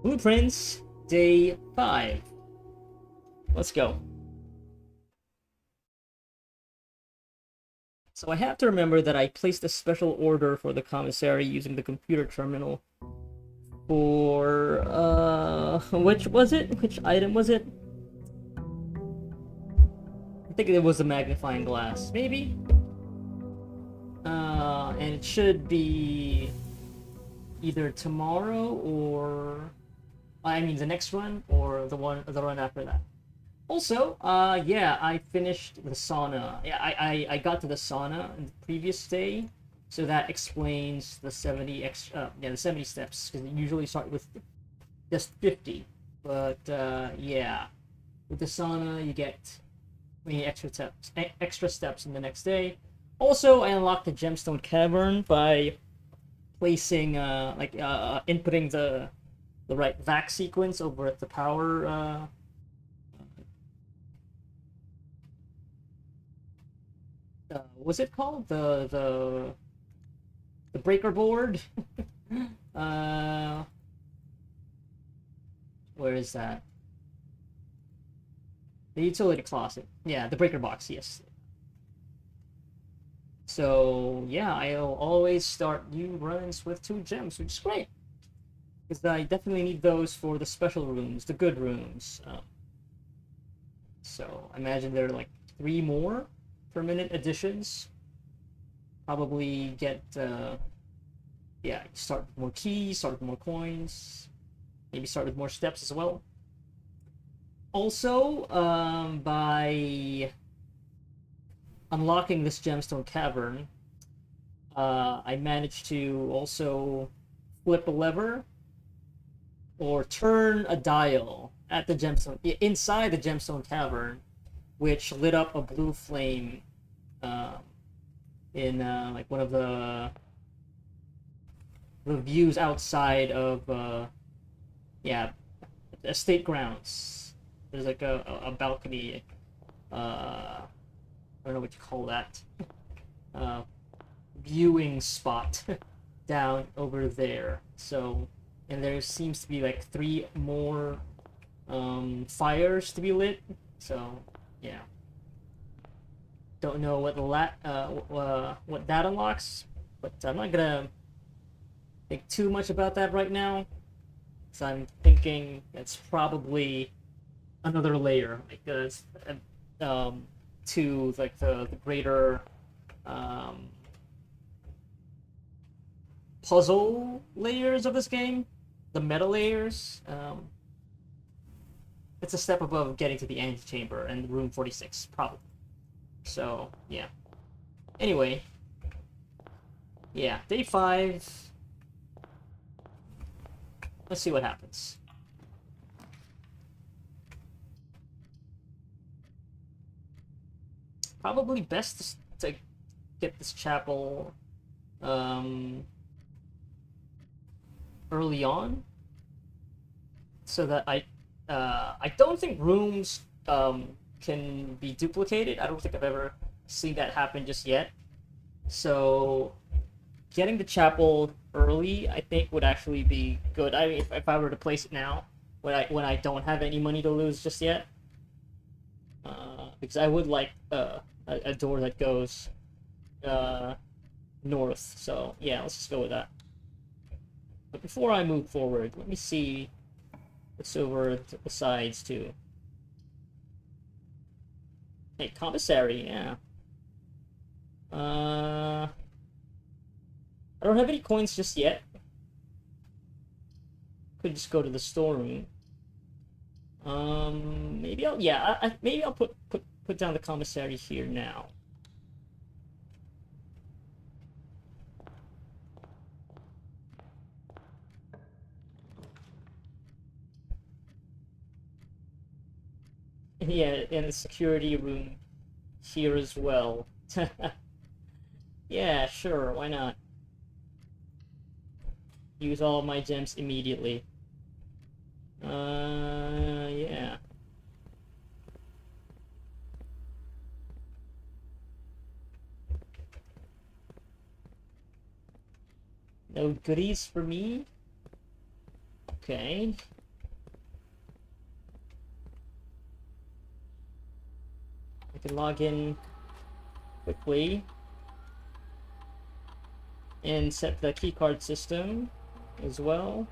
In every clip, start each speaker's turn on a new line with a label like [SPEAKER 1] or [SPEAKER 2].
[SPEAKER 1] Blueprints, day 5. Let's go. So I have to remember that I placed a special order for the commissary using the computer terminal for, which was it? Which item was it? I think it was a magnifying glass, maybe? And it should be either tomorrow or, I mean, the next run or the run after that. Also, yeah, I finished the sauna. Yeah, I got to the sauna in the previous day, so that explains the 70 the 70 steps because you usually start with just 50. But yeah, with the sauna you get 20 extra steps in the next day. Also, I unlocked the gemstone cavern by placing inputting the right vac sequence over at the power what's it called? The breaker board. uh, where is that? The utility closet. Yeah, the breaker box. Yes. So yeah, I'll always start new runs with 2 gems, which is great because I definitely need those for the special rooms, the good rooms. So I imagine there are like 3 more permanent additions. Probably get yeah, start with more keys, start with more coins, maybe start with more steps as well. Also, by unlocking this gemstone cavern, I managed to also flip a lever or turn a dial at the gemstone inside the gemstone cavern, which lit up a blue flame um, in like one of the views outside of yeah, estate grounds. There's like a balcony. I don't know what you call that. Uh, Viewing spot down over there. So, and there seems to be like 3 more fires to be lit. So, yeah. Don't know what that unlocks, but I'm not gonna think too much about that right now. So I'm thinking it's probably another layer, like to like the greater um, puzzle layers of this game, the meta layers. It's a step above getting to the antechamber and room 46, probably. So yeah. Anyway, yeah, day 5. Let's see what happens. Probably best to get this chapel um, early on, so that I don't think rooms can be duplicated. I don't think I've ever seen that happen just yet. So getting the chapel early, I think, would actually be good. I mean, if I were to place it now, when I don't have any money to lose just yet, because I would like a door that goes uh, north. So yeah, let's just go with that. But before I move forward, let me see what's over to the sides too. Hey, commissary, yeah. I don't have any coins just yet. Could just go to the storeroom. Maybe I'll yeah, maybe I'll put down the commissary here now. Yeah, and the security room here as well. Yeah, sure, why not? Use all my gems immediately. Yeah. No goodies for me? Okay. I can log in quickly and set the keycard system as well.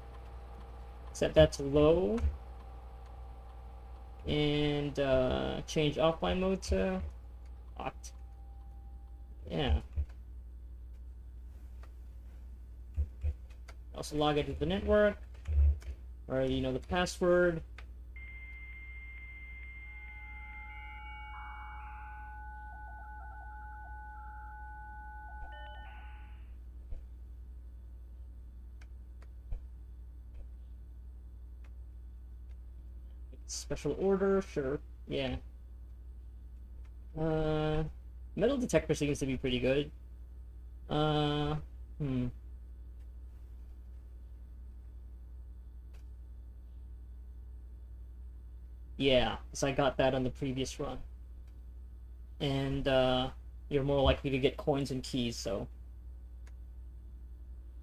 [SPEAKER 1] Set that to low and change offline mode to locked. Yeah. Also log into the network. Already know the password. Special order, sure. Yeah. Metal detector seems to be pretty good. Hmm. Yeah, because I got that on the previous run. And you're more likely to get coins and keys, so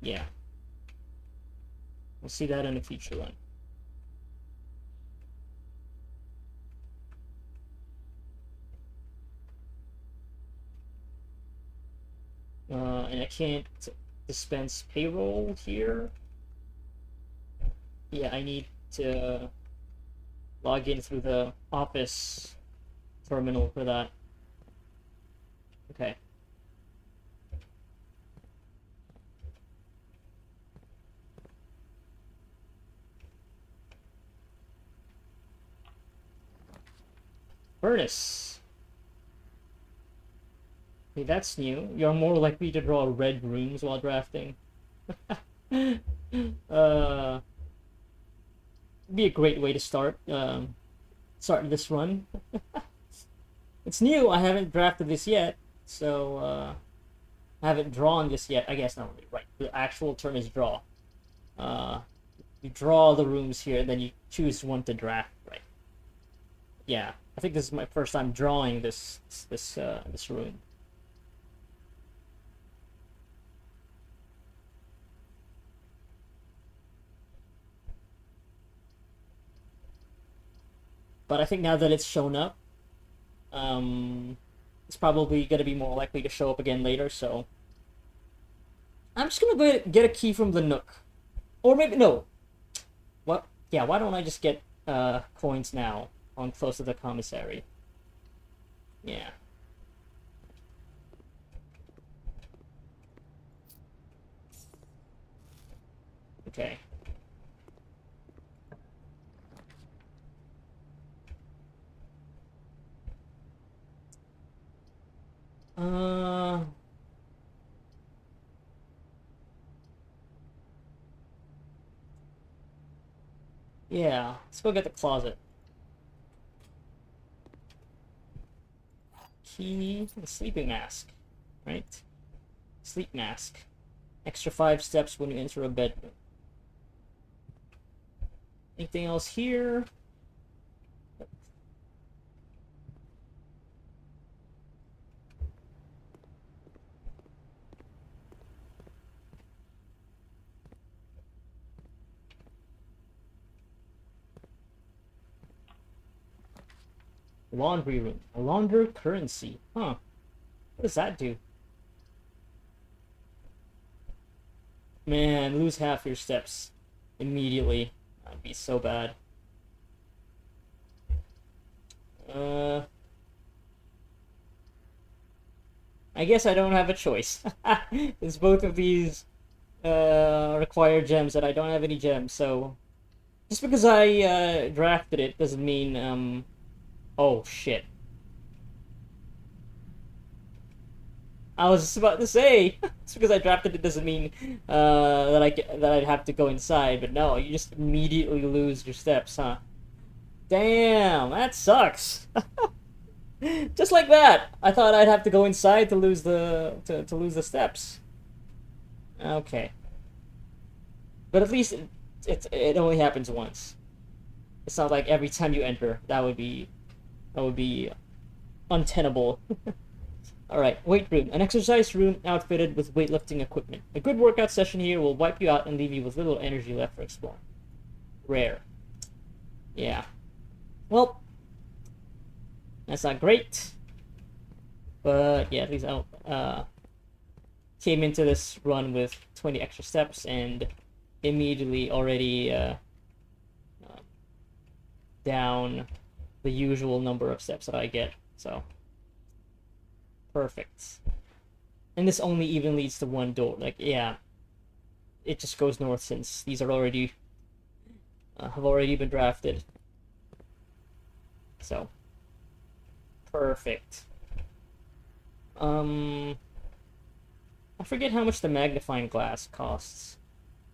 [SPEAKER 1] yeah. We'll see that in a future run. And I can't dispense payroll here. Yeah, I need to log in through the office terminal for that. Okay. Furnace. Hey, that's new. You're more likely to draw red rooms while drafting. Be a great way to start this run. It's new. I haven't drafted this yet, so I haven't drawn this yet. I guess not really. Right. The actual term is draw. You draw the rooms here, and then you choose one to draft. Right. Yeah. I think this is my first time drawing this room. But I think now that it's shown up, it's probably going to be more likely to show up again later, so I'm just going to get a key from the Nook. Or maybe, no. What? Yeah, why don't I just get coins now on close to the commissary? Yeah. Okay. Uh... Yeah, let's go get the closet. Key, the sleeping mask, right? Sleep mask. Extra 5 steps when you enter a bedroom. Anything else here? Laundry room. A launder currency. Huh. What does that do? Man, lose half your steps immediately. That'd be so bad. I guess I don't have a choice. It's both of these require gems, and I don't have any gems, so just because I drafted it doesn't mean oh shit. I was just about to say, just because I drafted it doesn't mean that I'd have to go inside, but no, you just immediately lose your steps, huh? Damn, that sucks. Just like that. I thought I'd have to go inside to lose the to lose the steps. Okay. But at least it only happens once. It's not like every time you enter. That would be untenable. Alright, weight room. An exercise room outfitted with weightlifting equipment. A good workout session here will wipe you out and leave you with little energy left for exploring. Rare. Yeah. Well, that's not great. But yeah, at least I came into this run with 20 extra steps and immediately already down the usual number of steps that I get. So, perfect. And this only even leads to one door. Like, yeah, it just goes north since these are already have already been drafted. So, perfect. I forget how much the magnifying glass costs.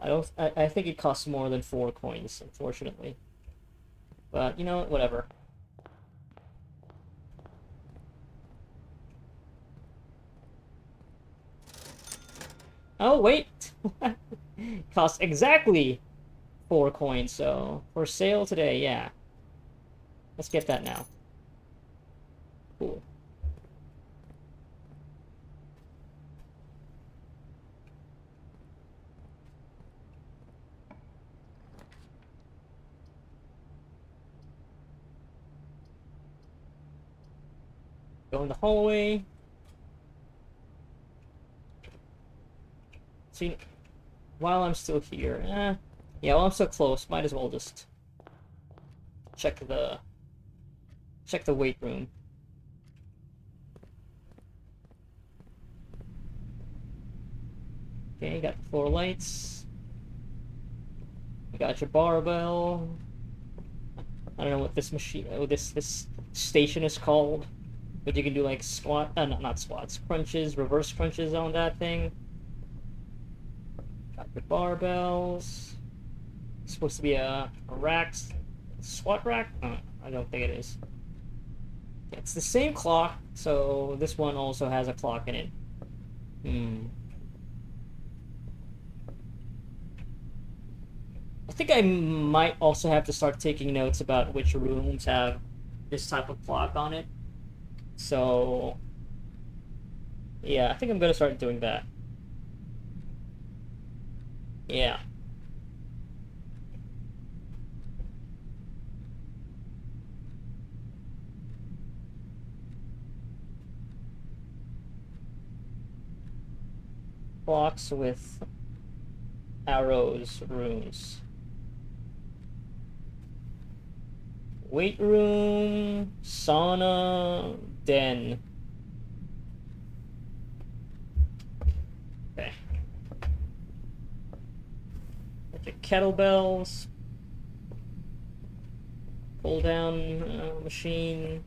[SPEAKER 1] I think it costs more than 4 coins, unfortunately. But you know, whatever. Oh wait, costs exactly 4 coins. So for sale today, yeah. Let's get that now. Cool. Go in the hallway. See, while I'm still here, yeah, while I'm so close, might as well just check the weight room. Okay, got 4 lights. You got your barbell. I don't know what this machine, this station is called, but you can do like squat, not squats, crunches, reverse crunches on that thing. Got your barbells. It's supposed to be a rack, squat rack. I don't think it is. It's the same clock, so this one also has a clock in it. I think I might also have to start taking notes about which rooms have this type of clock on it. So, yeah, I think I'm gonna start doing that. Yeah. Clocks with arrows, runes. Weight room, sauna, den. Okay. The kettlebells. Pull down machine.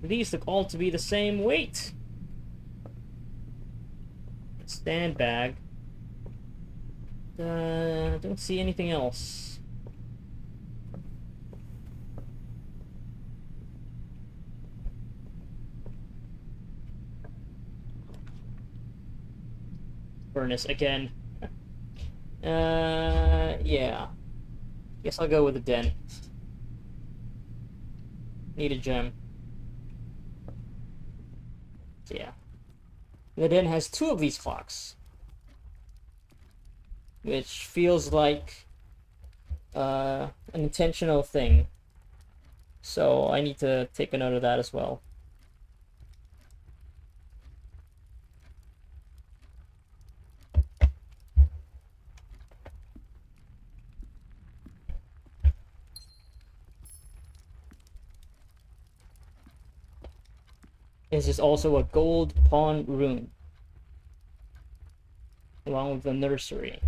[SPEAKER 1] These look all to be the same weight. Stand bag. Don't see anything else. Furnace again. Yeah. Guess I'll go with the den. Need a gem. So yeah. The den has 2 of these clocks. Which feels like an intentional thing. So I need to take a note of that as well. This is also a gold pawn rune, along with the nursery.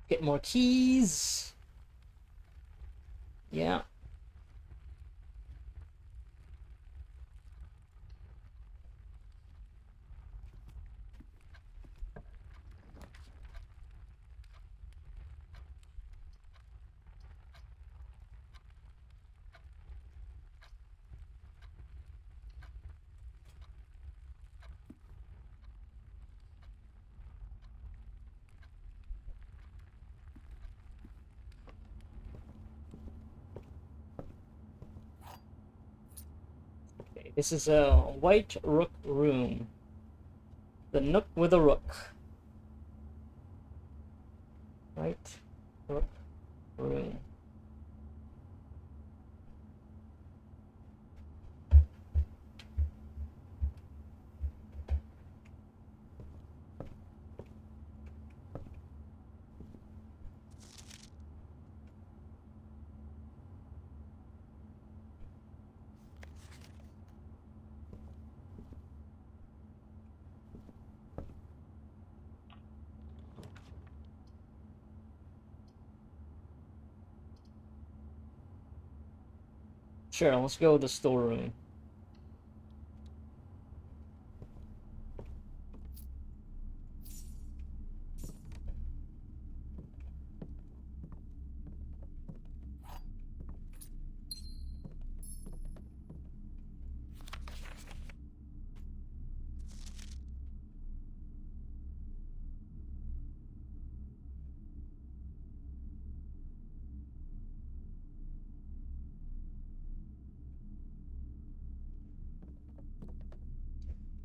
[SPEAKER 1] Get more keys. Yeah. This is a White Rook room. The Nook with a Rook. White Rook room. Sure, let's go with the storeroom.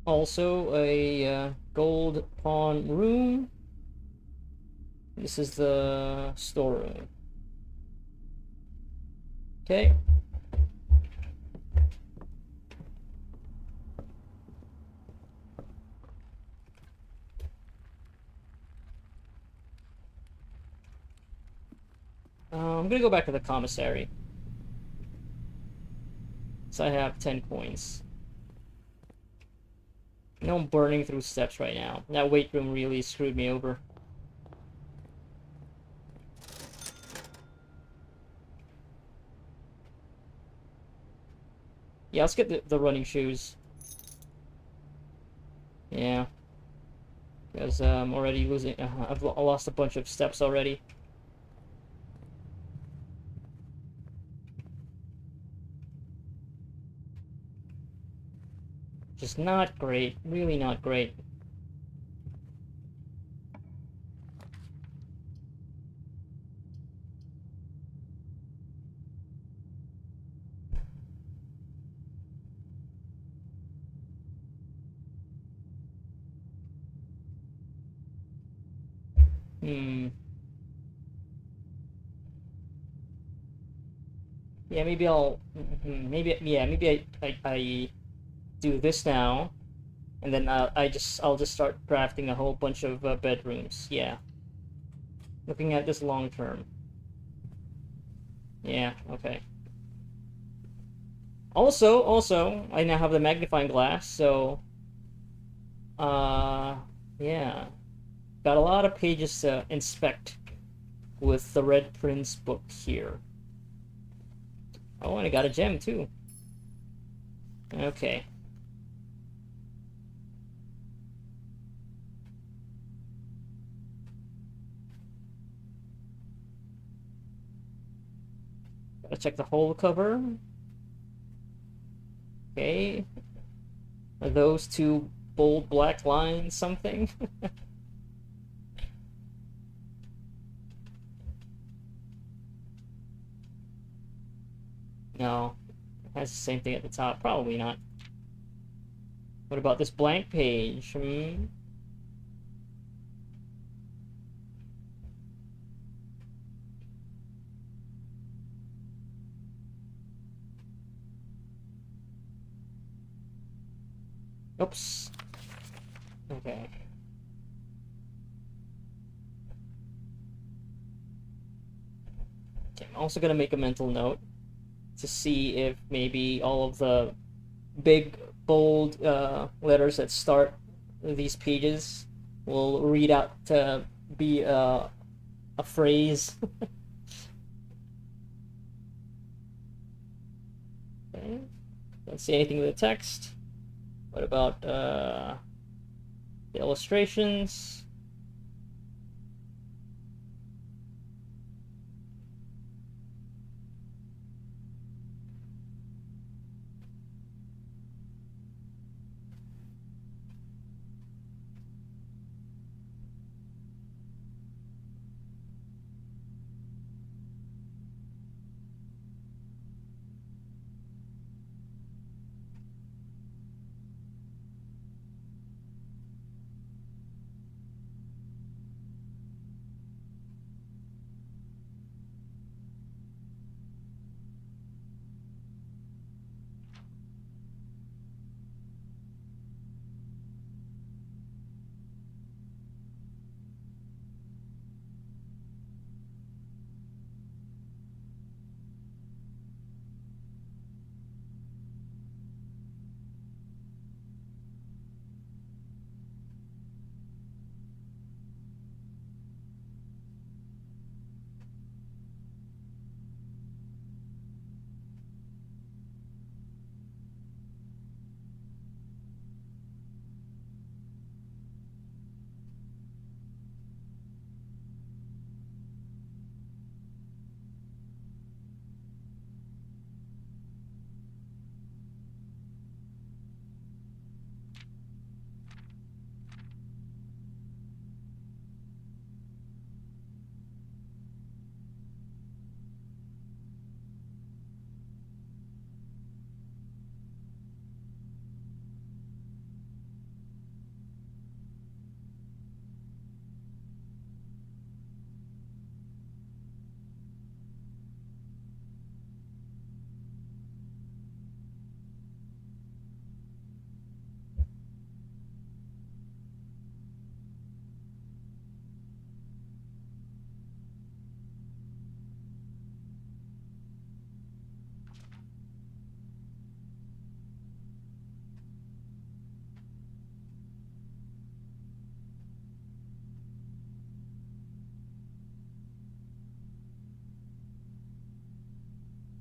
[SPEAKER 1] Also, a gold pawn room. This is the storeroom. Okay. I'm gonna go back to the commissary. So I have 10 coins. You know, I'm burning through steps right now. That weight room really screwed me over. Yeah, let's get the running shoes. Yeah. Because I'm already losing... I've lost a bunch of steps already. Just not great. Really not great. Hmm. Yeah, maybe I'll... Maybe... Yeah, maybe I do this now. And then I'll just start crafting a whole bunch of bedrooms. Yeah. Looking at this long term. Yeah, okay. Also, I now have the magnifying glass, so yeah. Got a lot of pages to inspect with the Red Prince book here. Oh, and I got a gem too. Okay. Gotta check the whole cover. Okay. Are those two bold black lines something? No. It has the same thing at the top. Probably not. What about this blank page? Hmm? Oops. Okay. Okay, I'm also gonna make a mental note to see if maybe all of the big, bold letters that start these pages will read out to be a phrase. Okay. Don't see anything with the text. What about the illustrations?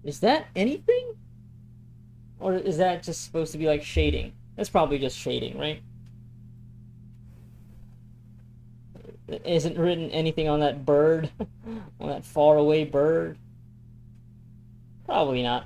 [SPEAKER 1] Is that anything? Or is that just supposed to be like shading? That's probably just shading, right? Isn't written anything on that bird? On that faraway bird? Probably not.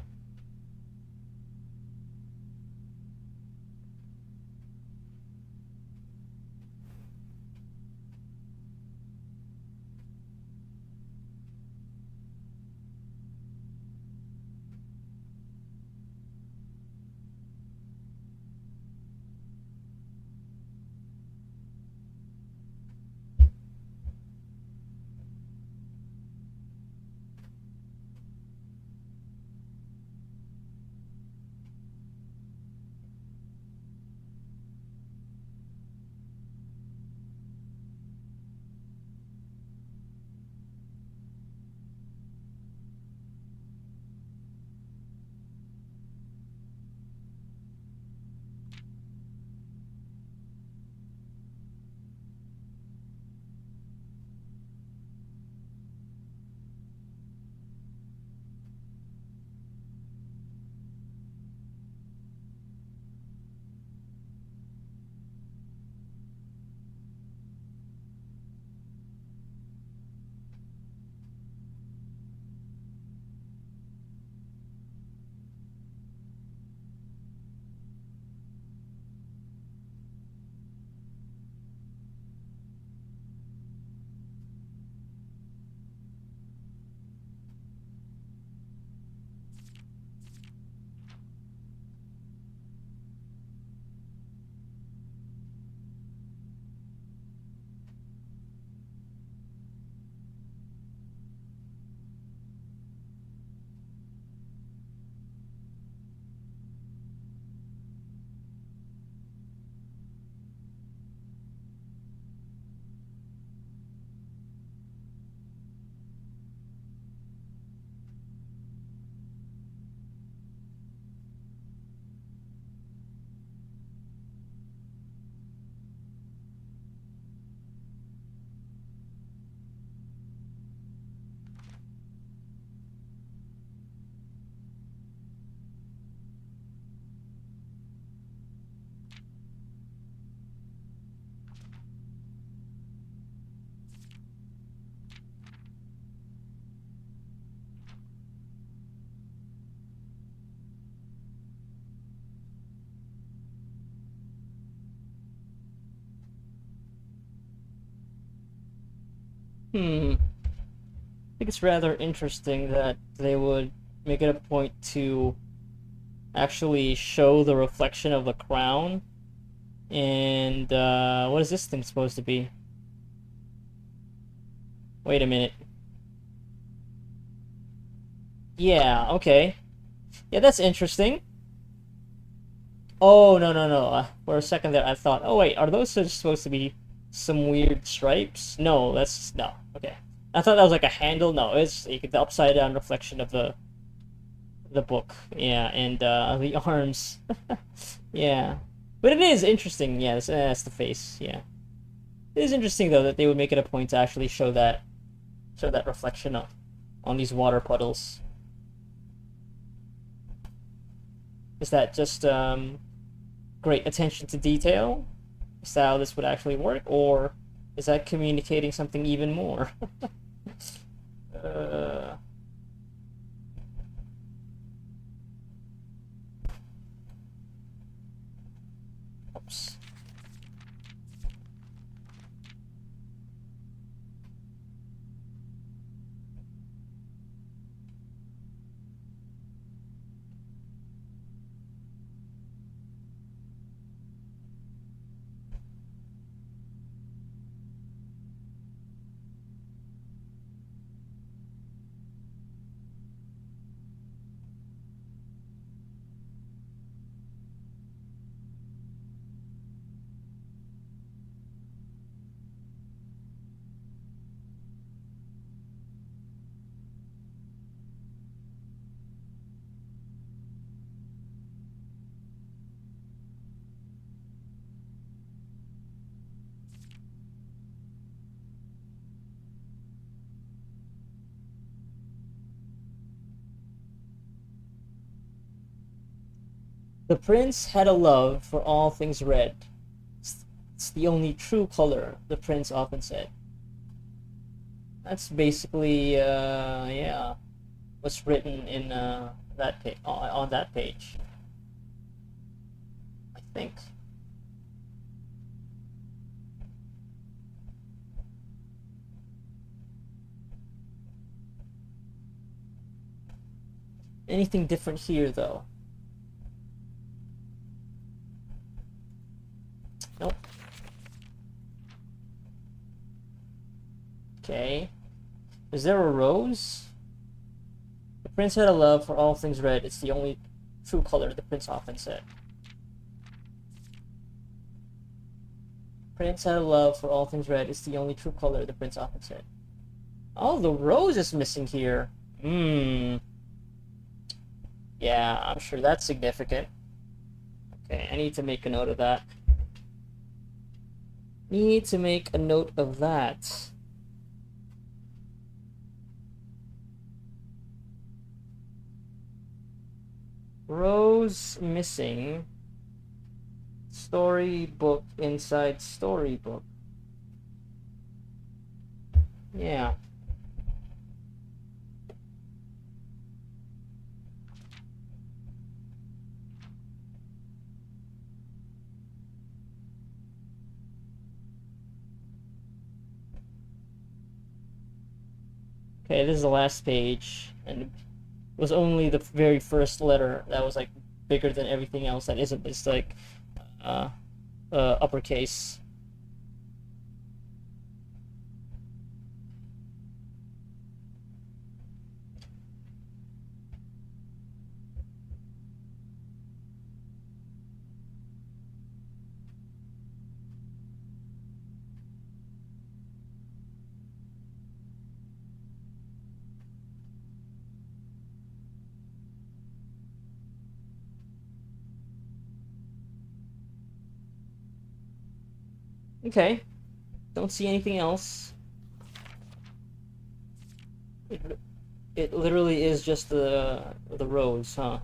[SPEAKER 1] Hmm. I think it's rather interesting that they would make it a point to actually show the reflection of the crown. And what is this thing supposed to be? Wait a minute. Yeah, okay. Yeah, that's interesting. Oh, no, no, no. For a second there, I thought, oh, wait, are those just supposed to be some weird stripes? No, that's, no. Okay. I thought that was like a handle. No, it's the upside down reflection of the book. Yeah, and the arms. Yeah. But it is interesting. Yeah, that's the face. Yeah. It is interesting though that they would make it a point to actually show that reflection on these water puddles. Is that just great attention to detail? Is that how this would actually work, or is that communicating something even more? uh, oops. The prince had a love for all things red. It's the only true color, the prince often said. That's basically, yeah, what's written in that on that page, I think. Anything different here, though? Nope. Okay. Is there a rose? The prince had a love for all things red. It's the only true color, the prince often said. Prince had a love for all things red. It's the only true color, the prince often said. Oh, the rose is missing here. Yeah, I'm sure that's significant. Okay, I need to make a note of that. Need to make a note of that. Rose missing. Storybook inside storybook. Yeah. Okay, this is the last page, and it was only the very first letter that was like bigger than everything else that isn't just like uppercase. Okay, don't see anything else. It literally is just the rose, huh?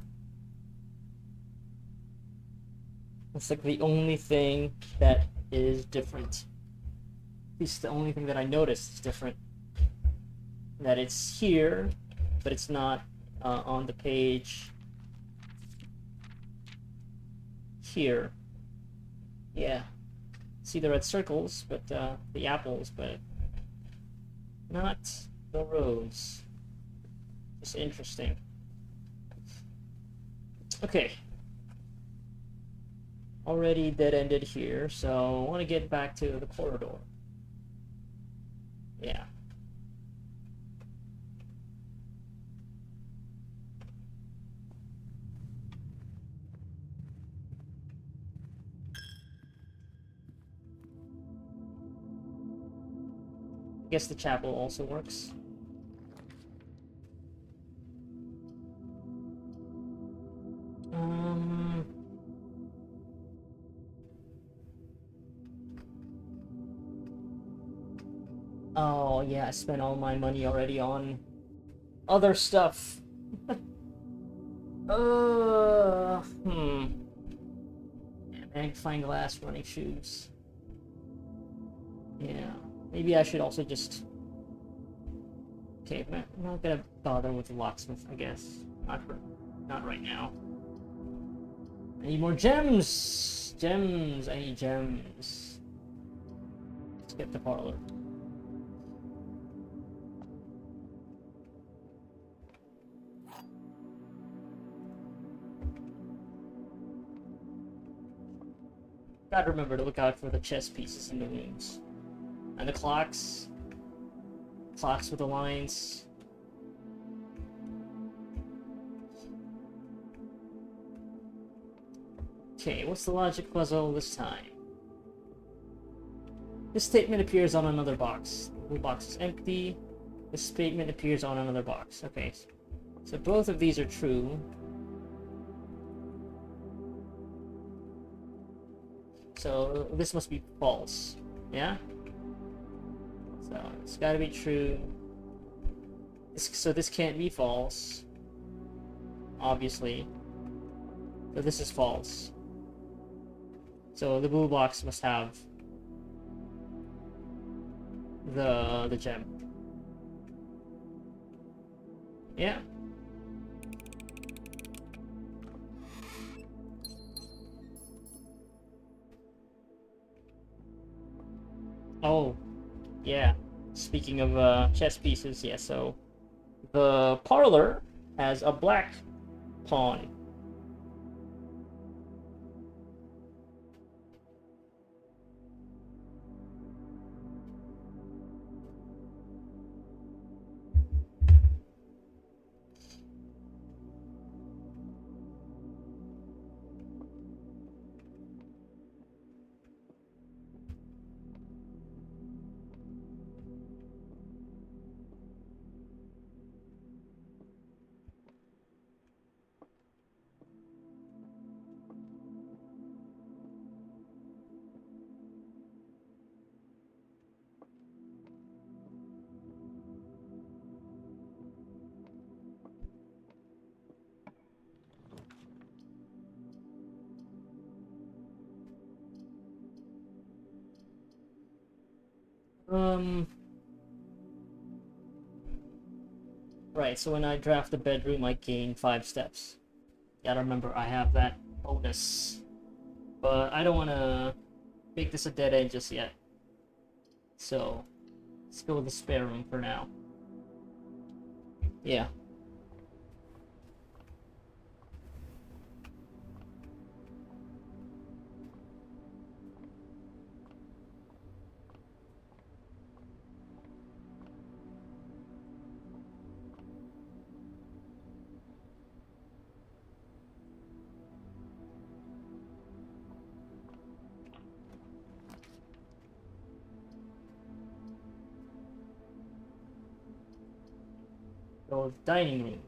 [SPEAKER 1] It's like the only thing that is different. At least the only thing that I noticed is different. That it's here, but it's not on the page here. Yeah. See the red circles, but the apples, but not the rose. Just interesting. Okay. Already dead-ended here, so I want to get back to the corridor. Yeah. I guess the chapel also works. Oh yeah, I spent all my money already on other stuff. Yeah, magnifying glass, running shoes. Yeah, maybe I should also just. Okay, I'm not gonna bother with the locksmith, I guess. Not right now. I need more gems! Gems! I need gems. Let's get the parlor. Gotta remember to look out for the chess pieces in the rooms. And the clocks. Clocks with the lines. Okay, what's the logic puzzle this time? This statement appears on another box. The box is empty. This statement appears on another box. Okay, so both of these are true. So this must be false. Yeah? So it's gotta be true. So this can't be false. Obviously. So this is false. So the blue box must have the gem. Yeah. Oh, yeah. Speaking of chess pieces, yeah, so the parlor has a black pawn. Um, right, so when I draft the bedroom, I gain 5 steps. Gotta remember, I have that bonus. But I don't want to make this a dead end just yet. So, let's go with the spare room for now. Yeah. Go with dining room.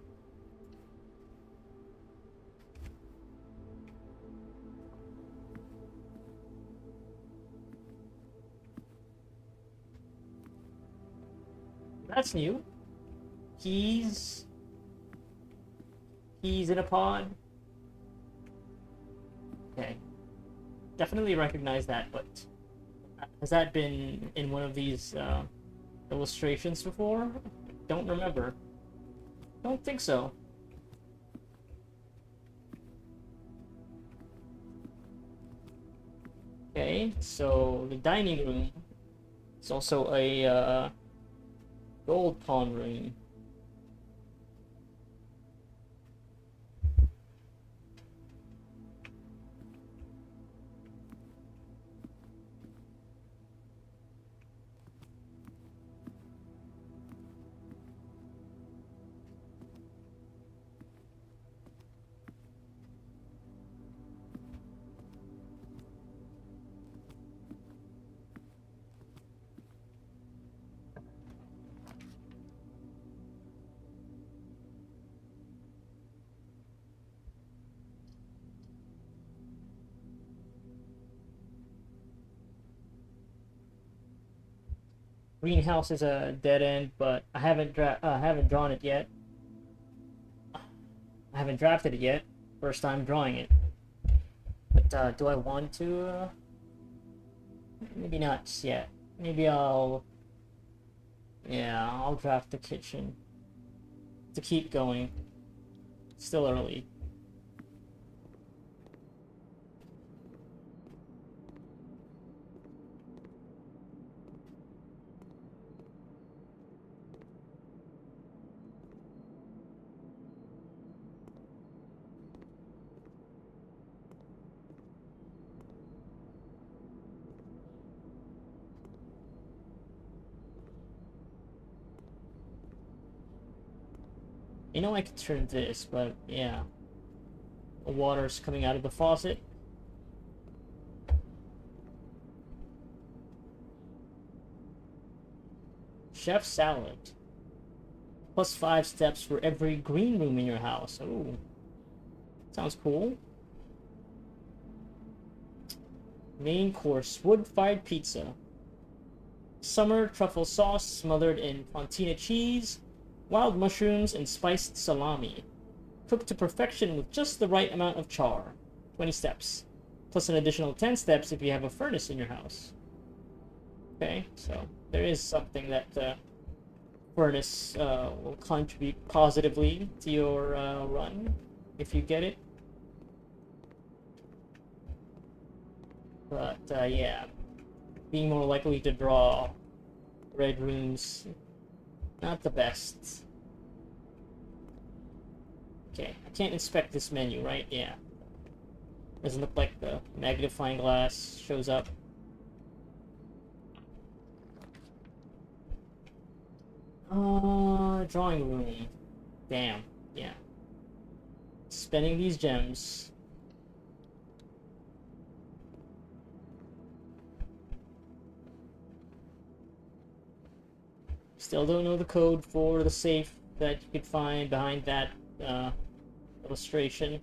[SPEAKER 1] That's new. Keys. Keys in a pod. Okay. Definitely recognize that, but has that been in one of these illustrations before? Don't remember. Don't think so. Okay, so the dining room is also a gold pawn room. Greenhouse is a dead end, but I haven't drawn it yet. I haven't drafted it yet. First time drawing it. But do I want to? Maybe not yet. Maybe I'll. Yeah, I'll draft the kitchen to keep going. Still early. You know I could turn this, but yeah. The water's coming out of the faucet. Chef salad. Plus 5 steps for every green room in your house. Oh. Sounds cool. Main course, wood-fired pizza. Summer truffle sauce smothered in fontina cheese, wild mushrooms, and spiced salami. Cooked to perfection with just the right amount of char. 20 steps. Plus an additional 10 steps if you have a furnace in your house. Okay, so there is something that furnace will contribute positively to your run if you get it. But yeah, being more likely to draw red runes, not the best. Okay, I can't inspect this menu, right? Yeah. Doesn't look like the magnifying glass shows up. Drawing room. Damn, yeah. Spending these gems. Still don't know the code for the safe that you could find behind that illustration.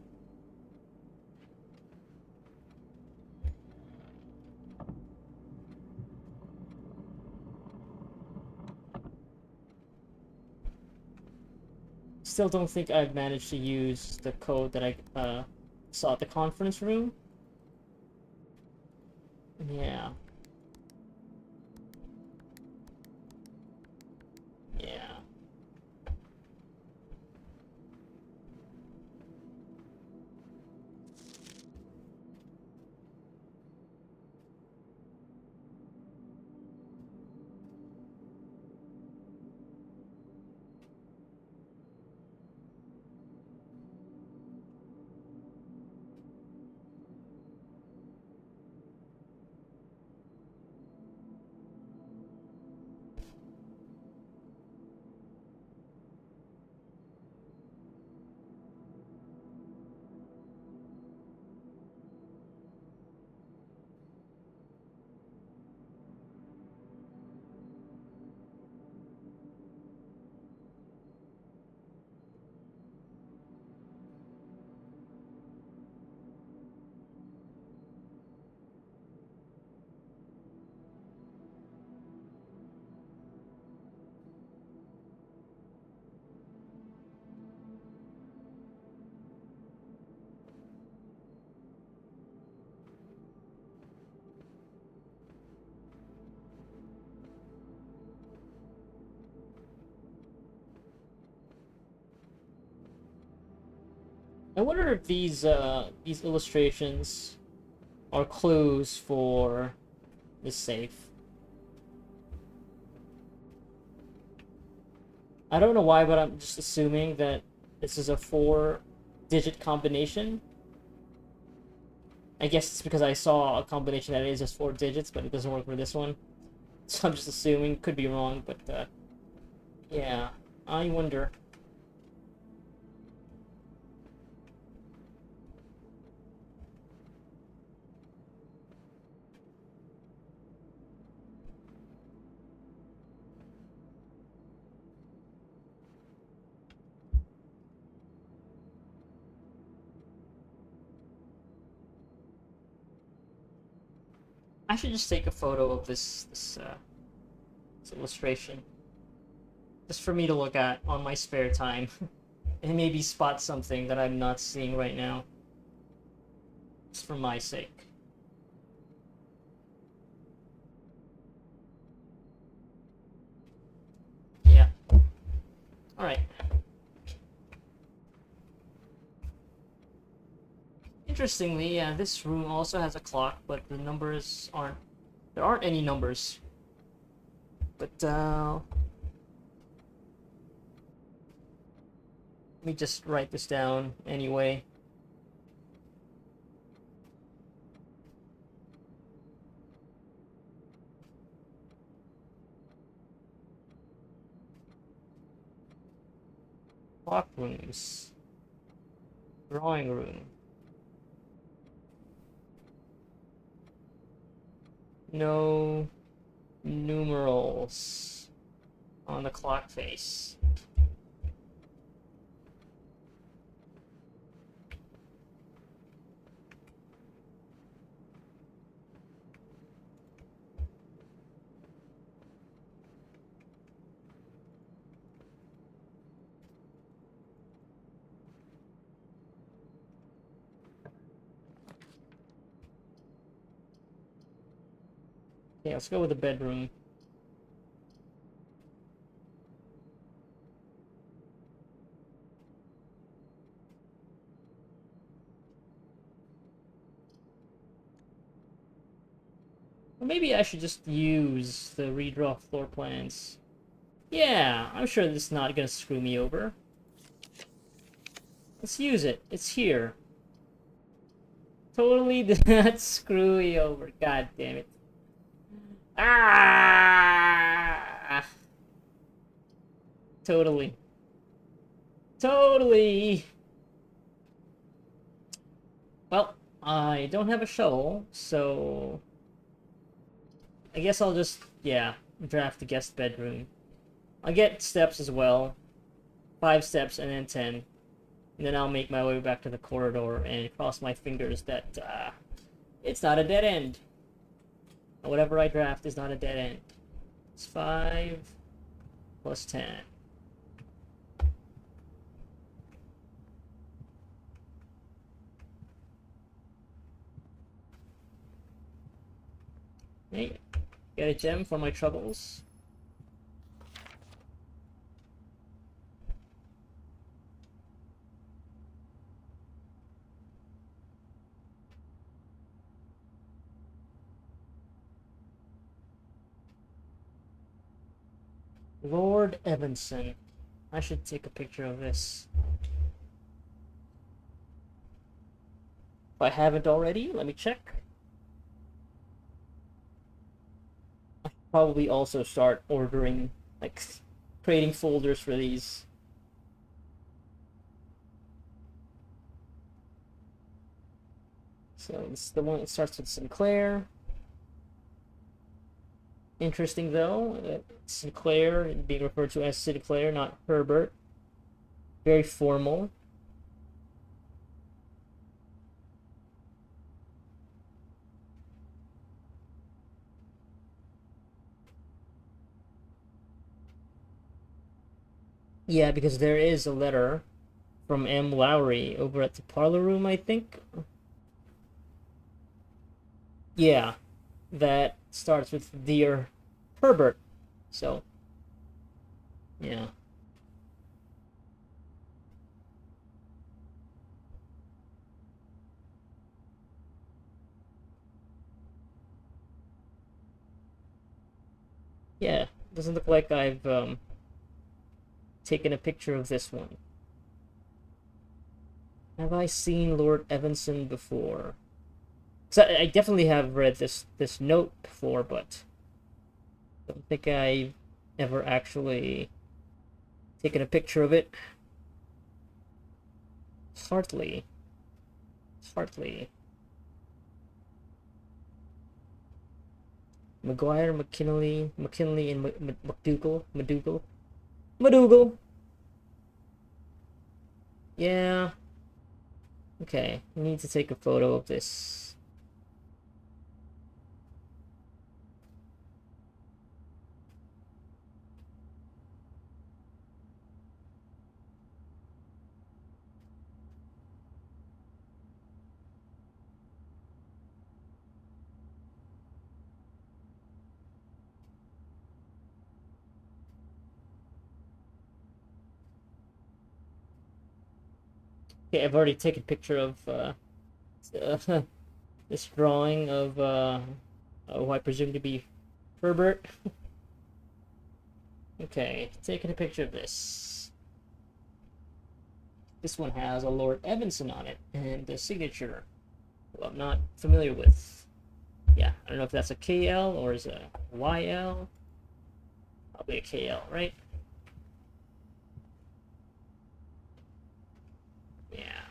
[SPEAKER 1] Still don't think I've managed to use the code that I saw at the conference room. Yeah. Yeah. I wonder if these illustrations are clues for this safe. I don't know why, but I'm just assuming that this is a 4-digit combination. I guess it's because I saw a combination that is just 4 digits, but it doesn't work for this one. So I'm just assuming, could be wrong, but yeah, I wonder. I should just take a photo of this illustration, just for me to look at on my spare time, and maybe spot something that I'm not seeing right now. Just for my sake. Yeah. All right. Interestingly, yeah, this room also has a clock, but the numbers aren't. There aren't any numbers. But let me just write this down anyway. Clock rooms. Drawing room. No numerals on the clock face. Okay, let's go with the bedroom. Or maybe I should just use the redraw floor plans. Yeah, I'm sure this is not gonna screw me over. Let's use it. It's here. Totally did not screw me over. God damn it. Ah! Totally. Totally! Well, I don't have a shovel, so... I guess I'll just, yeah, draft the guest bedroom. I'll get steps as well. 5 steps and then 10. And then I'll make my way back to the corridor and cross my fingers that, it's not a dead end. Whatever I draft is not a dead end. It's 5 plus 10. Hey, get a gem for my troubles. Lord Evanson. I should take a picture of this. If I haven't already, let me check. I should probably also start ordering, like, creating folders for these. So this is the one that starts with Sinclair. Interesting though, that Sinclair being referred to as Sinclair, not Herbert. Very formal. Yeah, because there is a letter from M. Lowry over at the parlor room, I think. Yeah, that starts with Dear Herbert. So, yeah. Yeah, doesn't look like I've taken a picture of this one. Have I seen Lord Evanson before? Because I definitely have read this note before, but I don't think I've ever actually taken a picture of it. Hartley. Hartley. McGuire, McKinley, and McDougal. McDougal. Yeah. Okay, I need to take a photo of this. Okay, I've already taken a picture of this drawing of who I presume to be Herbert. Okay, taking a picture of this. This one has a Lord Evanson on it and a signature, who I'm not familiar with. Yeah, I don't know if that's a KL or is a YL. Probably a KL, right? Yeah.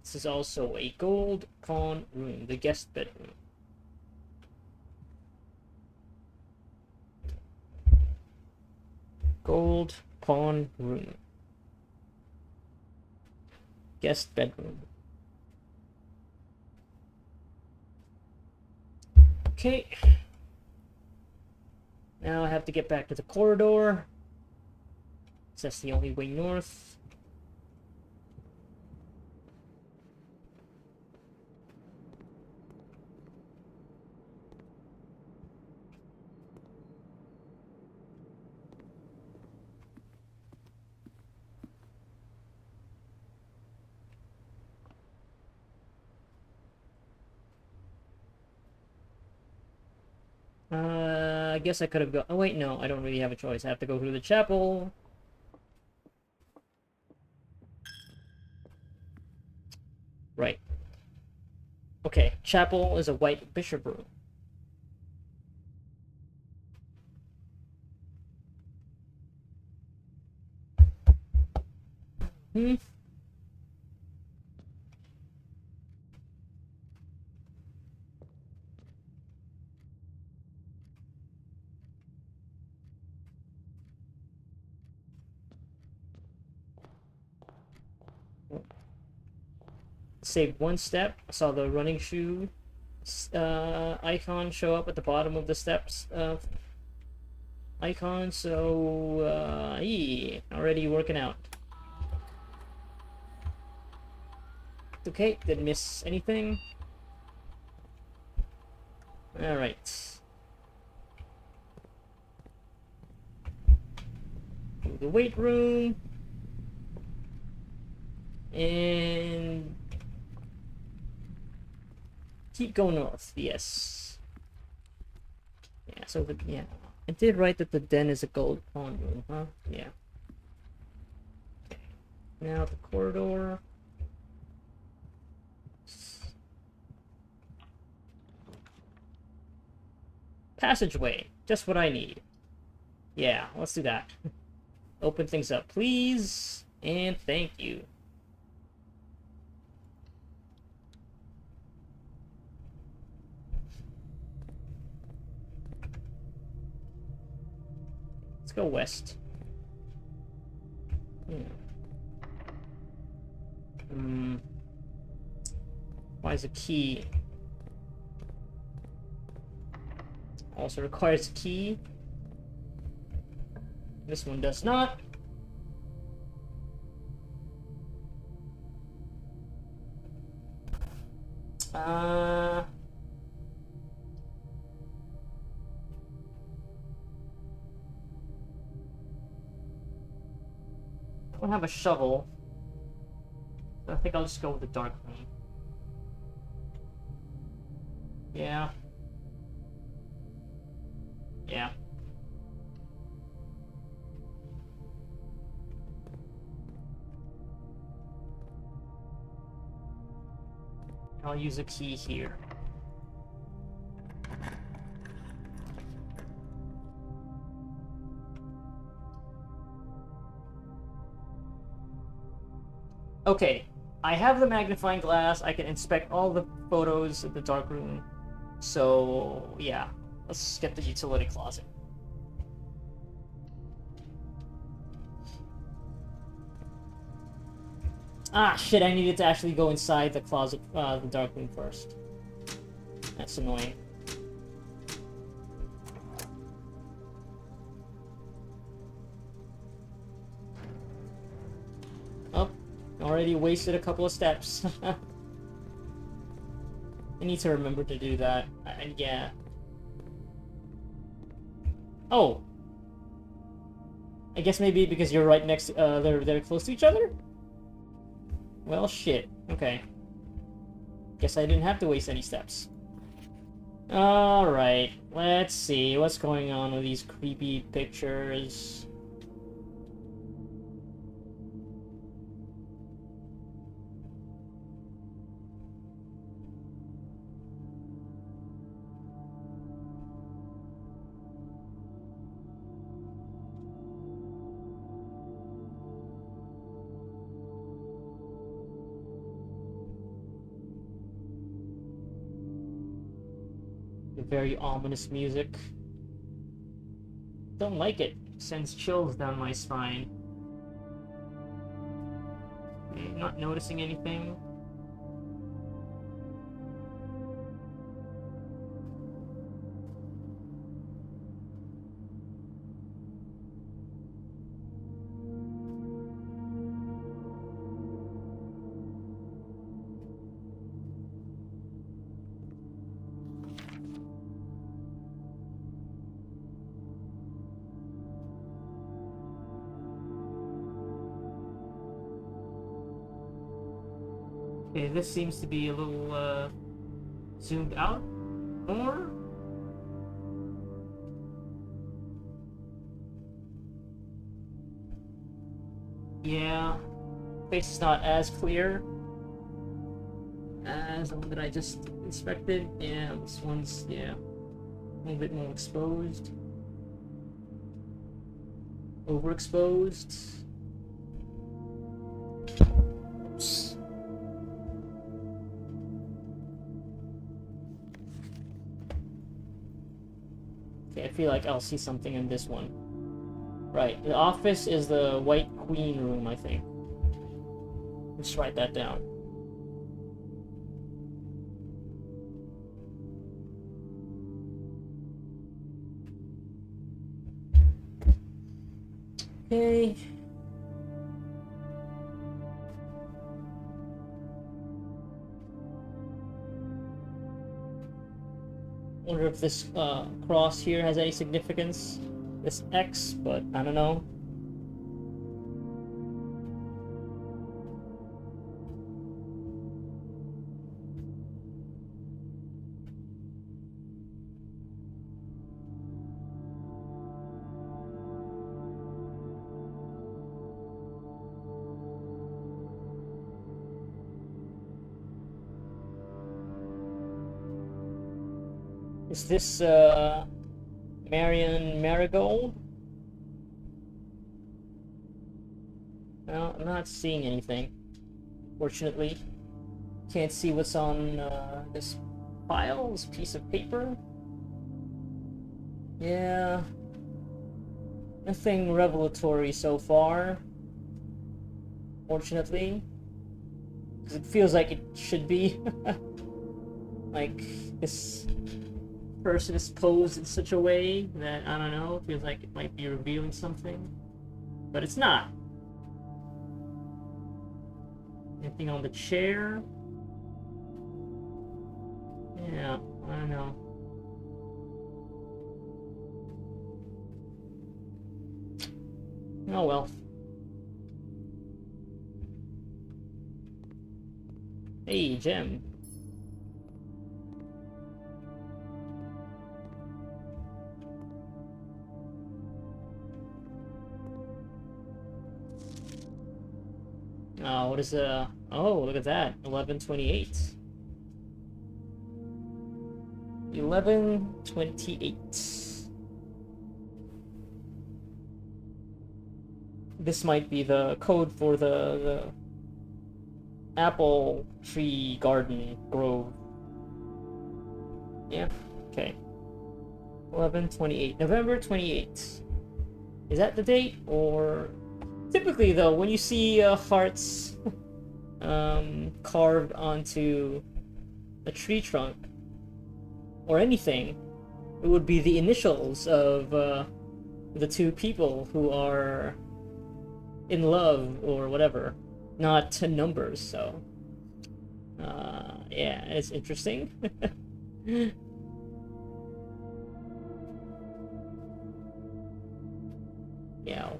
[SPEAKER 1] This is also a gold pawn room, the guest bedroom. Gold pawn room. Guest bedroom. Okay. Now I have to get back to the corridor. That's the only way north. I guess I could have gone... Oh, wait, no. I don't really have a choice. I have to go through the chapel. Right. Okay, chapel is a white bishop room. Hmm. Saved one step. I saw the running shoe icon show up at the bottom of the steps icon, so already working out. Okay, didn't miss anything. Alright. The weight room. And keep going north, yes. Yeah, so yeah. I did write that the den is a gold pawn room, huh? Yeah. Now the corridor. Passageway, just what I need. Yeah, let's do that. Open things up, please. And thank you. Let's go west. Why is a key? Also requires a key. This one does not. I don't have a shovel. So I think I'll just go with the dark room. Yeah. Yeah. I'll use a key here. Okay, I have the magnifying glass. I can inspect all the photos of the dark room. So, yeah. Let's get the utility closet. Ah, shit, I needed to actually go inside the closet, the dark room first. That's annoying. Oh, already wasted a couple of steps. I need to remember to do that. Yeah. Oh. I guess maybe because you're right next, they're close to each other? Well, shit. Okay. Guess I didn't have to waste any steps. Alright, let's see what's going on with these creepy pictures. Very ominous music. Don't like it. Sends chills down my spine. Okay, not noticing anything. Okay, this seems to be a little, zoomed out more? Yeah, face is not as clear as the one that I just inspected. Yeah, this one's, yeah, a little bit more exposed. Overexposed. Oops. Okay, I feel like I'll see something in this one. Right, the office is the White Queen room, I think. Let's write that down. Okay. Wonder if this cross here has any significance. This X, but I don't know. Is this Marion Marigold? No, I'm not seeing anything. Fortunately, can't see what's on this file, this piece of paper. Yeah, nothing revelatory so far. Fortunately, because it feels like it should be. Like this person is posed in such a way that, I don't know, feels like it might be revealing something, but it's not. Anything on the chair? Yeah, I don't know. Oh well. Hey, Jim. Oh, what is oh, look at that. 11:28. 11:28. This might be the code for the apple tree garden grove. Yeah, okay. 11:28. November 28th. Is that the date? Or typically though, when you see hearts carved onto a tree trunk or anything, it would be the initials of the two people who are in love or whatever, not numbers. So yeah, it's interesting. Yeah.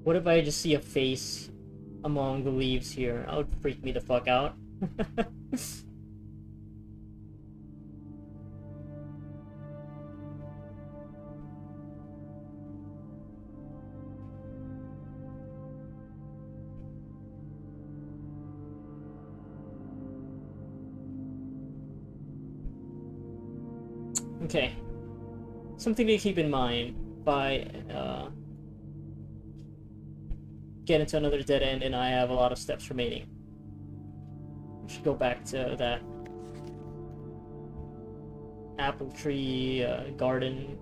[SPEAKER 1] What if I just see a face among the leaves here? That would freak me the fuck out. Okay. Something to keep in mind by get into another dead end and I have a lot of steps remaining. We should go back to that apple tree garden.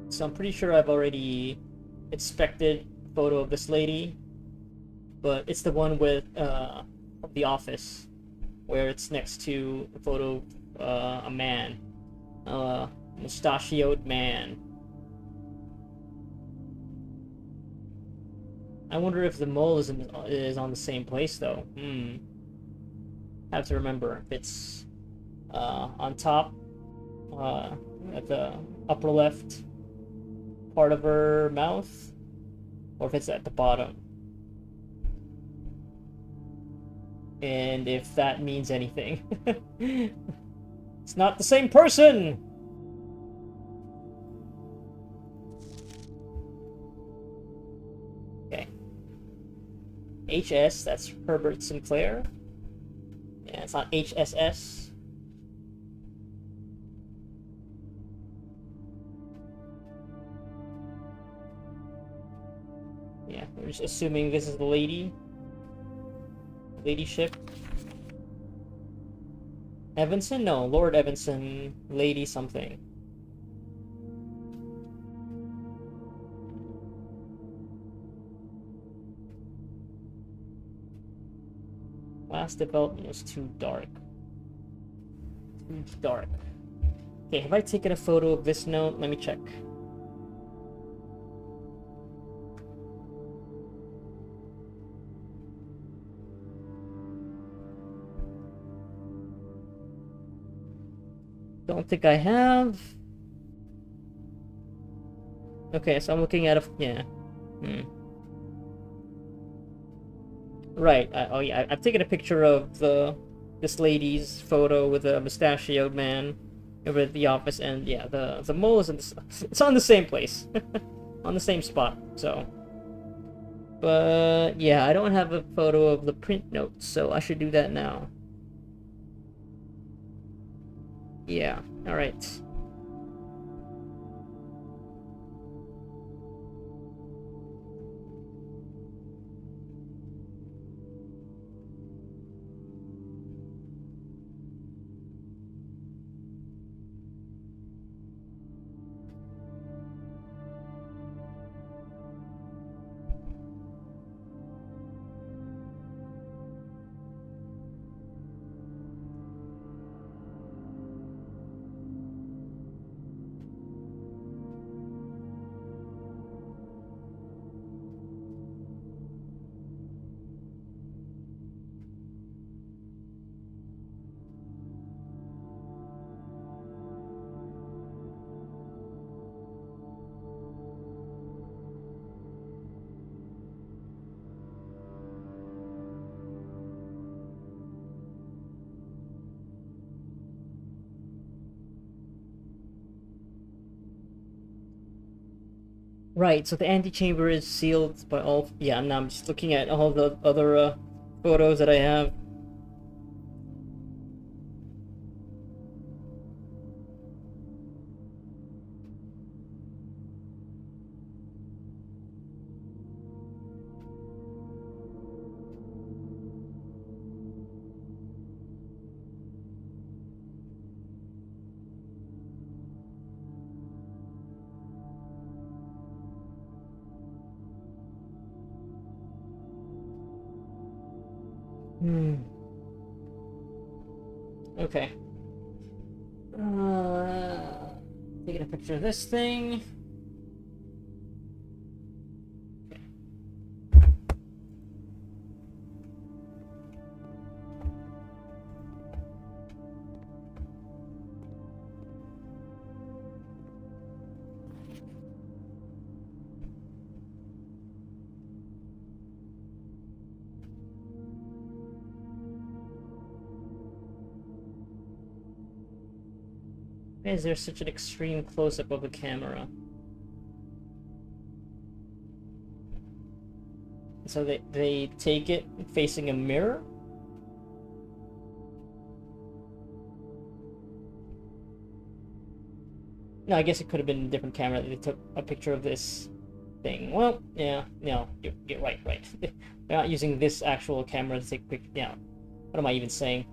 [SPEAKER 1] So I'm pretty sure I've already inspected a photo of this lady, but it's the one with The Office, where it's next to a photo of a man, mustachioed man. I wonder if the mole is on the same place though. Have to remember if it's on top, at the upper left part of her mouth, or if it's at the bottom. And if that means anything. It's not the same person! Okay. HS, that's Herbert Sinclair. Yeah, it's not HSS. Yeah, we're just assuming this is the lady. Ladyship. Evanson? No, Lord Evanson. Lady something. Last development was too dark. Too dark. Okay, have I taken a photo of this note? Let me check. Don't think I have. Okay, so I'm looking at a... yeah. Right. Oh yeah, I've taken a picture of this lady's photo with a mustachioed man over at the office, and yeah, the mole is in it's on the same place, on the same spot. So, but yeah, I don't have a photo of the print notes, so I should do that now. Yeah. All right. Right, so the antechamber is sealed by all... yeah, now I'm just looking at all the other photos that I have. Okay. Taking a picture of this thing. Why is there such an extreme close-up of the camera? So they take it facing a mirror? No, I guess it could have been a different camera that they took a picture of this thing. Well, yeah, no, you're right. They're not using this actual camera to take pictures. Yeah, what am I even saying?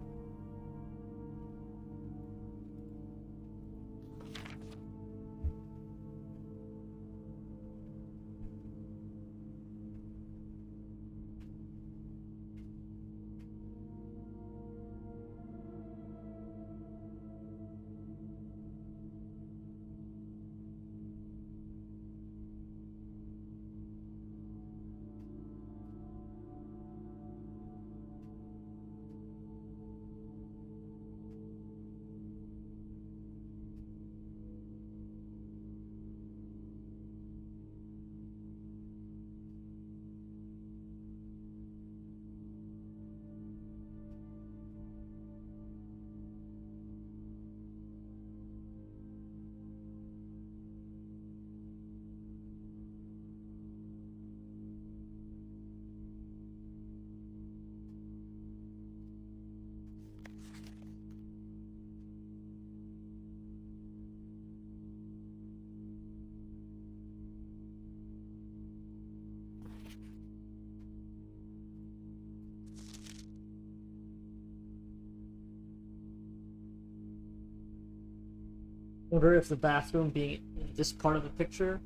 [SPEAKER 1] Wonder if the bathroom being in this part of the picture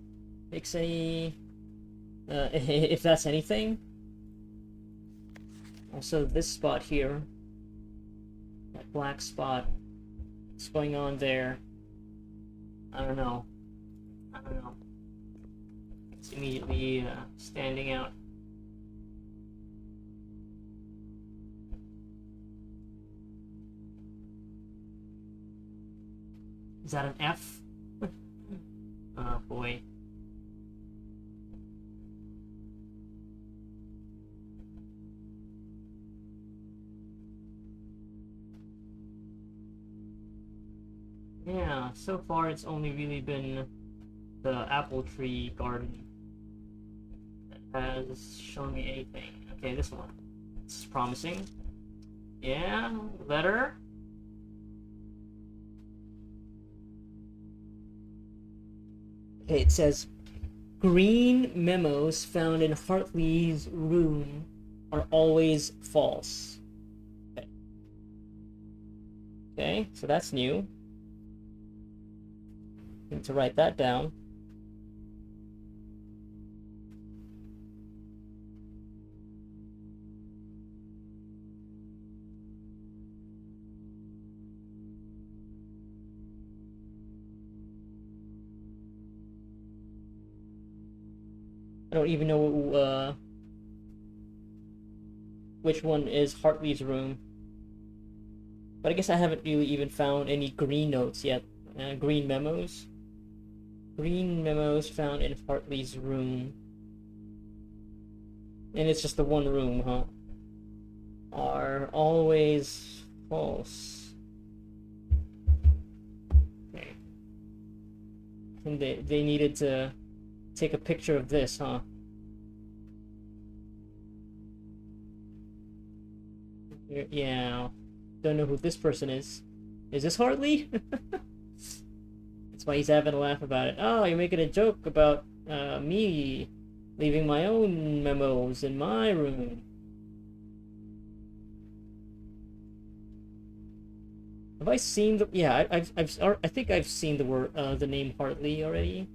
[SPEAKER 1] makes any, if that's anything. Also, this spot here, that black spot, what's going on there? I don't know. It's immediately standing out. Is that an F? Oh boy. Yeah, so far it's only really been the apple tree garden that has shown me anything. Okay, this one. It's promising. Yeah, letter. Okay, it says green memos found in Hartley's room are always false. Okay, so that's new. Need to write that down. I don't even know which one is Hartley's room. But I guess I haven't really even found any green notes yet. Green memos. Green memos found in Hartley's room. And it's just the one room, huh? Are always false. Okay. And they needed to take a picture of this, huh? Yeah. Don't know who this person is. Is this Hartley? That's why he's having a laugh about it. Oh, you're making a joke about me leaving my own memos in my room. Have I seen the? Yeah, I think I've seen the word, the name Hartley already.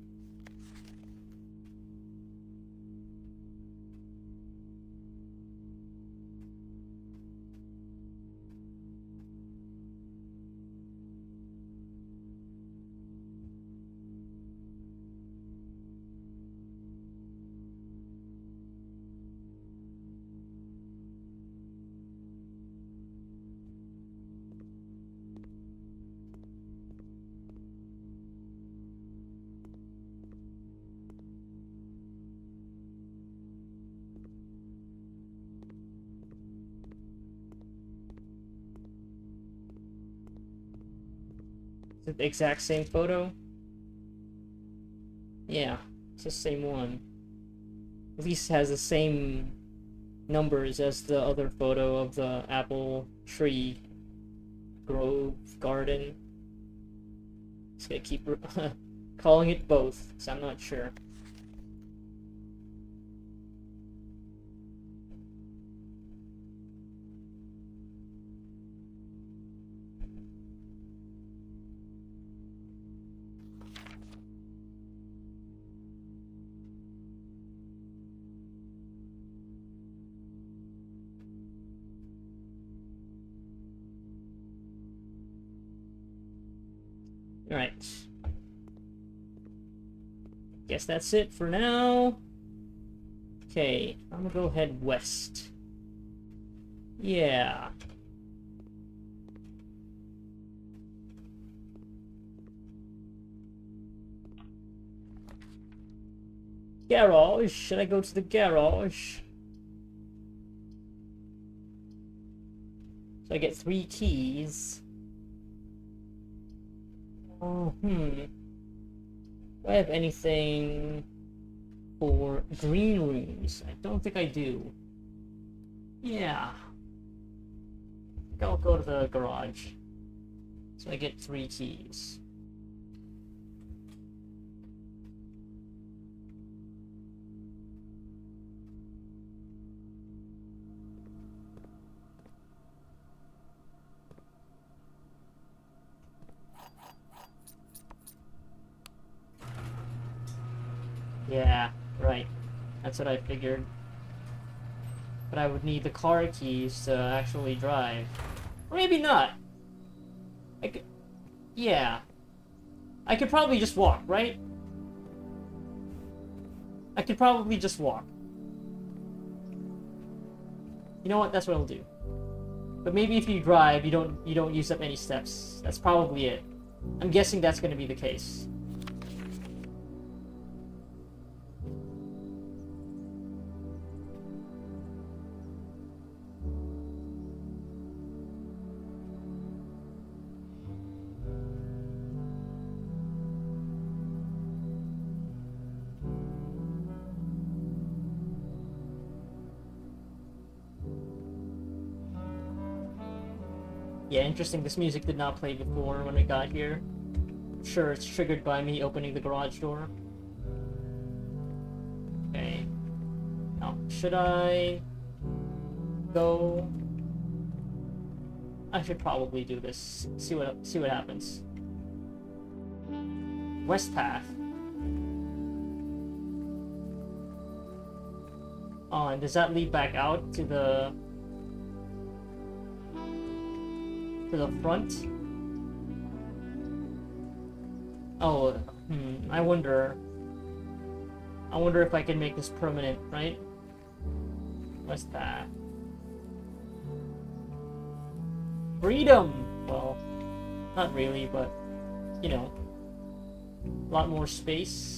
[SPEAKER 1] Is it the exact same photo? Yeah, it's the same one. At least has the same numbers as the other photo of the apple tree grove garden. Just gonna keep calling it both, because I'm not sure. Alright. Guess that's it for now. Okay, I'm gonna go head west. Yeah. Garage? Should I go to the garage? So I get 3 keys. Oh, Do I have anything for green rooms? I don't think I do. Yeah. I think I'll go to the garage. So I get 3 keys. Yeah, right. That's what I figured. But I would need the car keys to actually drive. Or maybe not. I could... Yeah. I could probably just walk, right? I could probably just walk. You know what? That's what I'll do. But maybe if you drive, you don't use up any steps. That's probably it. I'm guessing that's going to be the case. Yeah, interesting. This music did not play before when we got here. I'm sure it's triggered by me opening the garage door. Okay. Now, should I go? I should probably do this. See what happens. West path. Oh, and does that lead back out to the front? Oh, I wonder if I can make this permanent, right? What's that? Freedom! Well, not really, but, you know, a lot more space.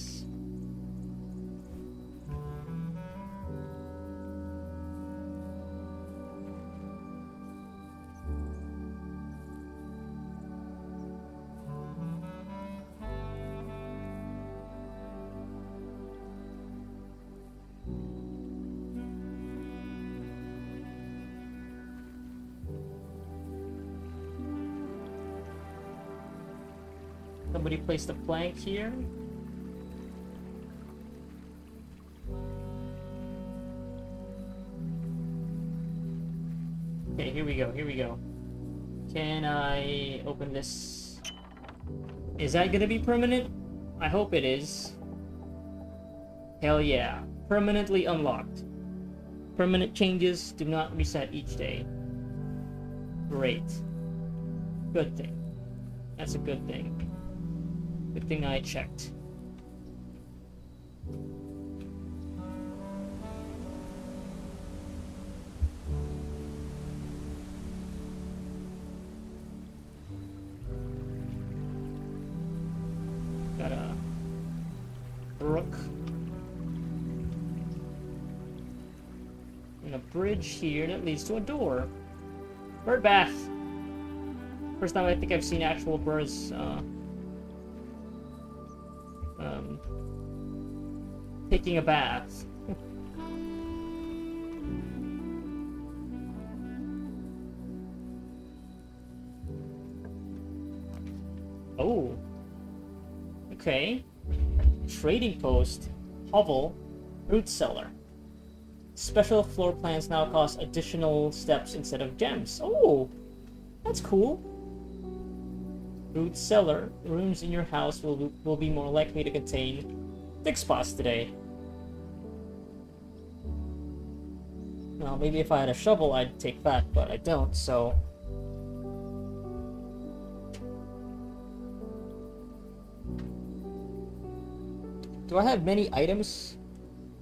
[SPEAKER 1] Somebody placed a plank here. Okay, here we go. Can I open this? Is that gonna be permanent? I hope it is. Hell yeah. Permanently unlocked. Permanent changes do not reset each day. Great. Good thing. That's a good thing. Good thing I checked. Got a brook. And a bridge here that leads to a door. Bird bath. First time I think I've seen actual birds taking a bath. Oh. Okay. Trading post. Hovel. Root cellar. Special floor plans now cost additional steps instead of gems. Oh! That's cool. Root cellar. Rooms in your house will be more likely to contain thick spots today. Well, maybe if I had a shovel, I'd take that, but I don't, so... Do I have many items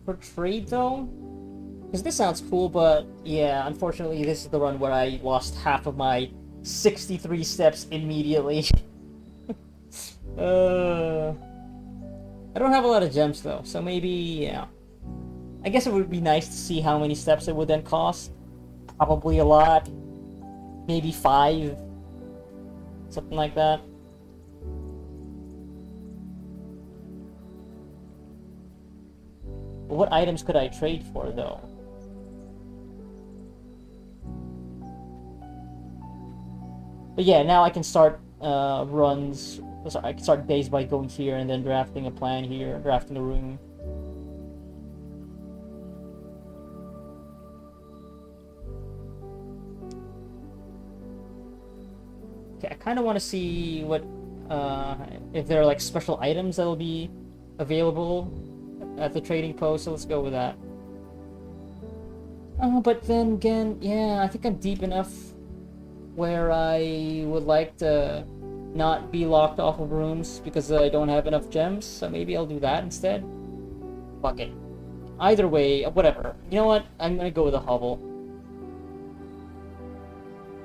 [SPEAKER 1] for trade, though? Because this sounds cool, but yeah, unfortunately, this is the run where I lost half of my 63 steps immediately. I don't have a lot of gems, though, so maybe, yeah. I guess it would be nice to see how many steps it would then cost. Probably a lot. Maybe 5. Something like that. But what items could I trade for, though? But yeah, now I can start runs. Sorry, I can start days by going here and then drafting a plan here, drafting a room. Okay, I kind of want to see what if there are like special items that'll be available at the trading post, so let's go with that. But then again, yeah, I think I'm deep enough where I would like to not be locked off of rooms because I don't have enough gems, so maybe I'll do that instead. Fuck it. Either way, whatever. You know what? I'm gonna go with a hovel.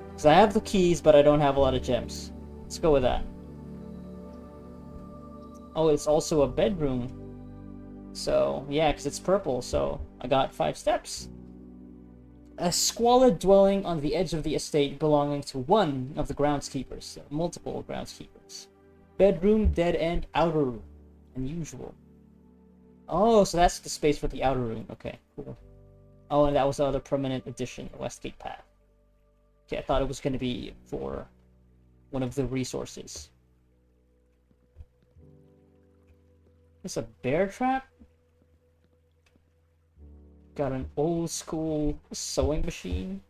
[SPEAKER 1] Because I have the keys, but I don't have a lot of gems. Let's go with that. Oh, it's also a bedroom. So, yeah, because it's purple, so I got 5 steps. A squalid dwelling on the edge of the estate belonging to one of the groundskeepers. Multiple groundskeepers. Bedroom, dead end, outer room. Unusual. Oh, so that's the space for the outer room. Okay, cool. Oh, and that was the other permanent addition, the Westgate Path. Okay, I thought it was going to be for one of the resources. It's a bear trap? Got an old school sewing machine.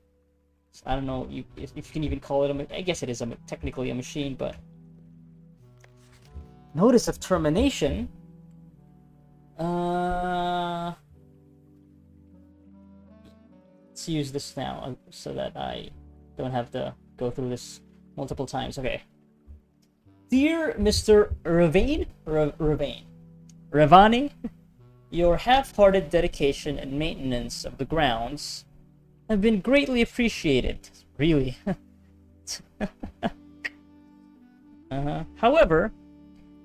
[SPEAKER 1] I don't know if you can even call it I guess it is technically a machine, but... Notice of termination? Let's use this now so that I don't have to go through this multiple times. Okay. Dear Mr. Ravani, your half-hearted dedication and maintenance of the grounds have been greatly appreciated. Really. However,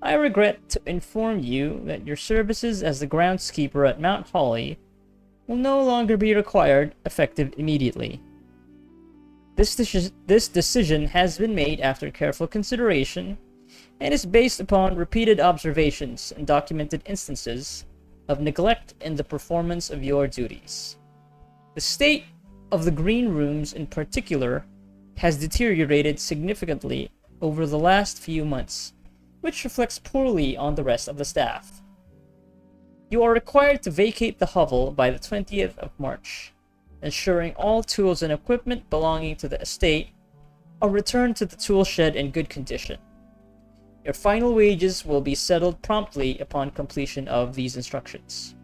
[SPEAKER 1] I regret to inform you that your services as the groundskeeper at Mount Holly will no longer be required, effective immediately. This decision has been made after careful consideration and is based upon repeated observations and documented instances of neglect in the performance of your duties. The state of the green rooms in particular has deteriorated significantly over the last few months, which reflects poorly on the rest of the staff. You are required to vacate the hovel by the 20th of March, ensuring all tools and equipment belonging to the estate are returned to the tool shed in good condition. Your final wages will be settled promptly upon completion of these instructions.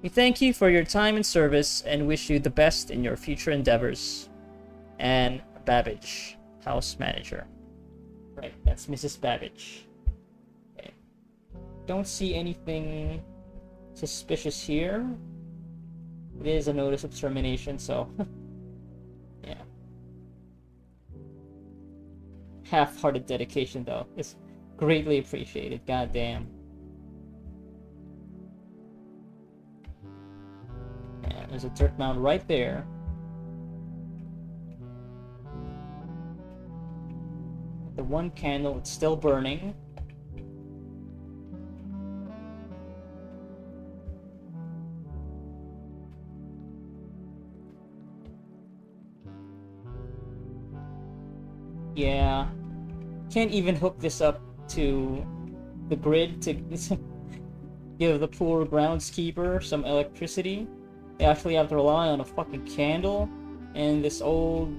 [SPEAKER 1] We thank you for your time and service and wish you the best in your future endeavors. Anne Babbage, house manager. Right, that's Mrs. Babbage. Okay. Don't see anything suspicious here. It is a notice of termination, so yeah. Half-hearted dedication, though, is greatly appreciated. Goddamn. Yeah, there's a dirt mound right there. The one candle, it's still burning. Yeah. Can't even hook this up to the grid to give the poor groundskeeper some electricity. They actually have to rely on a fucking candle and this old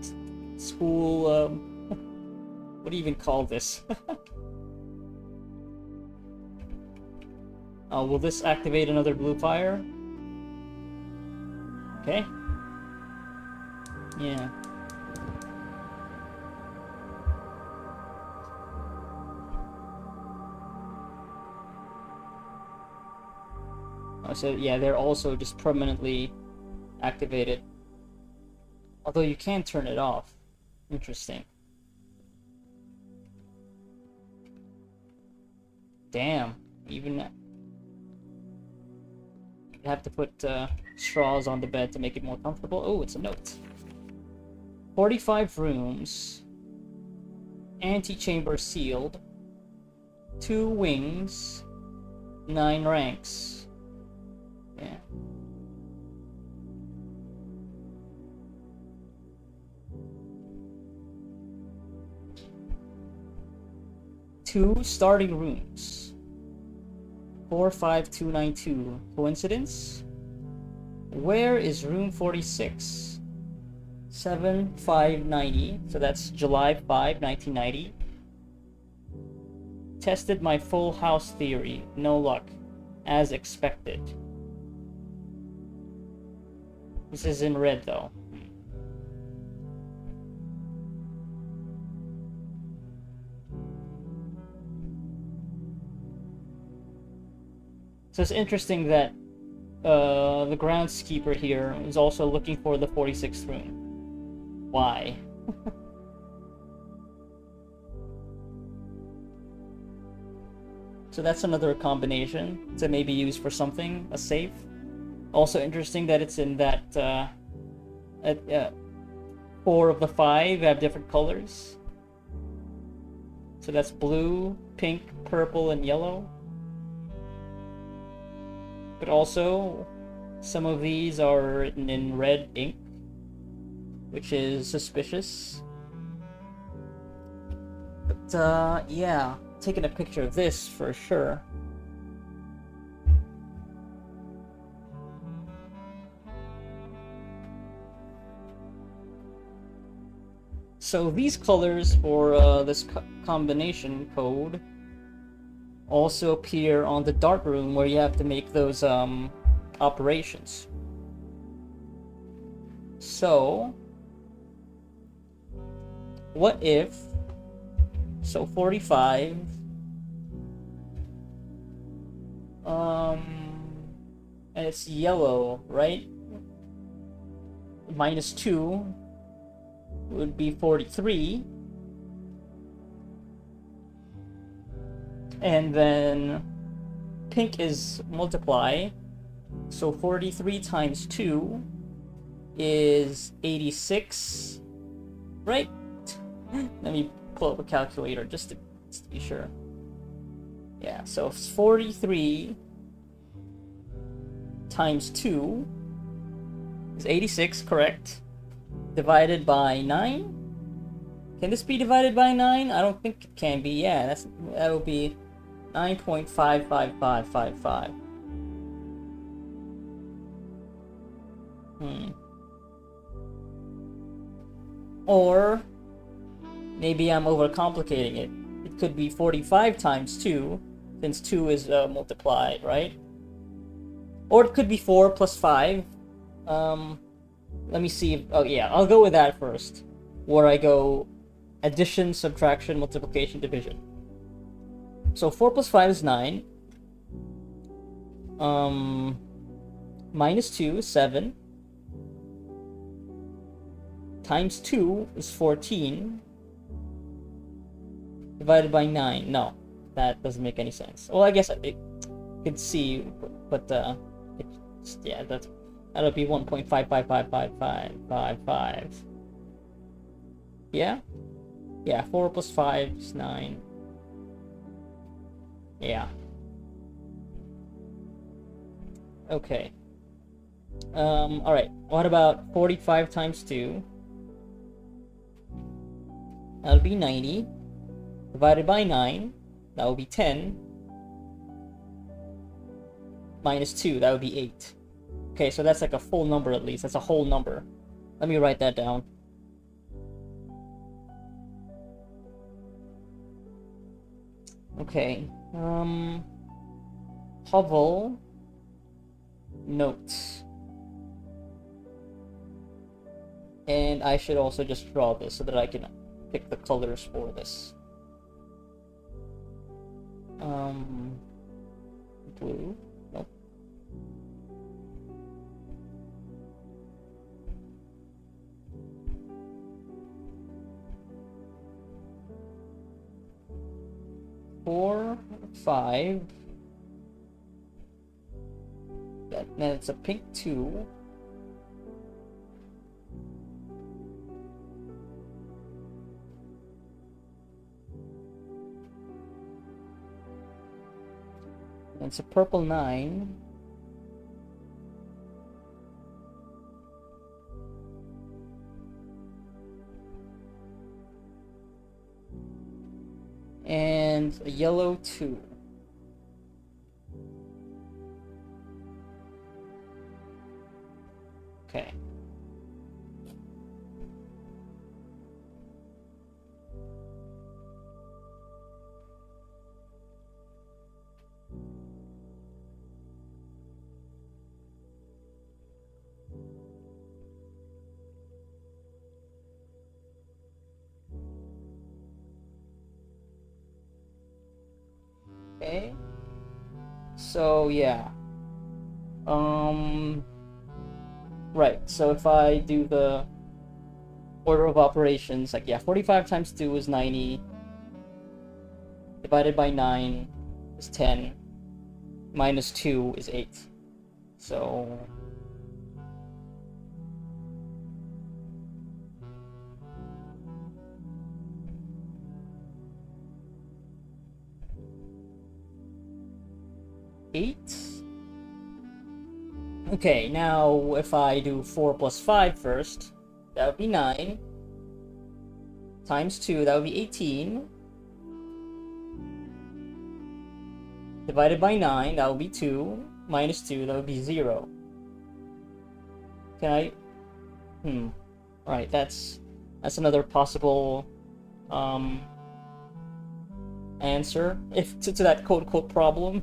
[SPEAKER 1] school, what do you even call this? Oh, will this activate another blue fire? Okay. Yeah. So yeah, they're also just permanently activated. Although you can turn it off. Interesting. Damn. Even you have to put straws on the bed to make it more comfortable. Oh, it's a note. 45 rooms. Antechamber sealed. 2 wings. 9 ranks. Yeah. Two starting rooms. 45292. Coincidence? Where is room 46? 7590. So that's July 5, 1990. Tested my full house theory. No luck. as expected. This is in red though. So it's interesting that the groundskeeper here is also looking for the 46th rune. Why? So that's another combination to maybe use for something, a safe. Also interesting that it's in that 4 of the 5 have different colors. So that's blue, pink, purple, and yellow. But also, some of these are written in red ink, which is suspicious. But yeah, taking a picture of this for sure. So these colors for this combination code also appear on the dark room where you have to make those operations. So what if 45 and it's yellow, right? -2 would be 43. And then pink is multiply. So 43 times 2 is 86. Right? Let me pull up a calculator just to be sure. Yeah, so 43 times 2 is 86, correct? Divided by 9? Can this be divided by 9? I don't think it can be. Yeah, that'll be 9.55555. Or maybe I'm overcomplicating it. It could be 45 times 2, since 2 is multiplied, right? Or it could be 4 plus 5. Let me see if... Oh yeah, I'll go with that first. Where I go addition, subtraction, multiplication, division. So 4 plus 5 is 9. Minus 2 is 7. Times 2 is 14. Divided by 9. No, that doesn't make any sense. Well, I guess I could see, but yeah, that'll be 1.5555555. Yeah? Yeah, 4 plus 5 is 9. Yeah. Okay. Alright. What about 45 times 2? That'll be 90. Divided by 9, that will be 10. Minus 2, that would be 8. Okay, so that's like a full number at least. That's a whole number. Let me write that down. Okay. Hovel notes. And I should also just draw this so that I can pick the colors for this. Blue. Nope. Four, 5. Then it's a pink 2. And it's a purple 9. And a yellow 2. Okay. Okay. So yeah. Right. So if I do the order of operations, like yeah, 45 times 2 is 90. Divided by 9 is 10. Minus 2 is 8. So 8. Okay, now if I do 4 plus 5 first, that would be 9. Times 2, that would be 18. Divided by 9, that would be 2. Minus 2, that would be 0. Can I... Alright, that's another possible answer if to that quote-unquote problem.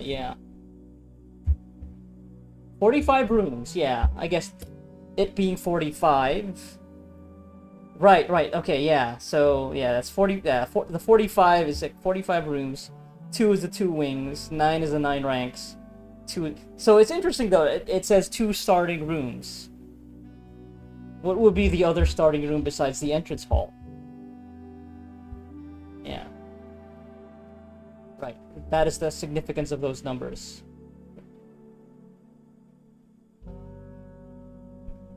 [SPEAKER 1] Yeah. 45 rooms, yeah. I guess it being 45. Right, okay, yeah. So, yeah, that's 40, yeah, the 45 is like 45 rooms. 2 is the 2 wings, 9 is the 9 ranks. 2. So it's interesting though, it says 2 starting rooms. What would be the other starting room besides the entrance hall? Yeah. Right. That is the significance of those numbers.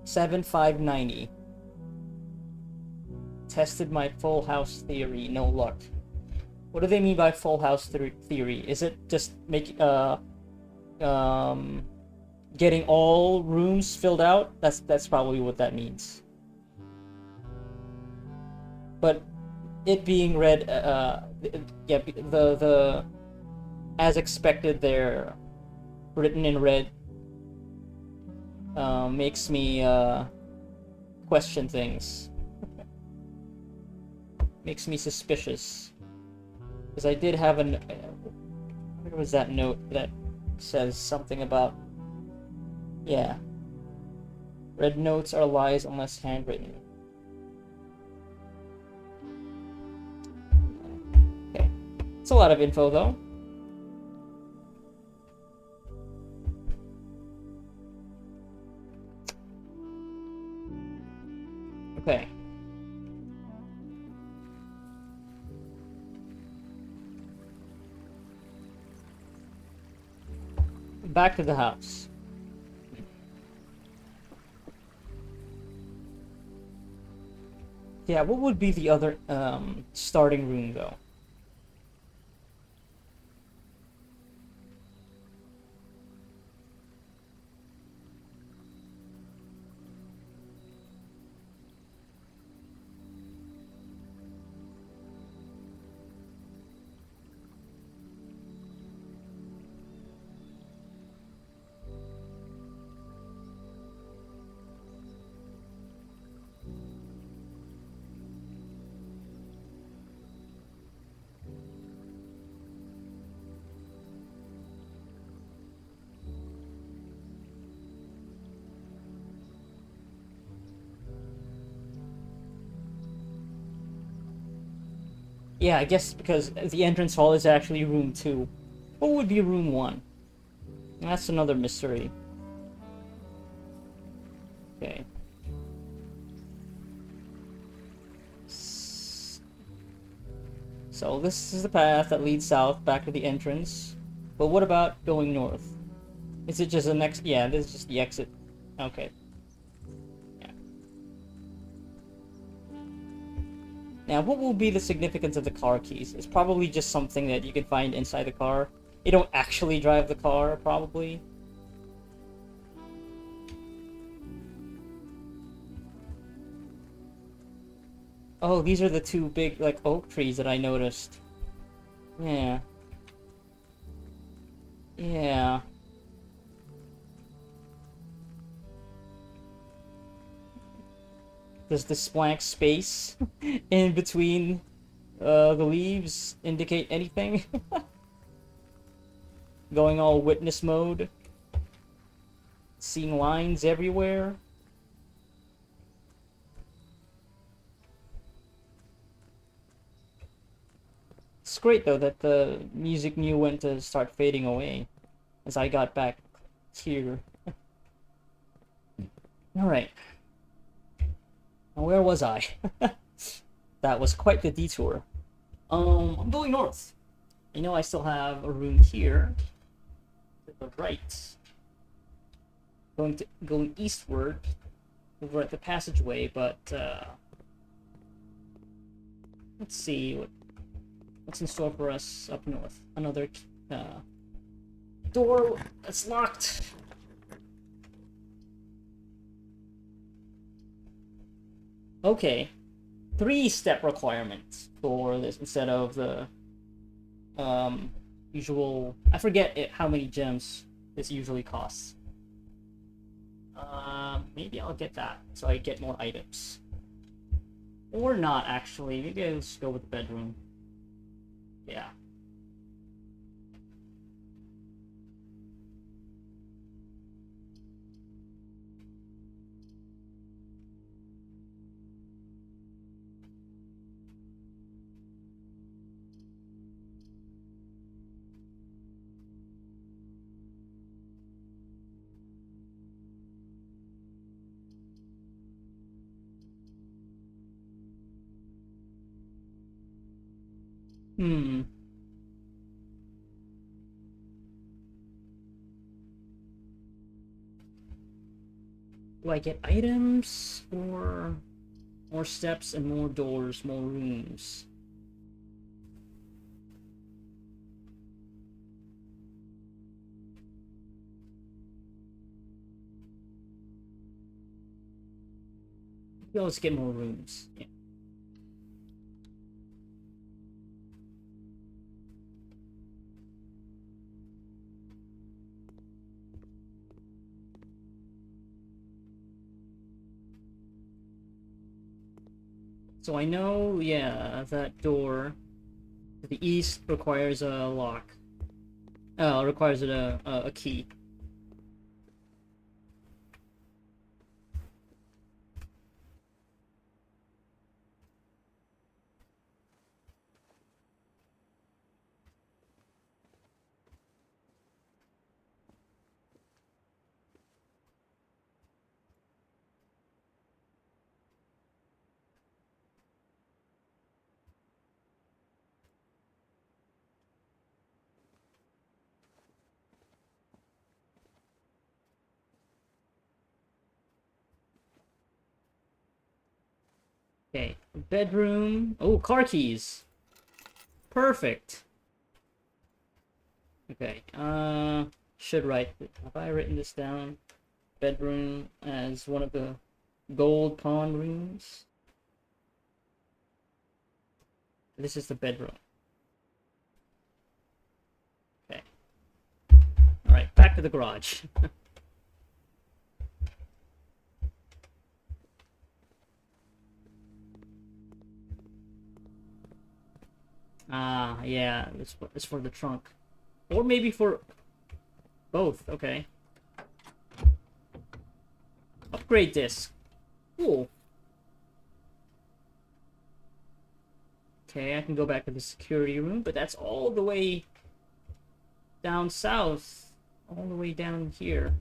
[SPEAKER 1] 7590. Tested my full house theory, no luck. What do they mean by full house theory? Is it just getting all rooms filled out? That's probably what that means. But it being read, yeah, the as expected there, written in red, makes me question things. Makes me suspicious. Because I did have where was that note that says something about, yeah, red notes are lies unless handwritten. Okay, it's a lot of info though. Okay. Back to the house. Yeah, what would be the other starting room though? Yeah, I guess because the entrance hall is actually room 2. What would be room 1? That's another mystery. Okay. So this is the path that leads south back to the entrance. But what about going north? Is it just the next... Yeah, this is just the exit. Okay. Yeah. Now, what will be the significance of the car keys? It's probably just something that you can find inside the car. You don't actually drive the car, probably. Oh, these are the 2 big, like, oak trees that I noticed. Yeah. Yeah. Does this blank space in between the leaves indicate anything? Going all witness mode. Seeing lines everywhere. It's great though that the music knew when to start fading away as I got back here. Alright. Now where was I? That was quite the detour. I'm going north. I know I still have a room here to the right. Going eastward over at the passageway, but let's see what's in store for us up north. Another door that's locked. Okay, 3-step requirement for this instead of the usual. I forget how many gems this usually costs. Maybe I'll get that so I get more items. Or not, actually. Maybe I'll just go with the bedroom. Yeah. Hmm. Do I get items or more steps and more doors, more rooms? Let's get more rooms. Yeah. So I know, yeah, that door to the east requires a lock. Requires a key. Okay, bedroom. Oh, car keys. Perfect. Okay, should write. Have I written this down? Bedroom as one of the gold pawn rooms. This is the bedroom. Okay. Alright, back to the garage. Ah, yeah, it's for the trunk. Or maybe for both, okay. Upgrade disc. Cool. Okay, I can go back to the security room, but that's all the way down south. All the way down here.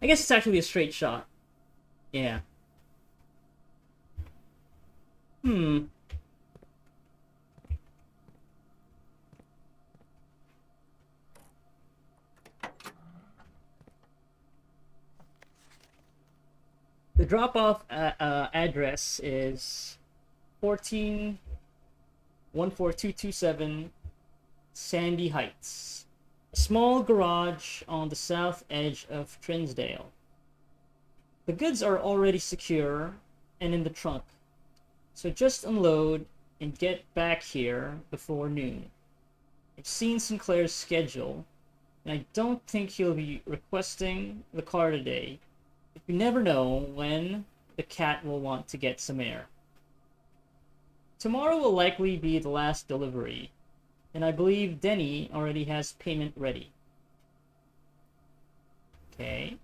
[SPEAKER 1] I guess it's actually a straight shot. Yeah. Hmm. The drop-off address is 14227 Sandy Heights. A small garage on the south edge of Trinsdale. The goods are already secure and in the trunk, so just unload and get back here before noon. I've seen Sinclair's schedule, and I don't think he'll be requesting the car today. You never know when the cat will want to get some air. Tomorrow will likely be the last delivery, and I believe Denny already has payment ready. Okay.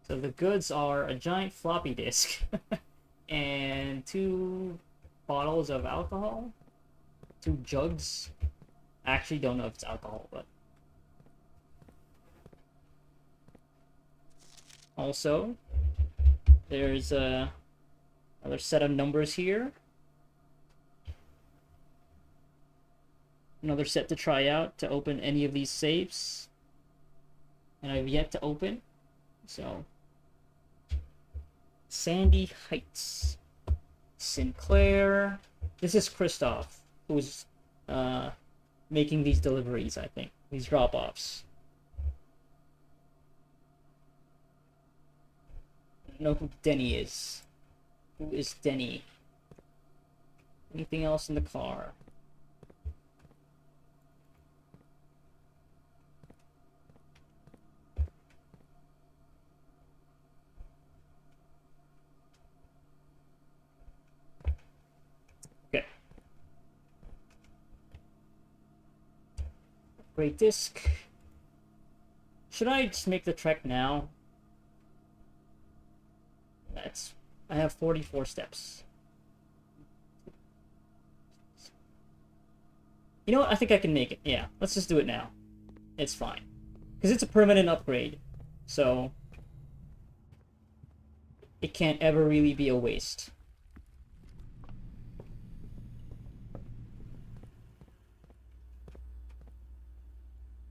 [SPEAKER 1] So the goods are a giant floppy disk and 2 bottles of alcohol. 2 jugs. I actually don't know if it's alcohol, but also there's another set of numbers here. Another set to try out to open any of these safes. And I've yet to open. So, Sandy Heights. Sinclair. This is Christoph, who's making these deliveries, I think. These drop-offs. I don't know who Denny is. Who is Denny? Anything else in the car? Okay. Great disc. Should I just make the trek now? I have 44 steps. You know what? I think I can make it. Yeah, let's just do it now. It's fine. Because it's a permanent upgrade. So, it can't ever really be a waste.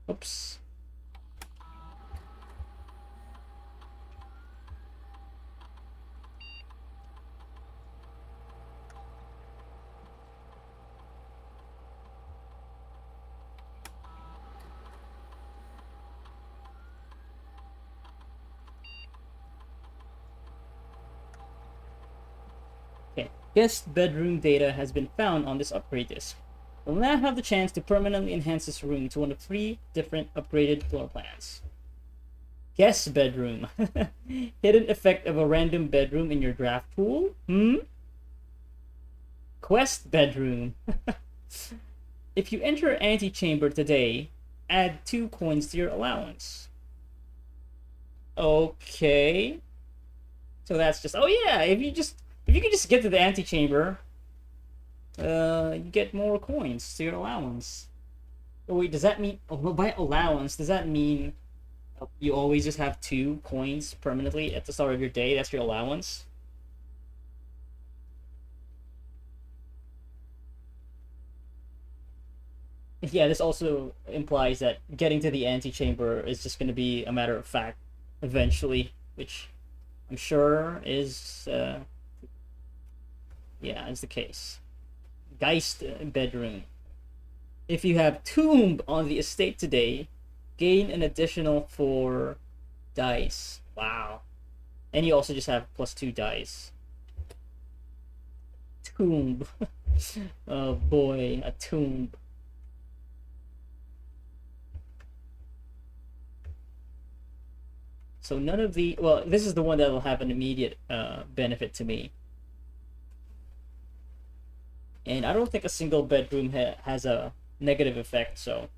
[SPEAKER 1] Oops. Okay, guest bedroom data has been found on this upgrade disk. You'll now have the chance to permanently enhance this room to one of 3 different upgraded floor plans. Guest bedroom. Hidden effect of a random bedroom in your draft pool? Quest bedroom. If you enter antechamber today, add 2 coins to your allowance. Okay. So that's just, oh yeah, if you can just get to the antechamber, you get more coins to your allowance. Oh wait, does that mean, by allowance, does that mean you always just have 2 coins permanently at the start of your day? That's your allowance? Yeah, this also implies that getting to the antechamber is just going to be a matter of fact eventually, which I'm sure is, yeah, is the case. Geist bedroom. If you have Tomb on the estate today, gain an additional 4 dice. Wow. And you also just have +2 dice. Tomb. Oh boy, a tomb. So none of the, well, this is the one that will have an immediate benefit to me. And I don't think a single bedroom has a negative effect, so.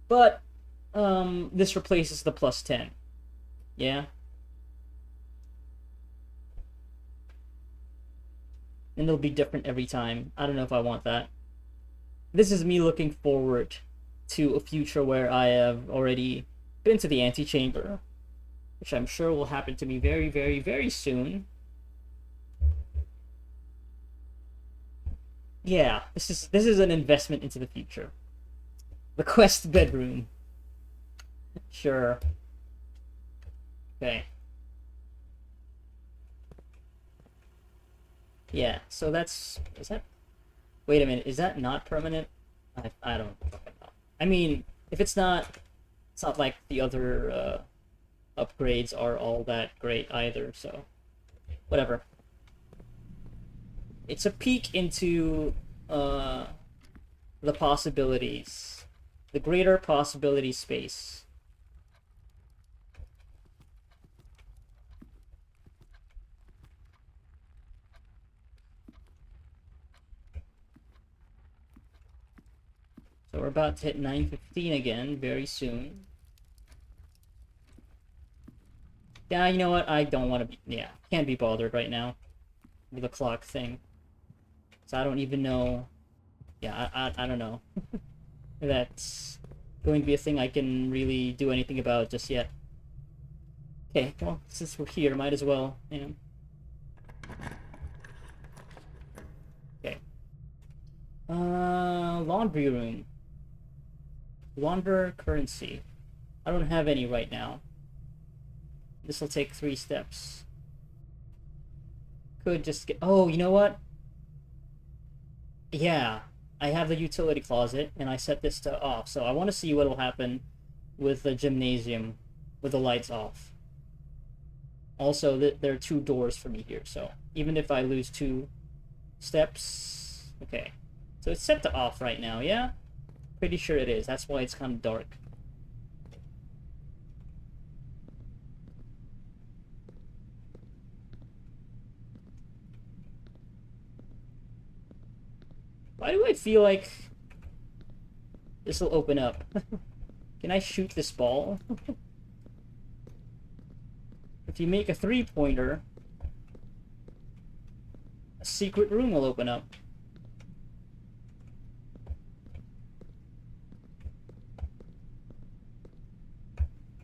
[SPEAKER 1] But this replaces the +10. Yeah. And it'll be different every time. I don't know if I want that. This is me looking forward to a future where I have already been to the antechamber, which I'm sure will happen to me very, very, very soon. Yeah, this is an investment into the future. The quest bedroom. Sure. Okay. Yeah, so is that, wait a minute, is that not permanent? I don't fucking know. I mean, if it's not like the other upgrades are all that great either, so whatever. It's a peek into the possibilities, the greater possibility space. So we're about to hit 9:15 again very soon. Yeah, you know what? I don't want to be, yeah, can't be bothered right now with the clock thing. So I don't even know. Yeah, I don't know. That's going to be a thing I can really do anything about just yet. Okay, well, since we're here, might as well, you know. Okay. Laundry room. Launder currency. I don't have any right now. This will take 3 steps. Could just get... Oh, you know what? Yeah, I have the utility closet, and I set this to off, so I want to see what will happen with the gymnasium with the lights off. Also, there are 2 doors for me here, so even if I lose 2 steps... Okay. So it's set to off right now, yeah? Pretty sure it is. That's why it's kind of dark. Why do I feel like this will open up? Can I shoot this ball? If you make a 3-pointer, a secret room will open up.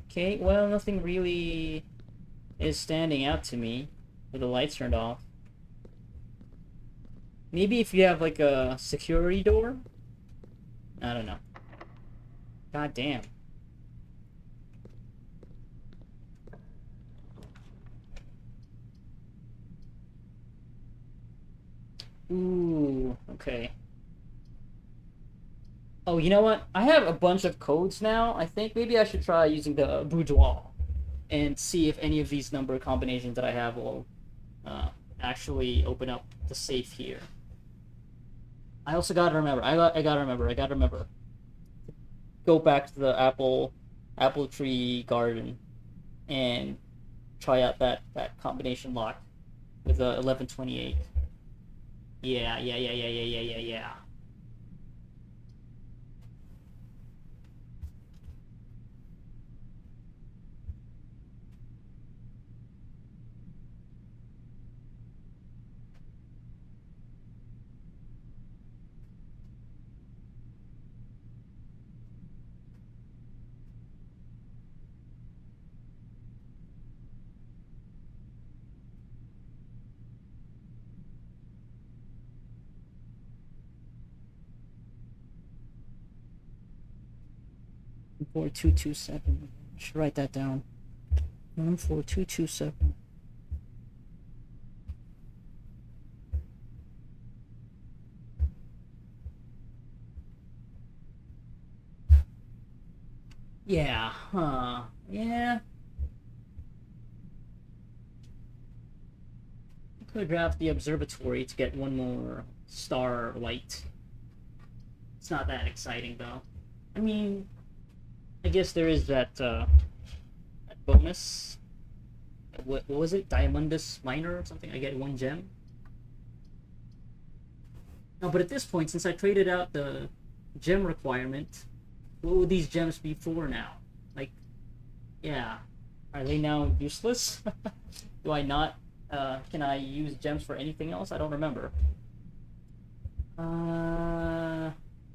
[SPEAKER 1] Okay, well, nothing really is standing out to me with the lights turned off. Maybe if you have like a security door? I don't know. God damn. Ooh, okay. Oh, you know what? I have a bunch of codes now. I think maybe I should try using the boudoir and see if any of these number combinations that I have will actually open up the safe here. I also gotta remember. I gotta remember. Go back to the apple tree garden and try out that combination lock with the 1128. Yeah. 14227. Should write that down. 14227. Yeah, huh. Yeah. Could draft the observatory to get 1 more star light. It's not that exciting though. I mean, I guess there is that bonus. What was it? Diamondus Minor or something? I get 1 gem. No, but at this point, since I traded out the gem requirement, what would these gems be for now? Like, yeah. Are they now useless? Do I not? Can I use gems for anything else? I don't remember.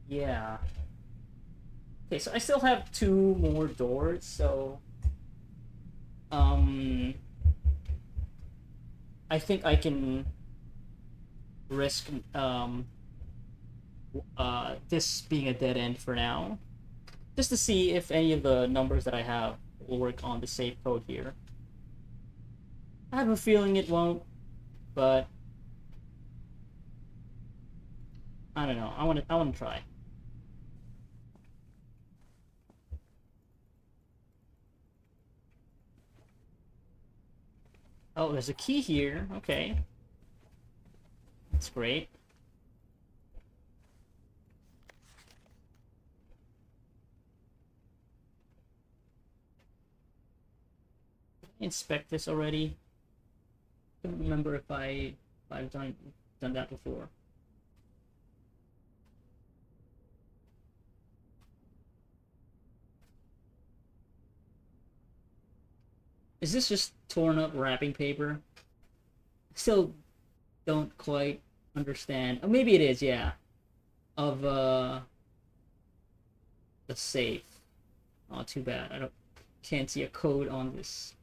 [SPEAKER 1] Yeah. Okay, so I still have 2 more doors, so... I think I can risk, this being a dead end for now. Just to see if any of the numbers that I have will work on the safe code here. I have a feeling it won't, but... I don't know. I want to try. Oh, there's a key here. Okay. That's great. Inspect this already. I don't remember if I've done that before. Is this just torn up wrapping paper? Still don't quite understand. Oh, maybe it is, yeah. Of the safe. Oh, too bad. I don't can't see a code on this.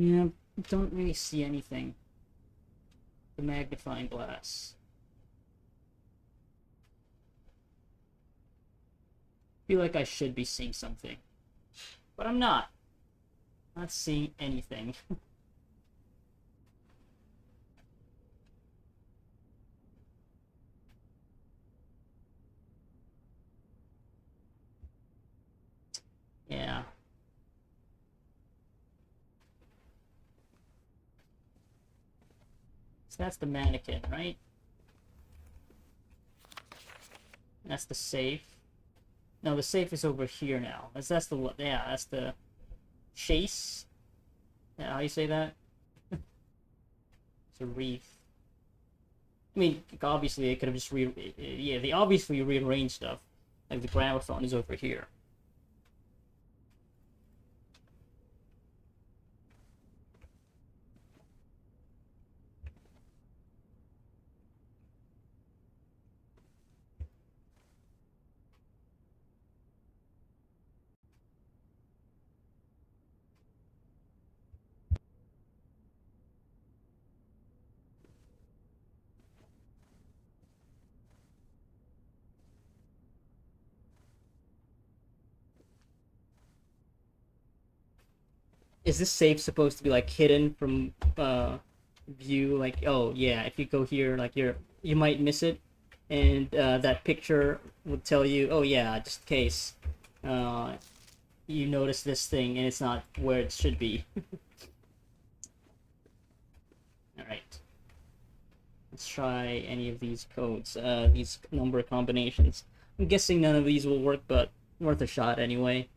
[SPEAKER 1] Yeah, don't really see anything. The magnifying glass. Feel like I should be seeing something, but I'm not. Not seeing anything. Yeah. So that's the mannequin, right? That's the safe. No, the safe is over here now. That's the yeah, that's the chase. Yeah, how you say that? It's a wreath. I mean, obviously they could have just yeah, they obviously rearranged stuff. Like the gramophone is over here. Is this safe supposed to be like hidden from view? Like, oh yeah, if you go here, like you might miss it, and that picture would tell you, oh yeah, just in case uh, you notice this thing and it's not where it should be. All right, let's try any of these codes, these number combinations. I'm guessing none of these will work, but worth a shot anyway.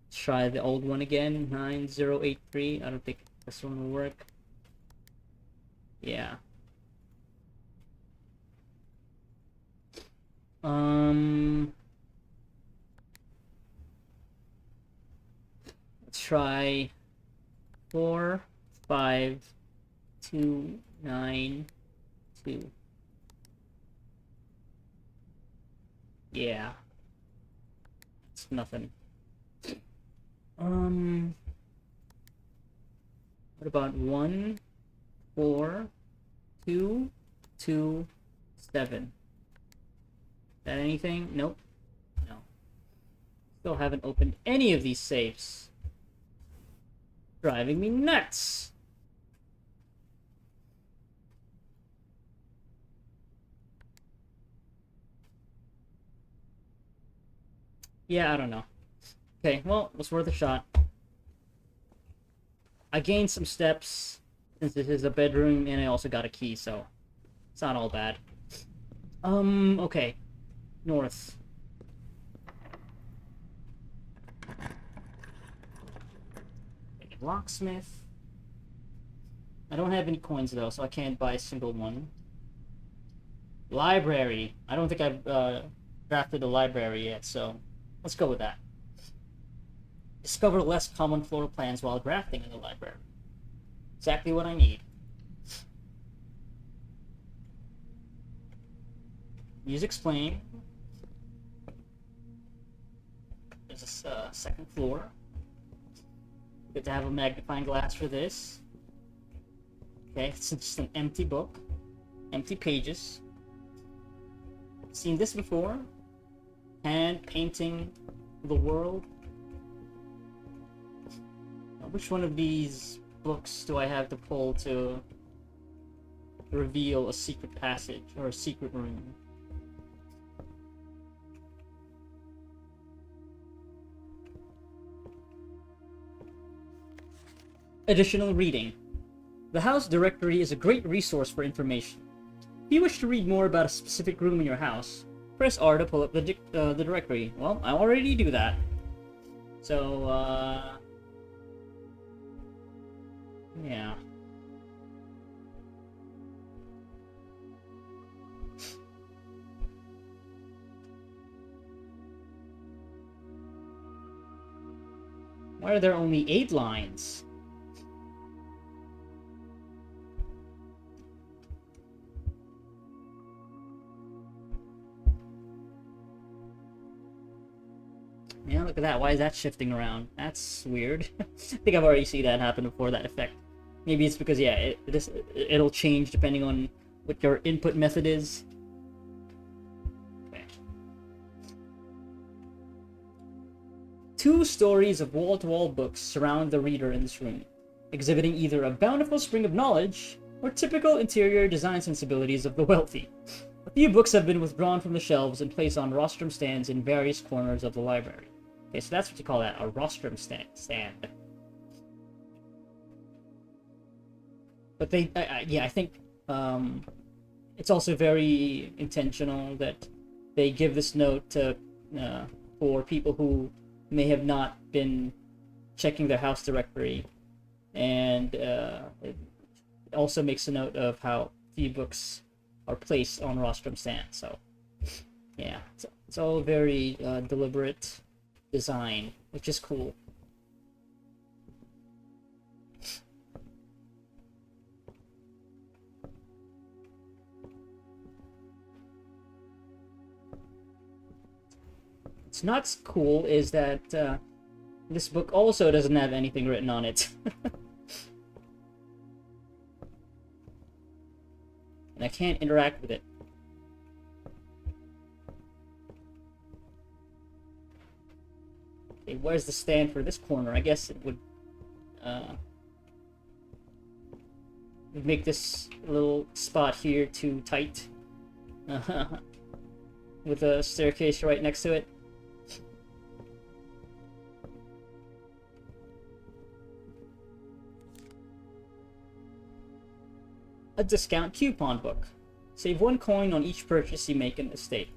[SPEAKER 1] Let's try the old one again, 9083. I don't think this one will work. Yeah. Let's try 45292. Yeah, it's nothing. What about 14227? That anything? Nope. No. Still haven't opened any of these safes. Driving me nuts. Yeah, I don't know. Okay, well, it was worth a shot. I gained some steps since this is a bedroom, and I also got a key, so it's not all bad. Okay. North. Locksmith. I don't have any coins though, so I can't buy a single one. Library. I don't think I've drafted the library yet, so let's go with that. Discover less common floor plans while drafting in the library. Exactly what I need. Music's playing. There's a second floor. Good to have a magnifying glass for this. Okay, it's just an empty book. Empty pages. Seen this before. Hand painting the world. Now, which one of these books do I have to pull to reveal a secret passage or a secret room? Additional reading. The house directory is a great resource for information. If you wish to read more about a specific room in your house, press R to pull up the directory. Well, I already do that. So, yeah. Why are there only 8 lines? Yeah, look at that. Why is that shifting around? That's weird. I think I've already seen that happen before, that effect. Maybe it's because, yeah, it'll change depending on what your input method is. Okay. 2 stories of wall-to-wall books surround the reader in this room, exhibiting either a bountiful spring of knowledge or typical interior design sensibilities of the wealthy. A few books have been withdrawn from the shelves and placed on rostrum stands in various corners of the library. Okay, so that's what you call that, a rostrum stand. But they, yeah, I think it's also very intentional that they give this note to, for people who may have not been checking their house directory, and it also makes a note of how few books are placed on rostrum stands. So, yeah, it's all very deliberate design, which is cool. What's not cool is that this book also doesn't have anything written on it. And I can't interact with it. Okay, where's the stand for this corner? I guess it would make this little spot here too tight. With a staircase right next to it. A discount coupon book. Save 1 coin on each purchase you make in the state.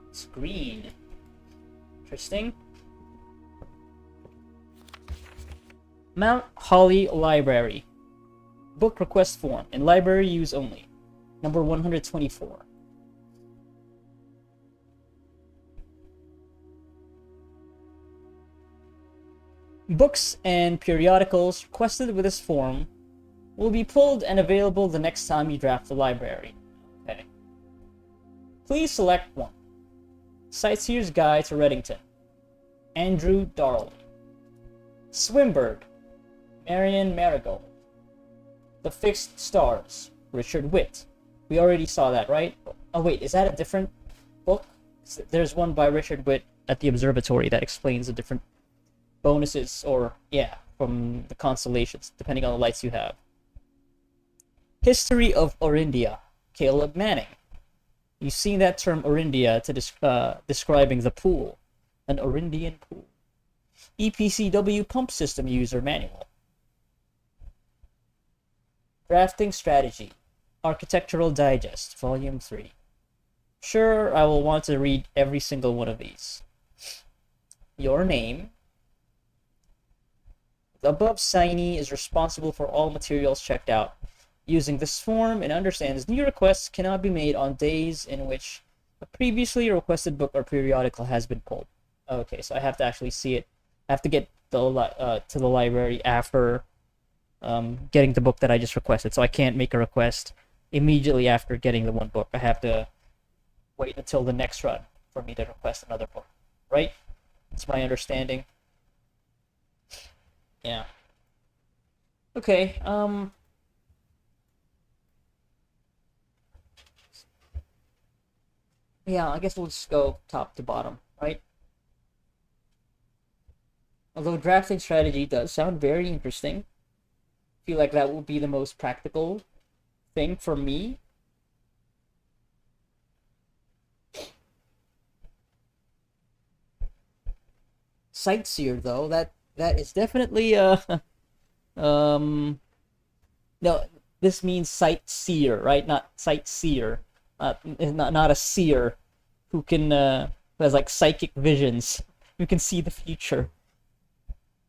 [SPEAKER 1] It's green. Interesting. Mount Holly Library. Book request form. In library use only. Number 124. Books and periodicals requested with this form will be pulled and available the next time you draft the library. Okay. Please select 1. Sightseer's Guide to Reddington. Andrew Darley. Swinburne. Marion Marigold. The Fixed Stars. Richard Witt. We already saw that, right? Oh wait, is that a different book? There's one by Richard Witt at the observatory that explains the different bonuses, or yeah, from the constellations, depending on the lights you have. History of Orindia, Caleb Manning. You've seen that term Orindia to describing the pool, an Orindian pool. EPCW pump system user manual. Drafting strategy, Architectural Digest, Volume 3. Sure, I will want to read every single one of these. Your name. The above signee is responsible for all materials checked out. Using this form and understands new requests cannot be made on days in which a previously requested book or periodical has been pulled. Okay, so I have to actually see it I have to get to the library after getting the book that I just requested. So I can't make a request immediately after getting the one book. I have to wait until the next run for me to request another book. Right? That's my understanding. Yeah. Okay. Yeah, I guess we'll just go top to bottom, right? Although drafting strategy does sound very interesting. I feel like that will be the most practical thing for me. Sightseer though, that is definitely um no, this means sightseer, right? Not sightseer. Not a seer who has like psychic visions, who can see the future.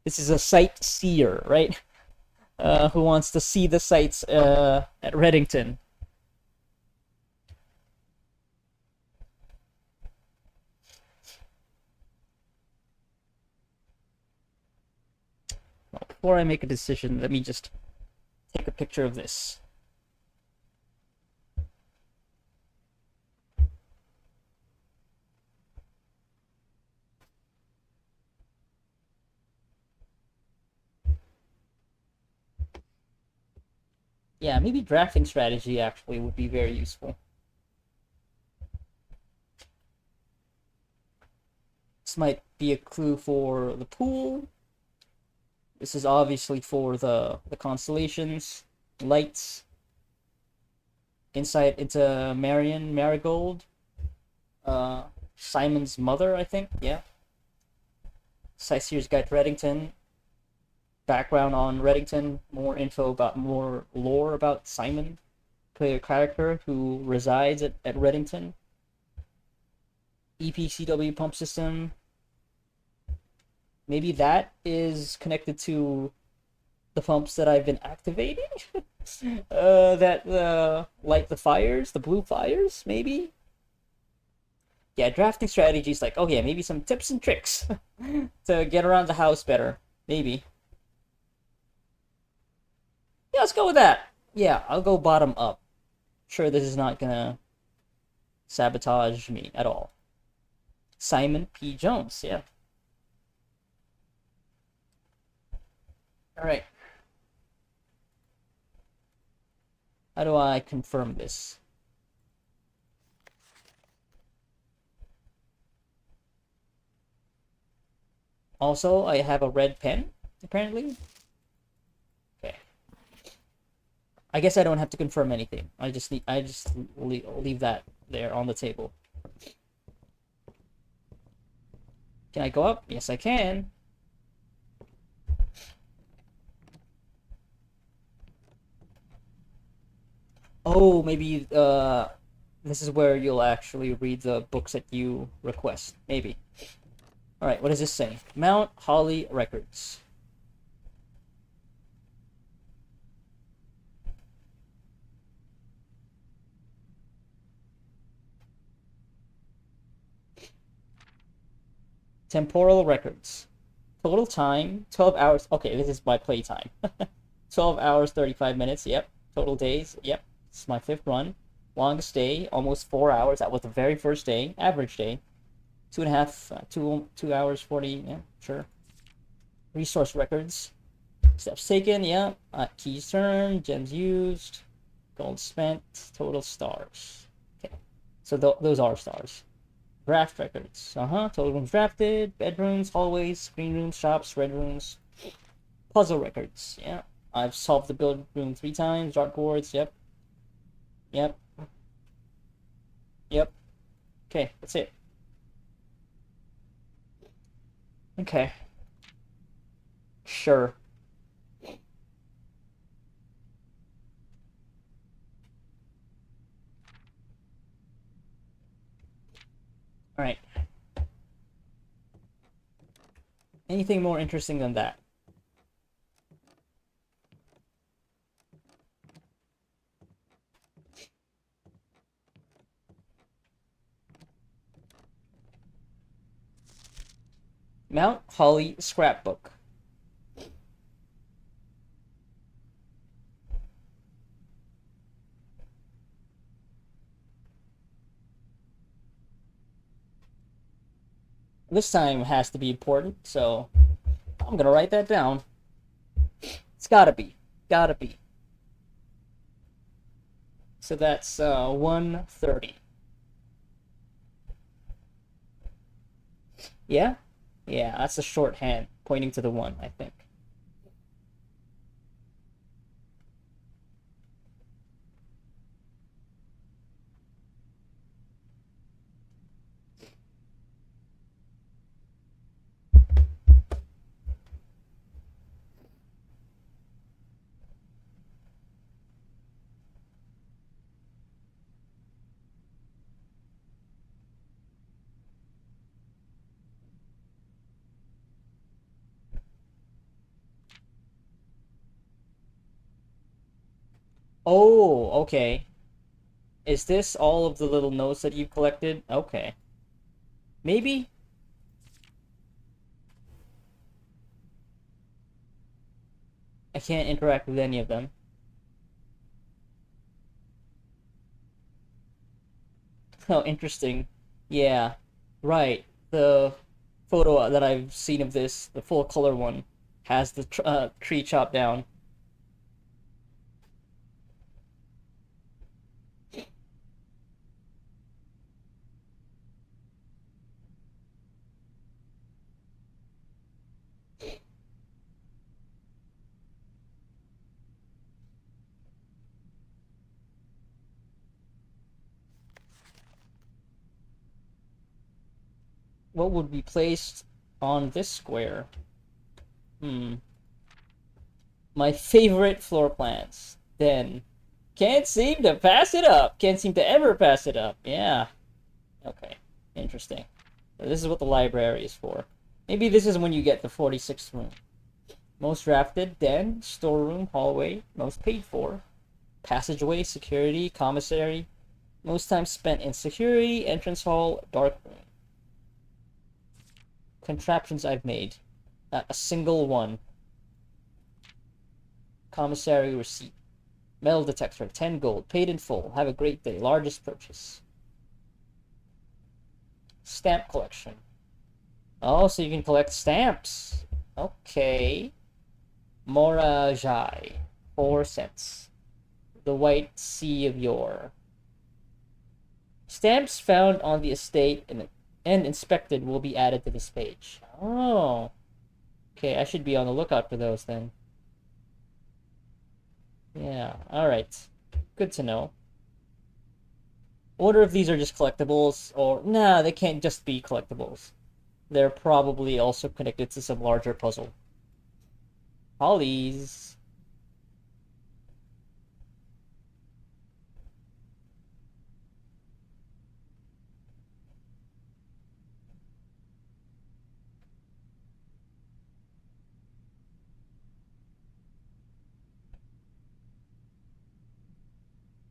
[SPEAKER 1] This is a sightseer, right? Who wants to see the sights at Reddington. Well, before I make a decision, let me just take a picture of this. Yeah, maybe drafting strategy actually would be very useful. This might be a clue for the pool. This is obviously for the constellations, lights, insight into Marion Marigold, uh, Simon's mother, I think. Yeah. Sightseer's Guide to Reddington. Background on Reddington. More lore about Simon, player character who resides at Reddington. EPCW pump system. Maybe that is connected to the pumps that I've been activating. That light the fires, the blue fires, maybe. Yeah, drafting strategies like, oh yeah, maybe some tips and tricks to get around the house better. Maybe. Yeah, let's go with that. Yeah, I'll go bottom up. Sure, this is not gonna sabotage me at all. Simon P. Jones, yeah. Alright. How do I confirm this? Also, I have a red pen, apparently. Okay. I guess I don't have to confirm anything. I just leave that there on the table. Can I go up? Yes, I can. Oh, maybe this is where you'll actually read the books that you request. Maybe. All right, what does this say? Mount Holly Records. Temporal records. Total time 12 hours. Okay, this is my play time. 12 hours 35 minutes. Yep. Total days. Yep. This is my fifth run. Longest day almost 4 hours. That was the very first day. Average day 2.5 2 hours 40. Yeah, sure. Resource records. Steps taken. Yeah. Keys turned. Gems used. Gold spent. Total stars. Okay. So those are stars. Draft records. Total rooms drafted. Bedrooms, hallways, screen rooms, shops, red rooms. Puzzle records. Yeah. I've solved the build room 3 times. Dartboards. Yep. Yep. Yep. Okay, that's it. Okay. Sure. All right. Anything more interesting than that?
[SPEAKER 2] Mount Holly scrapbook. This time has to be important, so I'm gonna write that down. It's gotta be. Gotta be. So that's 130. Yeah? Yeah, that's a shorthand pointing to the 1, I think. Oh, okay. Is this all of the little notes that you've collected? Okay. Maybe? I can't interact with any of them. Oh, interesting. Yeah, right. The photo that I've seen of this, the full color one, has the tree chopped down. What would be placed on this square? Hmm. My favorite floor plans. Then. Can't seem to pass it up. Can't seem to ever pass it up. Yeah. Okay. Interesting. So this is what the library is for. Maybe this is when you get the 46th room. Most drafted, den, storeroom, hallway, most paid for, passageway, security, commissary, most time spent in security, entrance hall, dark room. Contraptions I've made. Not a single one. Commissary receipt. Metal detector, 10 gold, paid in full. Have a great day. Largest purchase. Stamp collection. Oh, so you can collect stamps. Okay. Morajai. 4 cents. The White Sea of Yore. Stamps found on the estate and inspected will be added to this page. Oh. Okay, I should be on the lookout for those then. Yeah, alright. Good to know. I wonder if these are just collectibles, or... Nah, they can't just be collectibles. They're probably also connected to some larger puzzle. Hollies.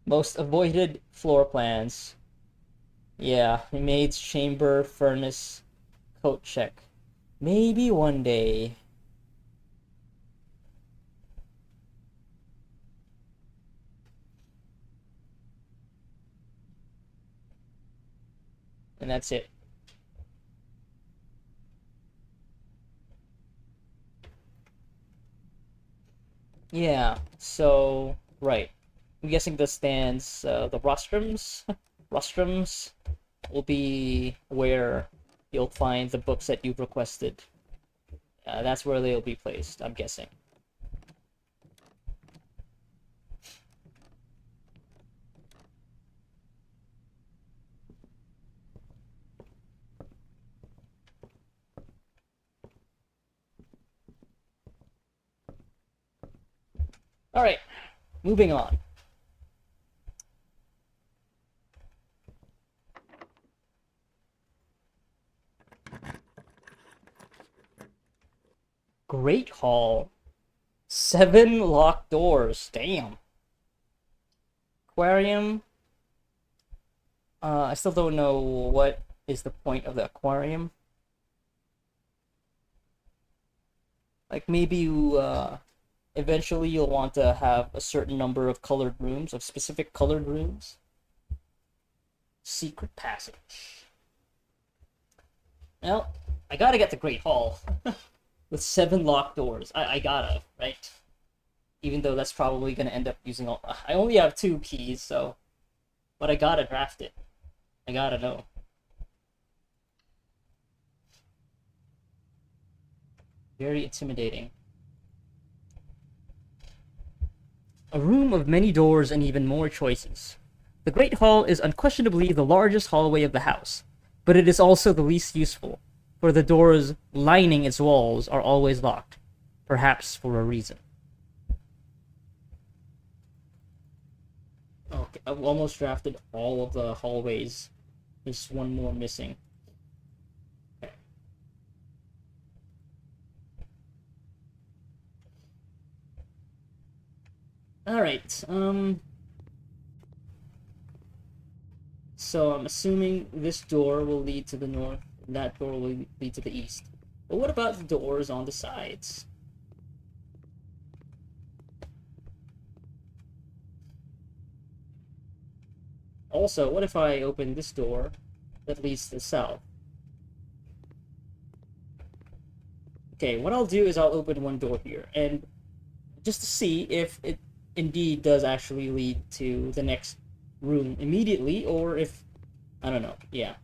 [SPEAKER 2] Most avoided floor plans. Yeah, maid's chamber, furnace, coat check. Maybe one day. And that's it. Yeah, so, right. I'm guessing this stands, the rostrums? Rostrums will be where you'll find the books that you've requested. That's where they'll be placed, I'm guessing. Alright, moving on. Great Hall. 7 locked doors. Damn. Aquarium. I still don't know what is the point of the aquarium. Like maybe you eventually you'll want to have a certain number of colored rooms, of specific colored rooms. Secret passage. Well, I gotta get the Great Hall with 7 locked doors. I gotta, right? Even though that's probably gonna end up using all. I only have 2 keys, so. But I gotta draft it. I gotta know. Very intimidating. A room of many doors and even more choices. The Great Hall is unquestionably the largest hallway of the house, but it is also the least useful, for the doors lining its walls are always locked, perhaps for a reason. Okay, I've almost drafted all of the hallways. There's one more missing. Okay. Alright, so I'm assuming this door will lead to the north, and that door will lead to the east. But what about the doors on the sides? Also, what if I open this door that leads to the south? Okay, what I'll do is I'll open one door here, and just to see if it indeed does actually lead to the next room immediately, or if, I don't know, yeah.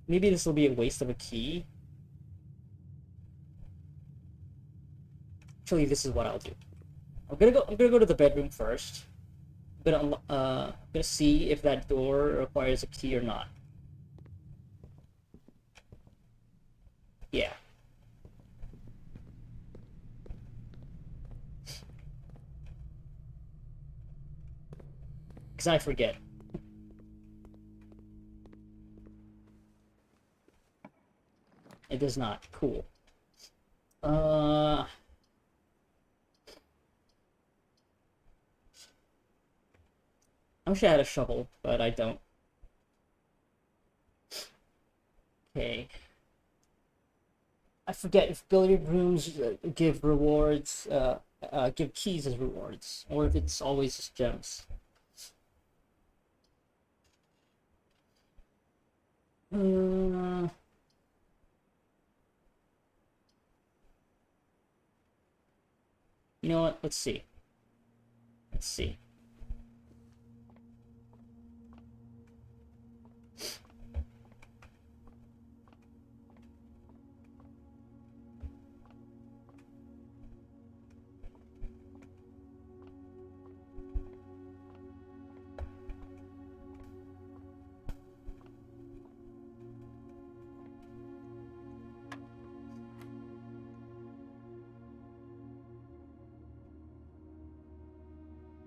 [SPEAKER 2] Maybe this will be a waste of a key. Actually, this is what I'll do. I'm gonna go to the bedroom first. I'm gonna see if that door requires a key or not. Yeah. Because I forget. It does not. Cool. I wish I had a shovel, but I don't. Okay. I forget if billiard rooms give rewards, give keys as rewards, or if it's always just gems. You know what? Let's see. Let's see.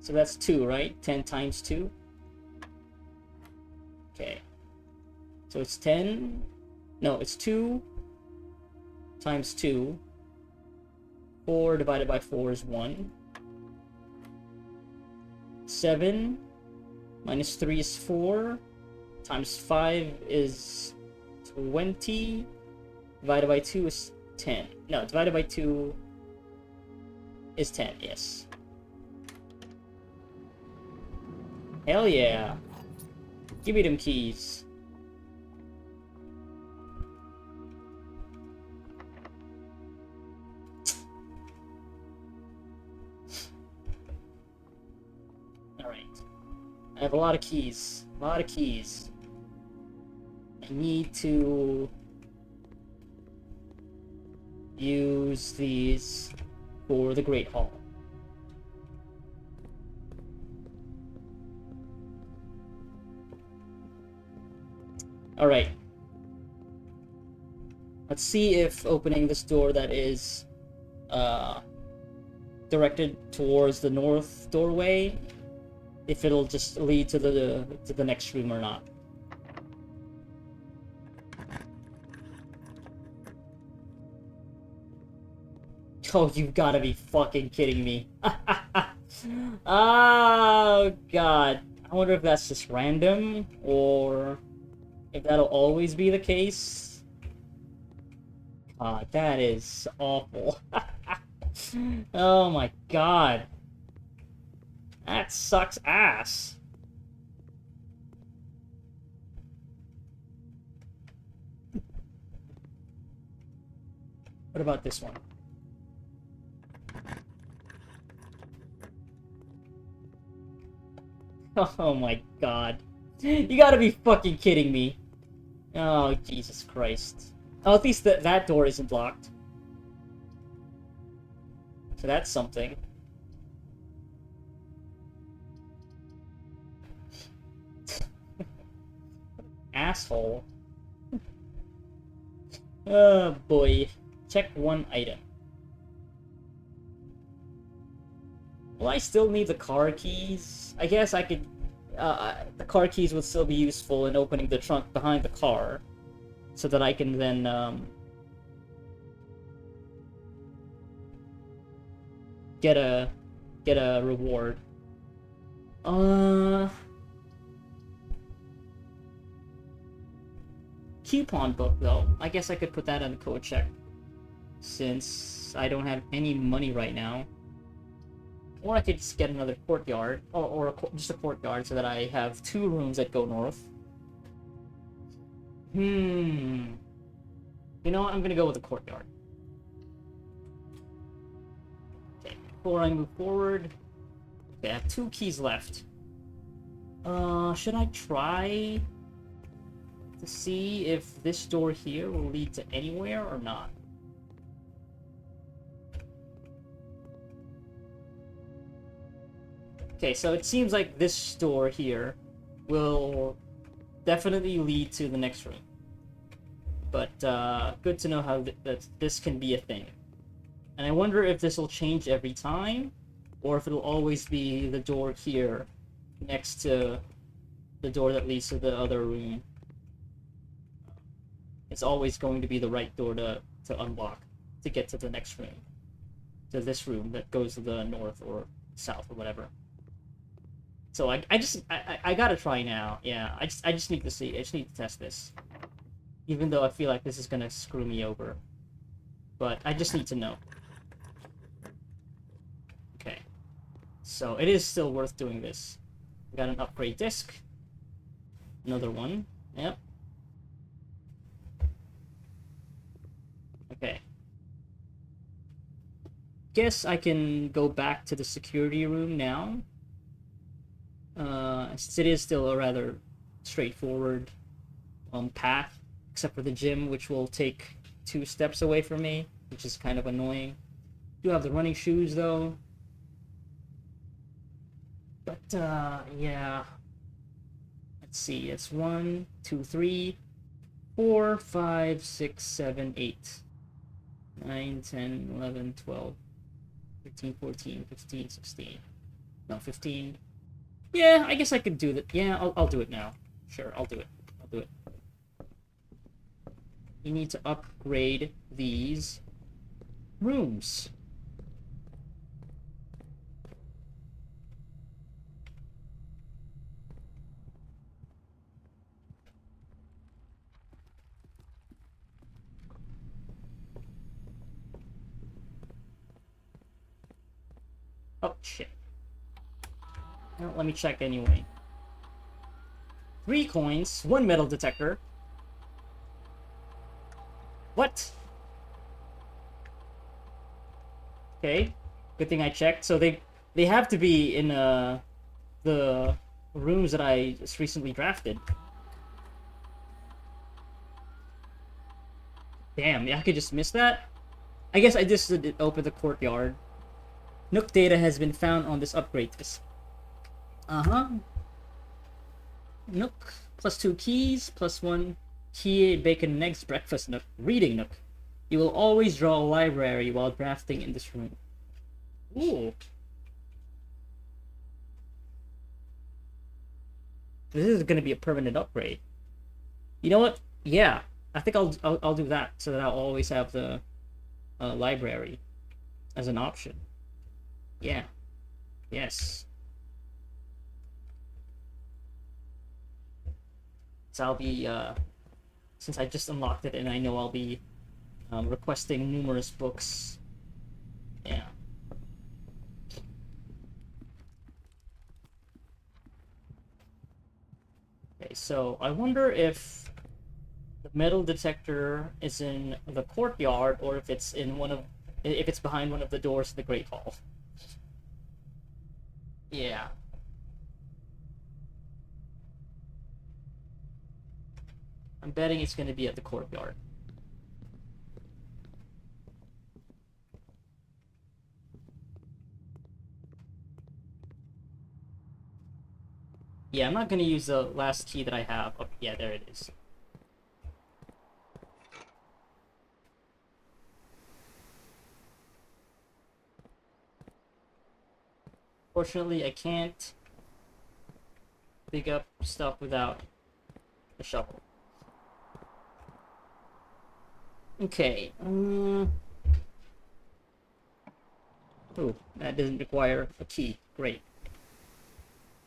[SPEAKER 2] So that's 2, right? 10 times 2? Okay. So it's 10... No, it's 2 times 2. 4 divided by 4 is 1. 7 minus 3 is 4. Times 5 is 20. Divided by 2 is 10. No, divided by 2 is 10, yes. Hell yeah. Give me them keys. Alright. I have a lot of keys. A lot of keys. I need to use these for the Great Hall. Alright. Let's see if opening this door that is directed towards the north doorway, if it'll just lead to the next room or not. Oh, you've gotta be fucking kidding me. Oh god. I wonder if that's just random, or if that'll always be the case. God, that is awful. Oh my god. That sucks ass. What about this one? Oh my god. You gotta be fucking kidding me. Oh, Jesus Christ. Oh, at least that door isn't locked. So that's something. Asshole. Oh boy. Check one item. Well, I still need the car keys. I guess I could... the car keys would still be useful in opening the trunk behind the car. So that I can then, get a reward. Coupon book, though. I guess I could put that on the code check. Since I don't have any money right now. Or I could just get another courtyard. Just a courtyard so that I have 2 rooms that go north. You know what? I'm gonna go with the courtyard. Okay, before I move forward... Okay, I have 2 keys left. Should I try... to see if this door here will lead to anywhere or not? Okay, so it seems like this door here will definitely lead to the next room. But, good to know how that this can be a thing. And I wonder if this will change every time, or if it'll always be the door here next to the door that leads to the other room. It's always going to be the right door to unlock to get to the next room. To this room that goes to the north or south or whatever. So I gotta try now. Yeah, I just need to see. I just need to test this. Even though I feel like this is gonna screw me over. But I just need to know. Okay. So it is still worth doing this. We got an upgrade disc. Another one. Yep. Okay. Guess I can go back to the security room now. Since it is still a rather straightforward path, except for the gym, which will take 2 steps away from me, which is kind of annoying. Do have the running shoes though. But yeah. Let's see, it's 1, 2, 3, 4, 5, 6, 7, 8, 9, 10, 11, 12, 13, 14, 15, 16. No, 15. Yeah, I guess I could do that. Yeah, I'll do it now. Sure, I'll do it. I'll do it. You need to upgrade these rooms. Oh, shit. Well, let me check anyway. 3 coins, 1 metal detector. What? Okay, good thing I checked. So they have to be in the rooms that I just recently drafted. Damn, yeah, I could just miss that. I guess I just did open the courtyard. Nook data has been found on this upgrade disc. Nook, plus 2 keys, plus 1 key, bacon and eggs, breakfast Nook, reading Nook. You will always draw a library while drafting in this room. Ooh. This is gonna be a permanent upgrade. You know what? Yeah, I think I'll do that so that I'll always have the library as an option. Yeah. Yes. So I'll be, since I just unlocked it and I know I'll be requesting numerous books. Yeah.
[SPEAKER 1] so I wonder if the metal detector is in the courtyard or if it's in if it's behind one of the doors to the Great Hall. Yeah. I'm betting it's going to be at the courtyard. Yeah, I'm not going to use the last key that I have. Oh, yeah, there it is. Fortunately, I can't dig up stuff without a shovel. Okay. Ooh, that doesn't require a key. Great.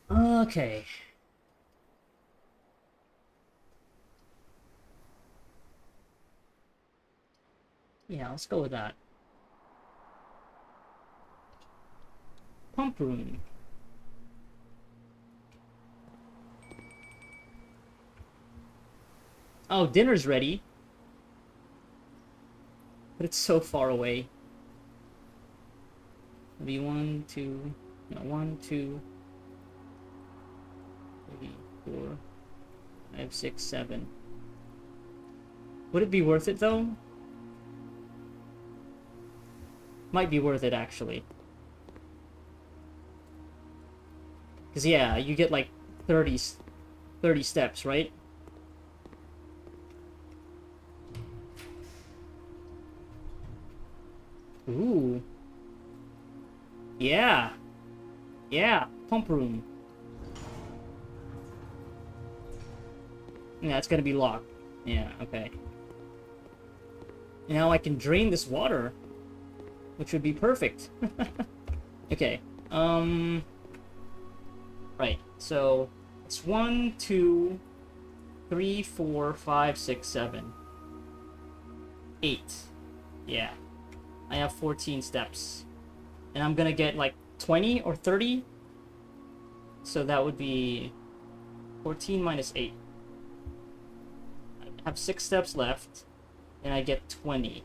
[SPEAKER 1] Okay. Yeah, let's go with that. Pump room. Oh, dinner's ready. But it's so far away. Maybe 1, 2, no, 1, 2, 3, 4, 5, 6, 7. Would it be worth it though? Might be worth it actually. Because yeah, you get like 30 steps, right? Ooh. Yeah. Yeah. Pump room. Yeah, it's gonna be locked. Yeah, okay. Now I can drain this water, which would be perfect. Okay. Right. So it's 1, 2, 3, 4, 5, 6, 7, 8. Yeah. I have 14 steps. And I'm gonna get like 20 or 30. So that would be 14 minus 8. I have 6 steps left. And I get 20.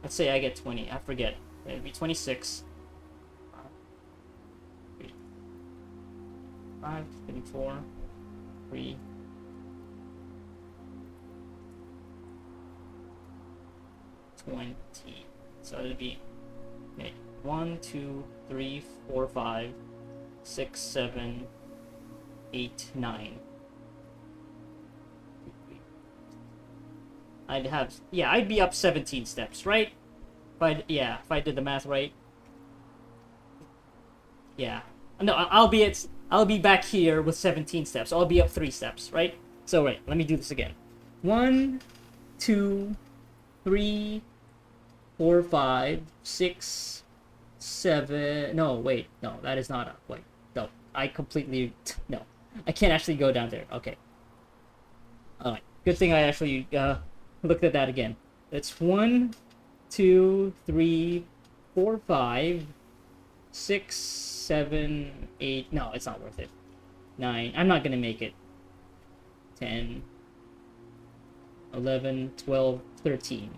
[SPEAKER 1] Let's say I get 20. I forget. It'd be 26. 5, 34, 3. So it'd be okay. 1, 2, 3, 4, 5, 6, 7, 8, 9. I'd be up 17 steps, right? If I did the math right. Yeah. No, I'll be back here with 17 steps. I'll be up 3 steps, right? So wait, let me do this again. 1, 2, 3, 4, 5, 6, 7. No, wait. No, that is not up. Wait. No. No. I can't actually go down there. Okay. Alright. Good thing I actually looked at that again. It's 1, 2, 3, 4, 5, 6, 7, 8. No, it's not worth it. 9. I'm not gonna make it. 10, 11, 12, 13.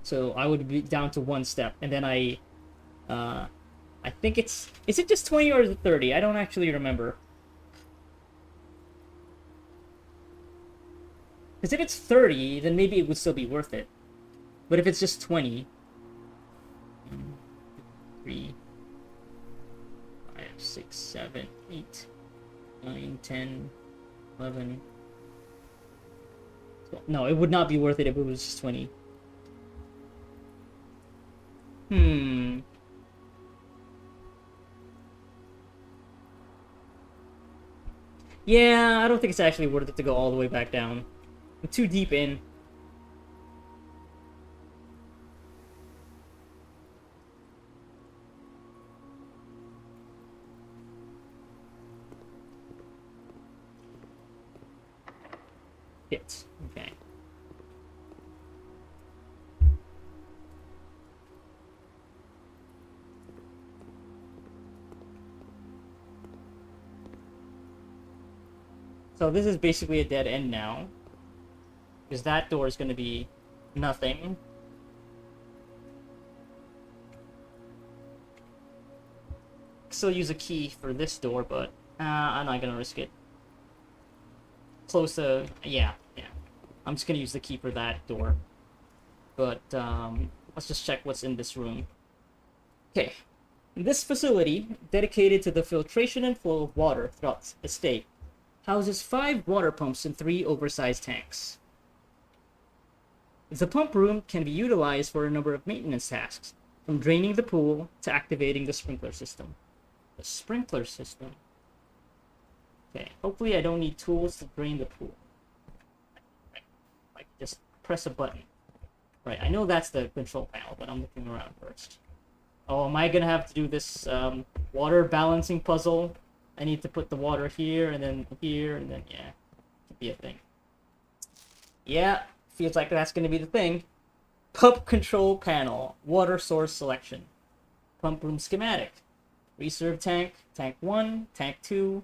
[SPEAKER 1] So I would be down to 1 step, and then I think is it just 20 or is it 30? I don't actually remember. Because if it's 30, then maybe it would still be worth it. But if it's just 20, 3, 5, 6, 7, 8, 9, 10, 11. 12. No, it would not be worth it if it was just 20. Yeah, I don't think it's actually worth it to go all the way back down. I'm too deep in. Hits. Okay. So this is basically a dead end now. Because that door is going to be nothing. Still use a key for this door, but I'm not going to risk it. Close to... yeah. I'm just going to use the key for that door. But let's just check what's in this room. Okay. This facility, dedicated to the filtration and flow of water throughout the state, houses 5 water pumps and 3 oversized tanks. The pump room can be utilized for a number of maintenance tasks, from draining the pool to activating the sprinkler system. The sprinkler system? Okay, hopefully I don't need tools to drain the pool. I can just press a button. Right, I know that's the control panel, but I'm looking around first. Oh, am I gonna have to do this water balancing puzzle? I need to put the water here, and then, yeah, could be a thing. Yeah, feels like that's gonna be the thing. Pump control panel, water source selection. Pump room schematic. Reserve tank, tank 1, tank 2.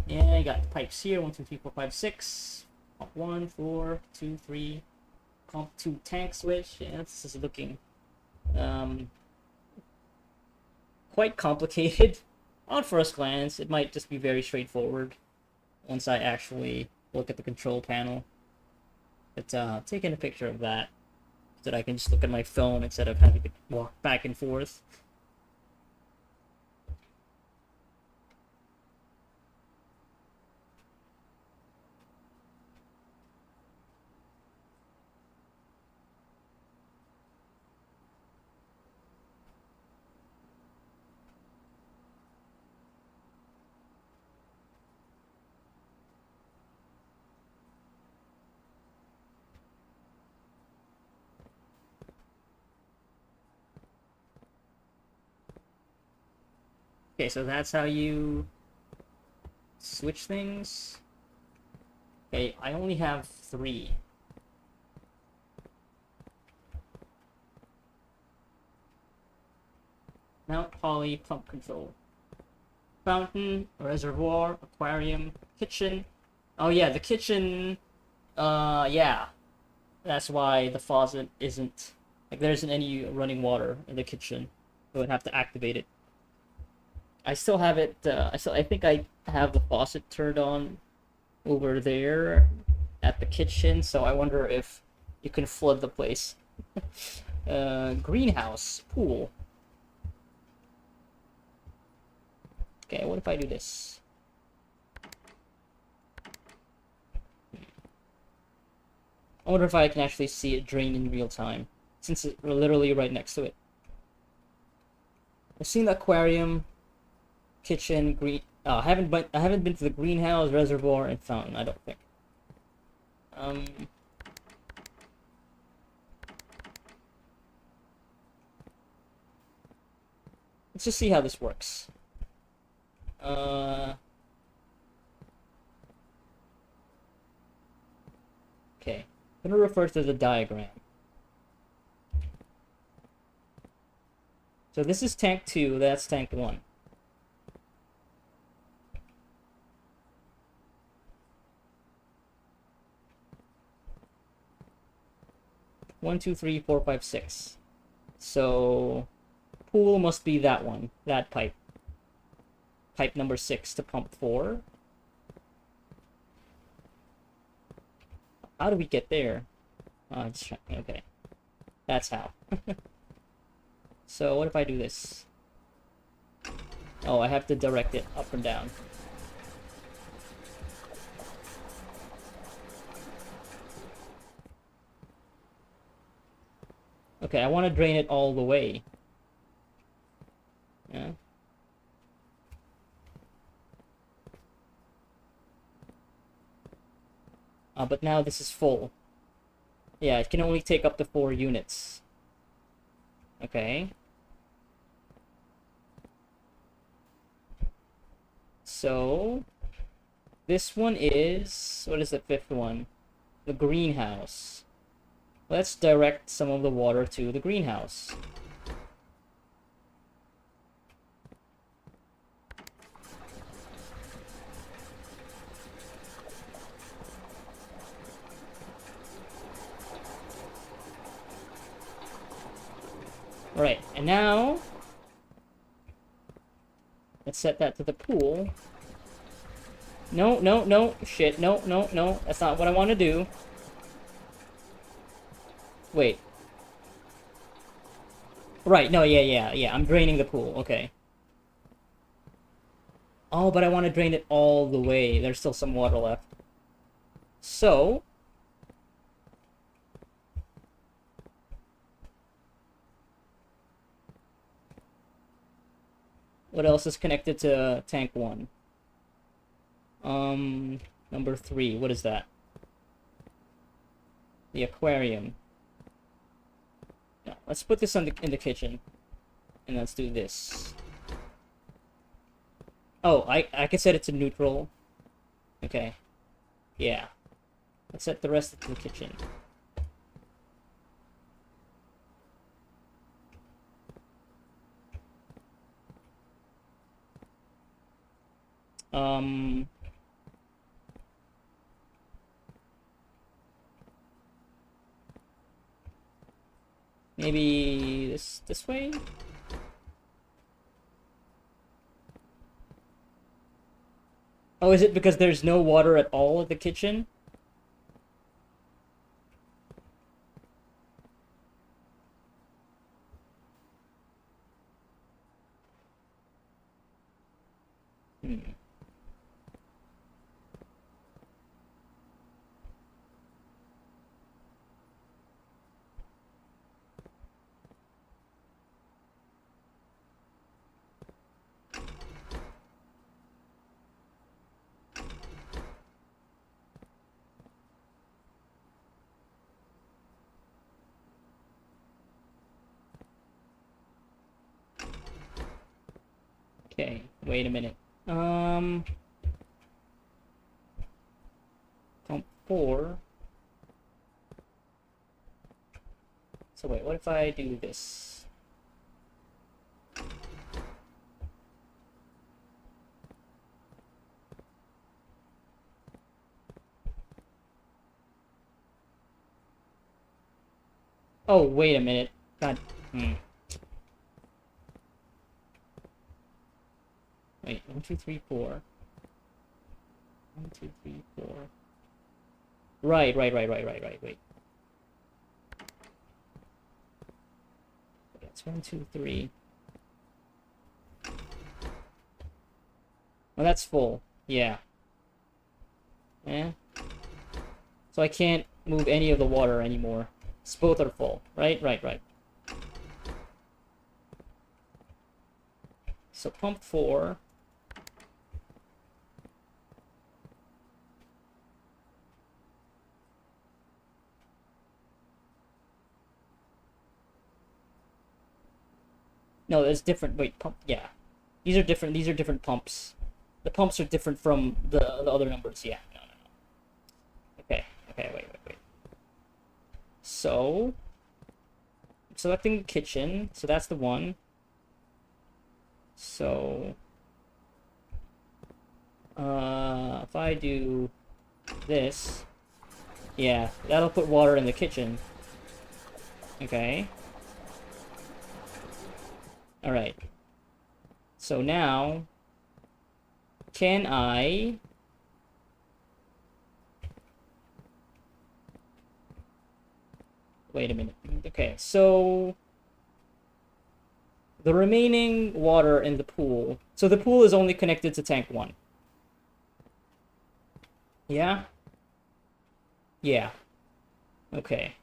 [SPEAKER 1] Yeah, you got the pipes here, 1, 2, 3, 4, 5, 6. Pump 1, 4, 2, 3. Pump 2 tank switch. Yeah, this is looking quite complicated. On first glance, it might just be very straightforward once I actually look at the control panel. But taking a picture of that so that I can just look at my phone instead of having to walk back and forth. Okay, so that's how you switch things. Okay, I only have 3. Mount Holly pump control. Fountain, reservoir, aquarium, kitchen. Oh yeah, the kitchen, yeah. That's why the faucet isn't, like, there isn't any running water in the kitchen. So I'd have to activate it. I still have it, I think I have the faucet turned on over there at the kitchen, so I wonder if you can flood the place. Greenhouse, pool. Okay, what if I do this? I wonder if I can actually see it drain in real time, since it's literally right next to it. I've seen the aquarium, kitchen, I haven't been to the greenhouse, reservoir, and fountain. I don't think. Let's just see how this works. Okay. I'm gonna refer to the diagram. So this is tank 2. That's tank 1. One, two, three, 4, 5, 6. So pool must be that one, that pipe. Pipe number 6 to pump 4. How do we get there? Okay. That's how. So what if I do this? Oh, I have to direct it up and down. Okay, I want to drain it all the way. Yeah. But now this is full. Yeah, it can only take up to 4 units. Okay. So, this one is... what is the 5th one? The greenhouse. Let's direct some of the water to the greenhouse.
[SPEAKER 2] And now, let's set that to the pool. No, no, no, shit, no, no, no, that's not what I want to do. Wait. Right, no, yeah, I'm draining the pool, okay. Oh, but I want to drain it all the way. There's still some water left. So... what else is connected to tank 1? Number 3, what is that? The aquarium. No, let's put this in the kitchen. And let's do this. Oh, I can set it to neutral. Okay. Yeah. Let's set the rest to the kitchen. Maybe this way? Oh, is it because there's no water at all at the kitchen? Hmm. Okay, wait a minute. Pump 4. So wait, what if I do this? Oh, wait a minute. God. Wait, 1, 2, 3, 4. 1, 2, 3, 4. Right, wait. That's 1, 2, 3. Well, that's full. Yeah. Yeah. So I can't move any of the water anymore. Both are full. Right. So pump 4. No, it's different. Wait, pump. Yeah, these are different. These are different pumps. The pumps are different from the other numbers. Yeah. No. Okay. Wait. So, I'm selecting the kitchen. So that's the one. So, if I do this, yeah, that'll put water in the kitchen. Okay. Alright. So now, can I... wait a minute. Okay, so... the remaining water in the pool... so the pool is only connected to tank 1. Yeah? Yeah. Okay.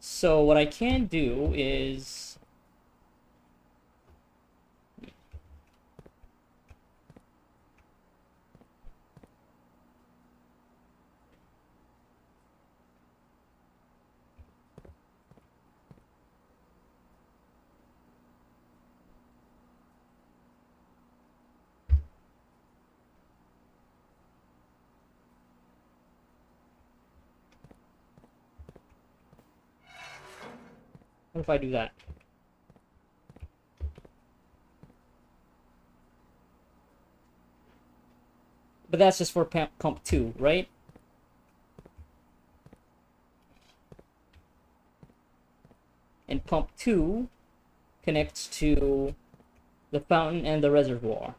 [SPEAKER 2] So what I can do is... what if I do that? But that's just for pump 2, right? pump 2 connects to the fountain and the reservoir.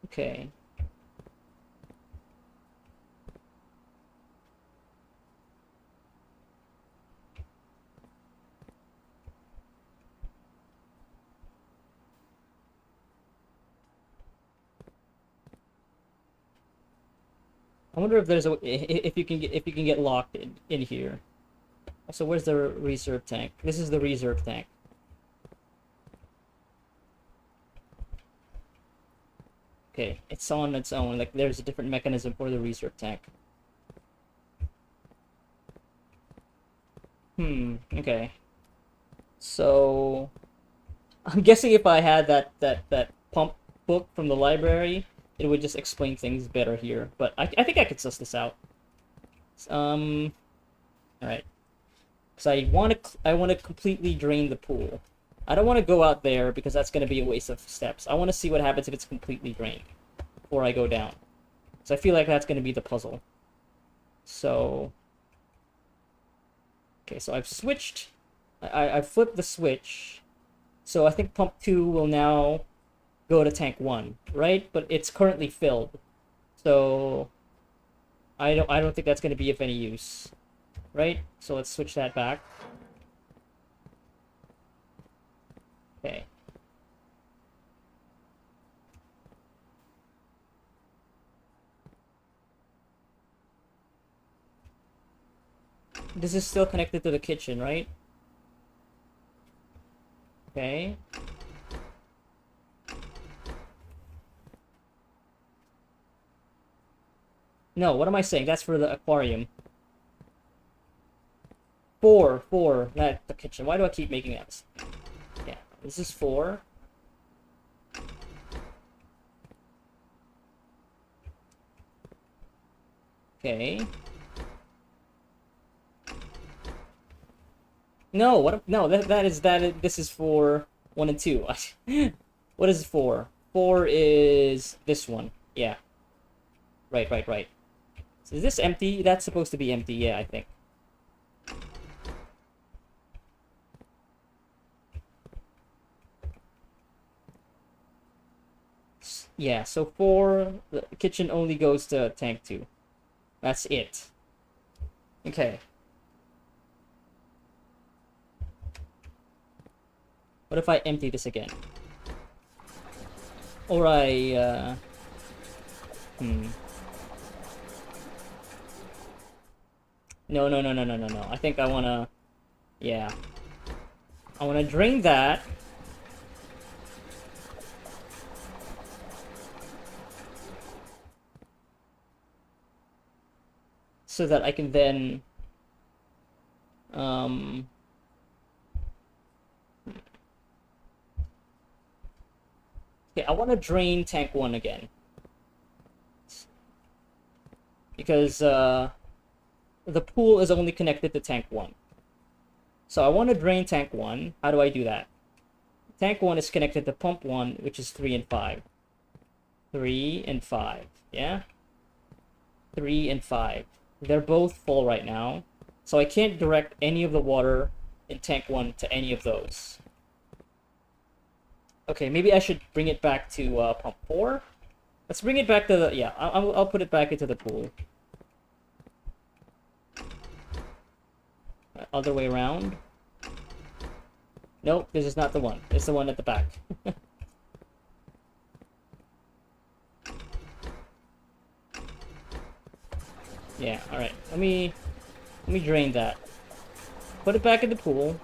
[SPEAKER 2] Okay. I wonder if there's a if you can get locked in here. So where's the reserve tank? This is the reserve tank. Okay, it's on its own. Like there's a different mechanism for the reserve tank. Okay. So I'm guessing if I had that pump book from the library, it would just explain things better here. But I think I could suss this out. All right. Because I want to completely drain the pool. I don't want to go out there because that's going to be a waste of steps. I want to see what happens if it's completely drained before I go down. So I feel like that's going to be the puzzle. So okay, so I've switched. I've flipped the switch. So I think pump 2 will now go to tank 1, right? But it's currently filled. So I don't think that's going to be of any use. Right? So let's switch that back. Okay. This is still connected to the kitchen, right? Okay. No, what am I saying? That's for the aquarium. Four. Not the kitchen. Why do I keep making that? Yeah, this is 4. Okay. No, what? No, this is for 1 and 2. What is 4? 4 is this one. Yeah. Right. So is this empty? That's supposed to be empty. Yeah, I think. Yeah, so 4, the kitchen only goes to tank 2. That's it. Okay. What if I empty this again? Or No. I think I wanna... Yeah. I wanna drain that. So that I can then... Okay, I want to drain tank 1 again. Because, the pool is only connected to tank 1. So I want to drain tank 1. How do I do that? Tank 1 is connected to pump 1, which is 3 and 5. 3 and 5, yeah? 3 and 5. They're both full right now. So I can't direct any of the water in tank 1 to any of those. Okay, maybe I should bring it back to pump 4. Let's bring it back to the... Yeah, I'll put it back into the pool. Other way around. Nope, this is not the one. It's the one at the back. Yeah, alright. Let me drain that. Put it back in the pool.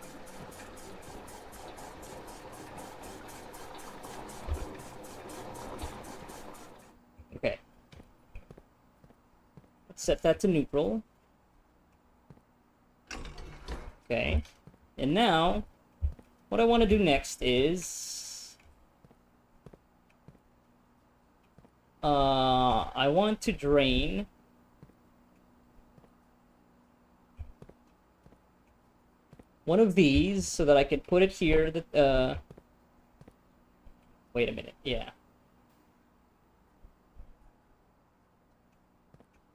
[SPEAKER 2] Okay. Let's set that to neutral. Okay. And now, what I want to do next is... I want to drain... one of these so that I can put it here. Wait a minute. Yeah.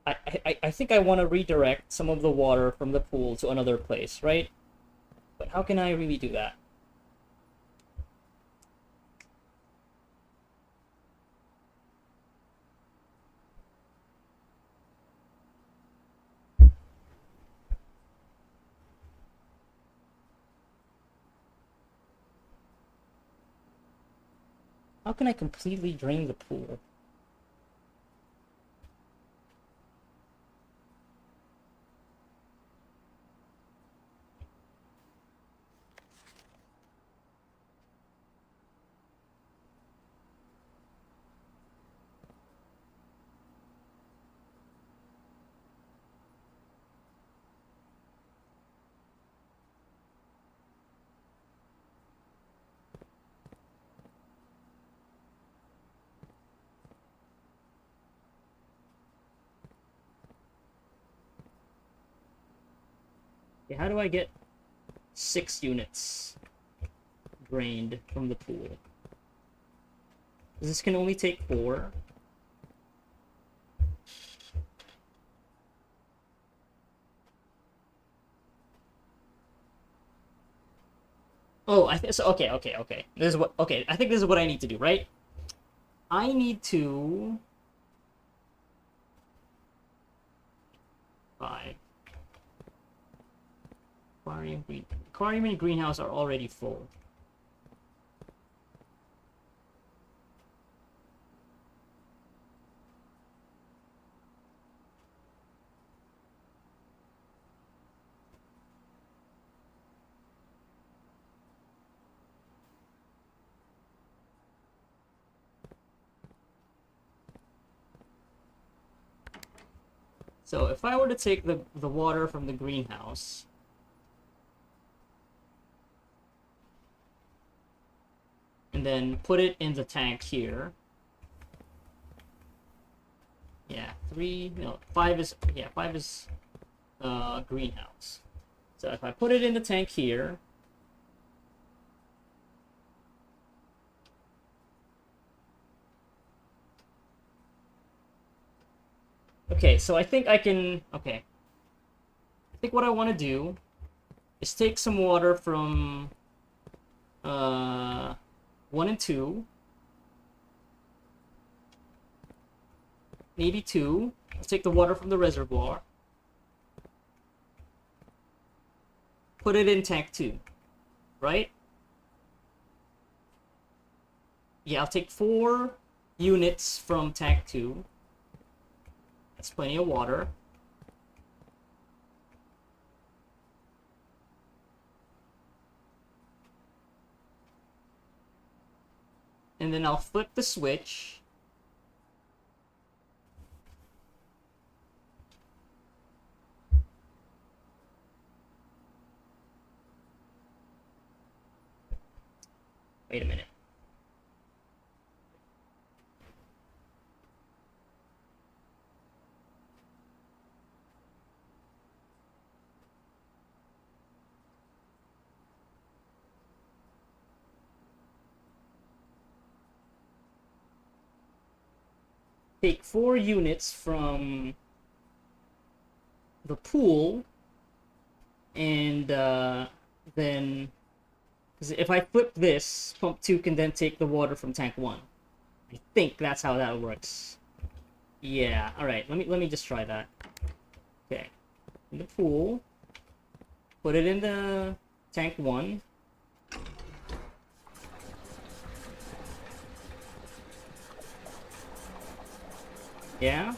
[SPEAKER 2] I think I want to redirect some of the water from the pool to another place, right? But how can I really do that? How can I completely drain the pool? Okay, how do I get 6 units drained from the pool? This can only take 4. Oh, I think so. Okay, okay, okay. This is what. Okay, I think this is what I need to do, right? I need to 5. Aquarium and greenhouse are already full. So if I were to take the water from the greenhouse, and then put it in the tank here. Yeah, 3, no, 5 is, yeah, 5 is greenhouse. So if I put it in the tank here, okay, so I think I can, okay. I think what I want to do is take some water from 1 and 2, maybe 2. Let's take the water from the reservoir, put it in tank 2, right? Yeah, I'll take 4 units from tank 2. That's plenty of water. And then I'll flip the switch. Wait a minute. Take 4 units from the pool, and then, because if I flip this, pump 2 can then take the water from tank 1. I think that's how that works. Yeah, alright, let me just try that. Okay. In the pool, put it in the tank 1. Yeah.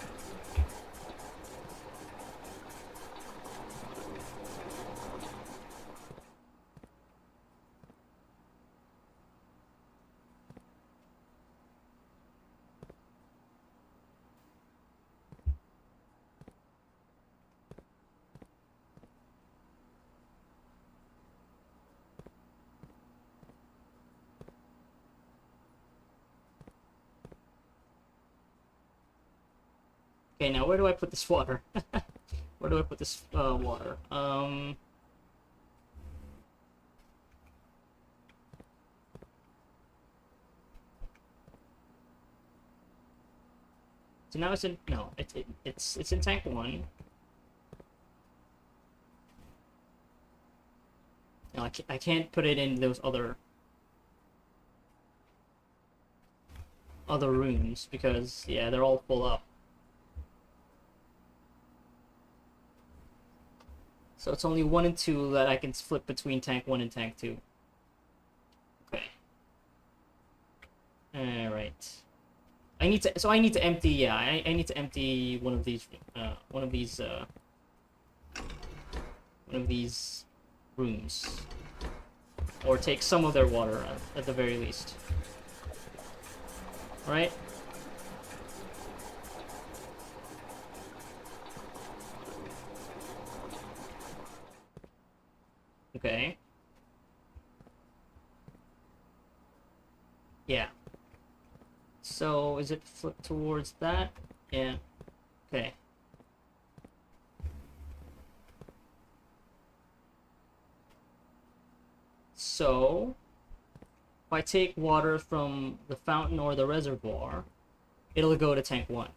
[SPEAKER 2] Okay, now where do I put this water? Where do I put this water?
[SPEAKER 1] So now it's in no, it's in tank 1. No, I can't put it in those other rooms because yeah, they're all full up. So it's only 1 and 2 that I can flip between tank 1 and tank 2. Okay. Alright. I need to empty, yeah, I need to empty one of these rooms. Or take some of their water at the very least. Right? Okay. Yeah. So, is it flipped towards that? Yeah. Okay. So, if I take water from the fountain or the reservoir, it'll go to tank 1.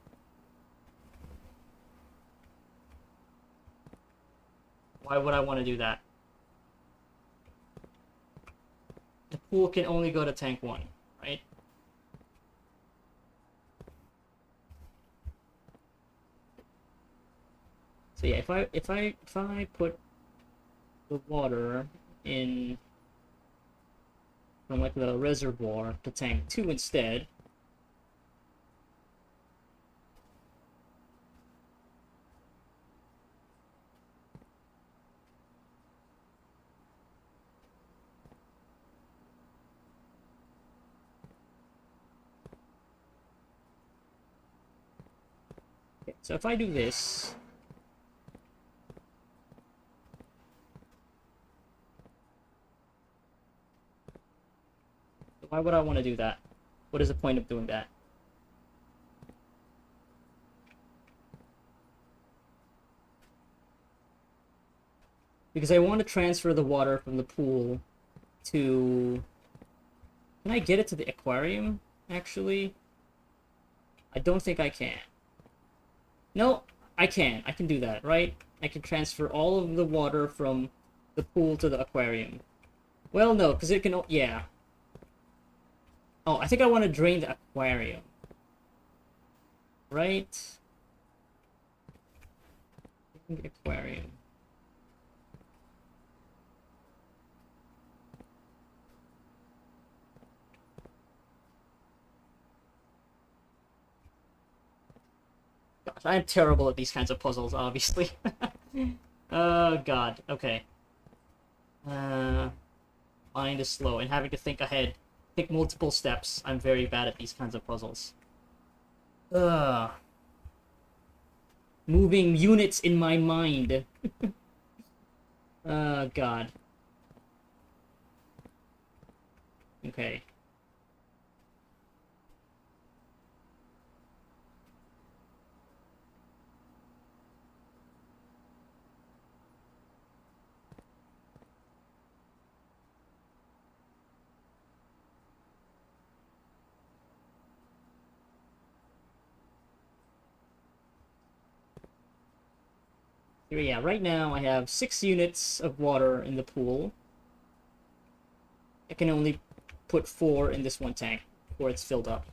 [SPEAKER 1] Why would I want to do that? The pool can only go to tank 1, right? So yeah, if I put the water in from like the reservoir to tank 2 instead, okay, so if I do this, why would I want to do that? What is the point of doing that? Because I want to transfer the water from the pool to... Can I get it to the aquarium, actually? I don't think I can. No, I can. I can do that, right? I can transfer all of the water from the pool to the aquarium. Well, no, because it can... Yeah. Oh, I think I want to drain the aquarium. Right? Aquarium. Gosh, I'm terrible at these kinds of puzzles, obviously. Oh, God. Okay. Mind is slow, and having to think ahead, think multiple steps. I'm very bad at these kinds of puzzles. Ugh. Moving units in my mind. Oh, God. Okay. Here, yeah, right now I have 6 units of water in the pool. I can only put 4 in this one tank before it's filled up.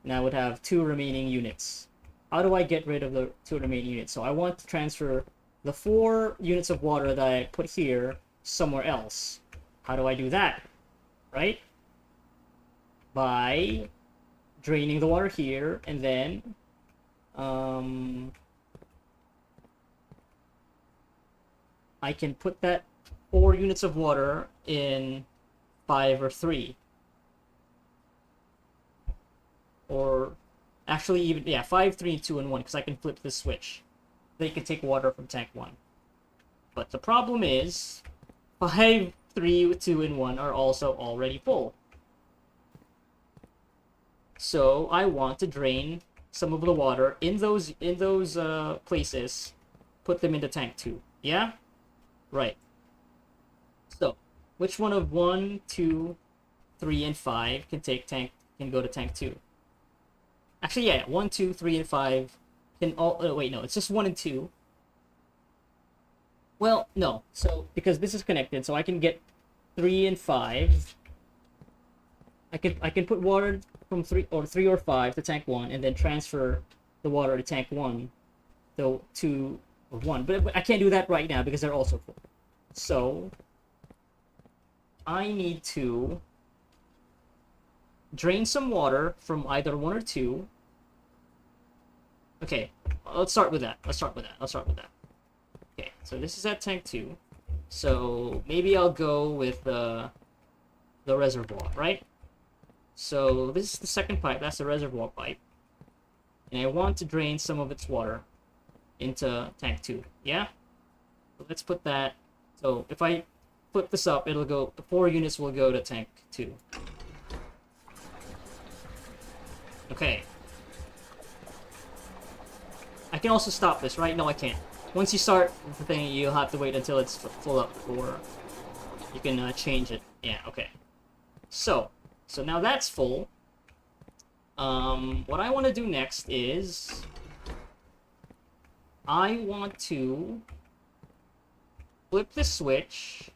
[SPEAKER 1] And I would have 2 remaining units. How do I get rid of the 2 remaining units? So I want to transfer the 4 units of water that I put here somewhere else. How do I do that? Right? By draining the water here, and then I can put that 4 units of water in 5 or 3. Or actually even, yeah, 5, 3, 2, and 1, because I can flip the switch. They can take water from tank 1. But the problem is 5, 3, 2, and 1 are also already full. So I want to drain some of the water in those places, put them into tank 2. Yeah? Right. So, which one of 1, 2, 3, and 5 can go to tank 2? Actually, yeah, 1, 2, 3, and 5 can all. Oh, wait, no, it's just 1 and 2. Well, no. So because this is connected, so I can get 3 and 5. I can put water from 3 or 5 to tank 1, and then transfer the water to tank 1, though 2 or 1. But I can't do that right now because they're also full. So I need to drain some water from either 1 or 2. Okay, let's start with that. Okay, so this is at tank 2. So maybe I'll go with the reservoir, right? So this is the second pipe, that's the reservoir pipe. And I want to drain some of its water into tank 2, yeah? So let's put that, so if I put this up, it'll go, the 4 units will go to tank 2. Okay. I can also stop this, right? No, I can't. Once you start the thing, you'll have to wait until it's full up before you can change it. Yeah, okay. So now that's full. What I want to do next is I want to flip the switch.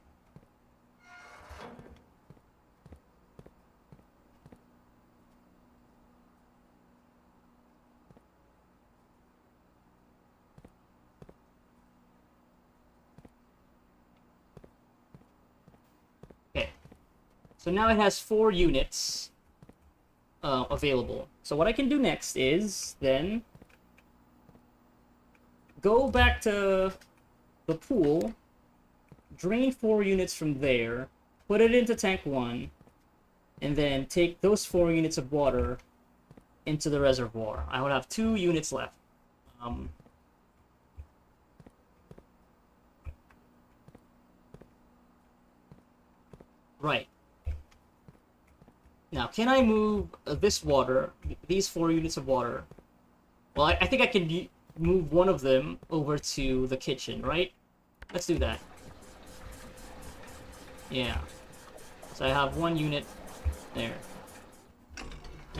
[SPEAKER 1] Okay. So now it has 4 units available. So what I can do next is then go back to the pool, drain 4 units from there, put it into tank 1, and then take those 4 units of water into the reservoir. I would have 2 units left. Right. Now, can I move this water, these 4 units of water? Well, I think I can move one of them over to the kitchen, right? Let's do that. Yeah. So I have 1 unit there.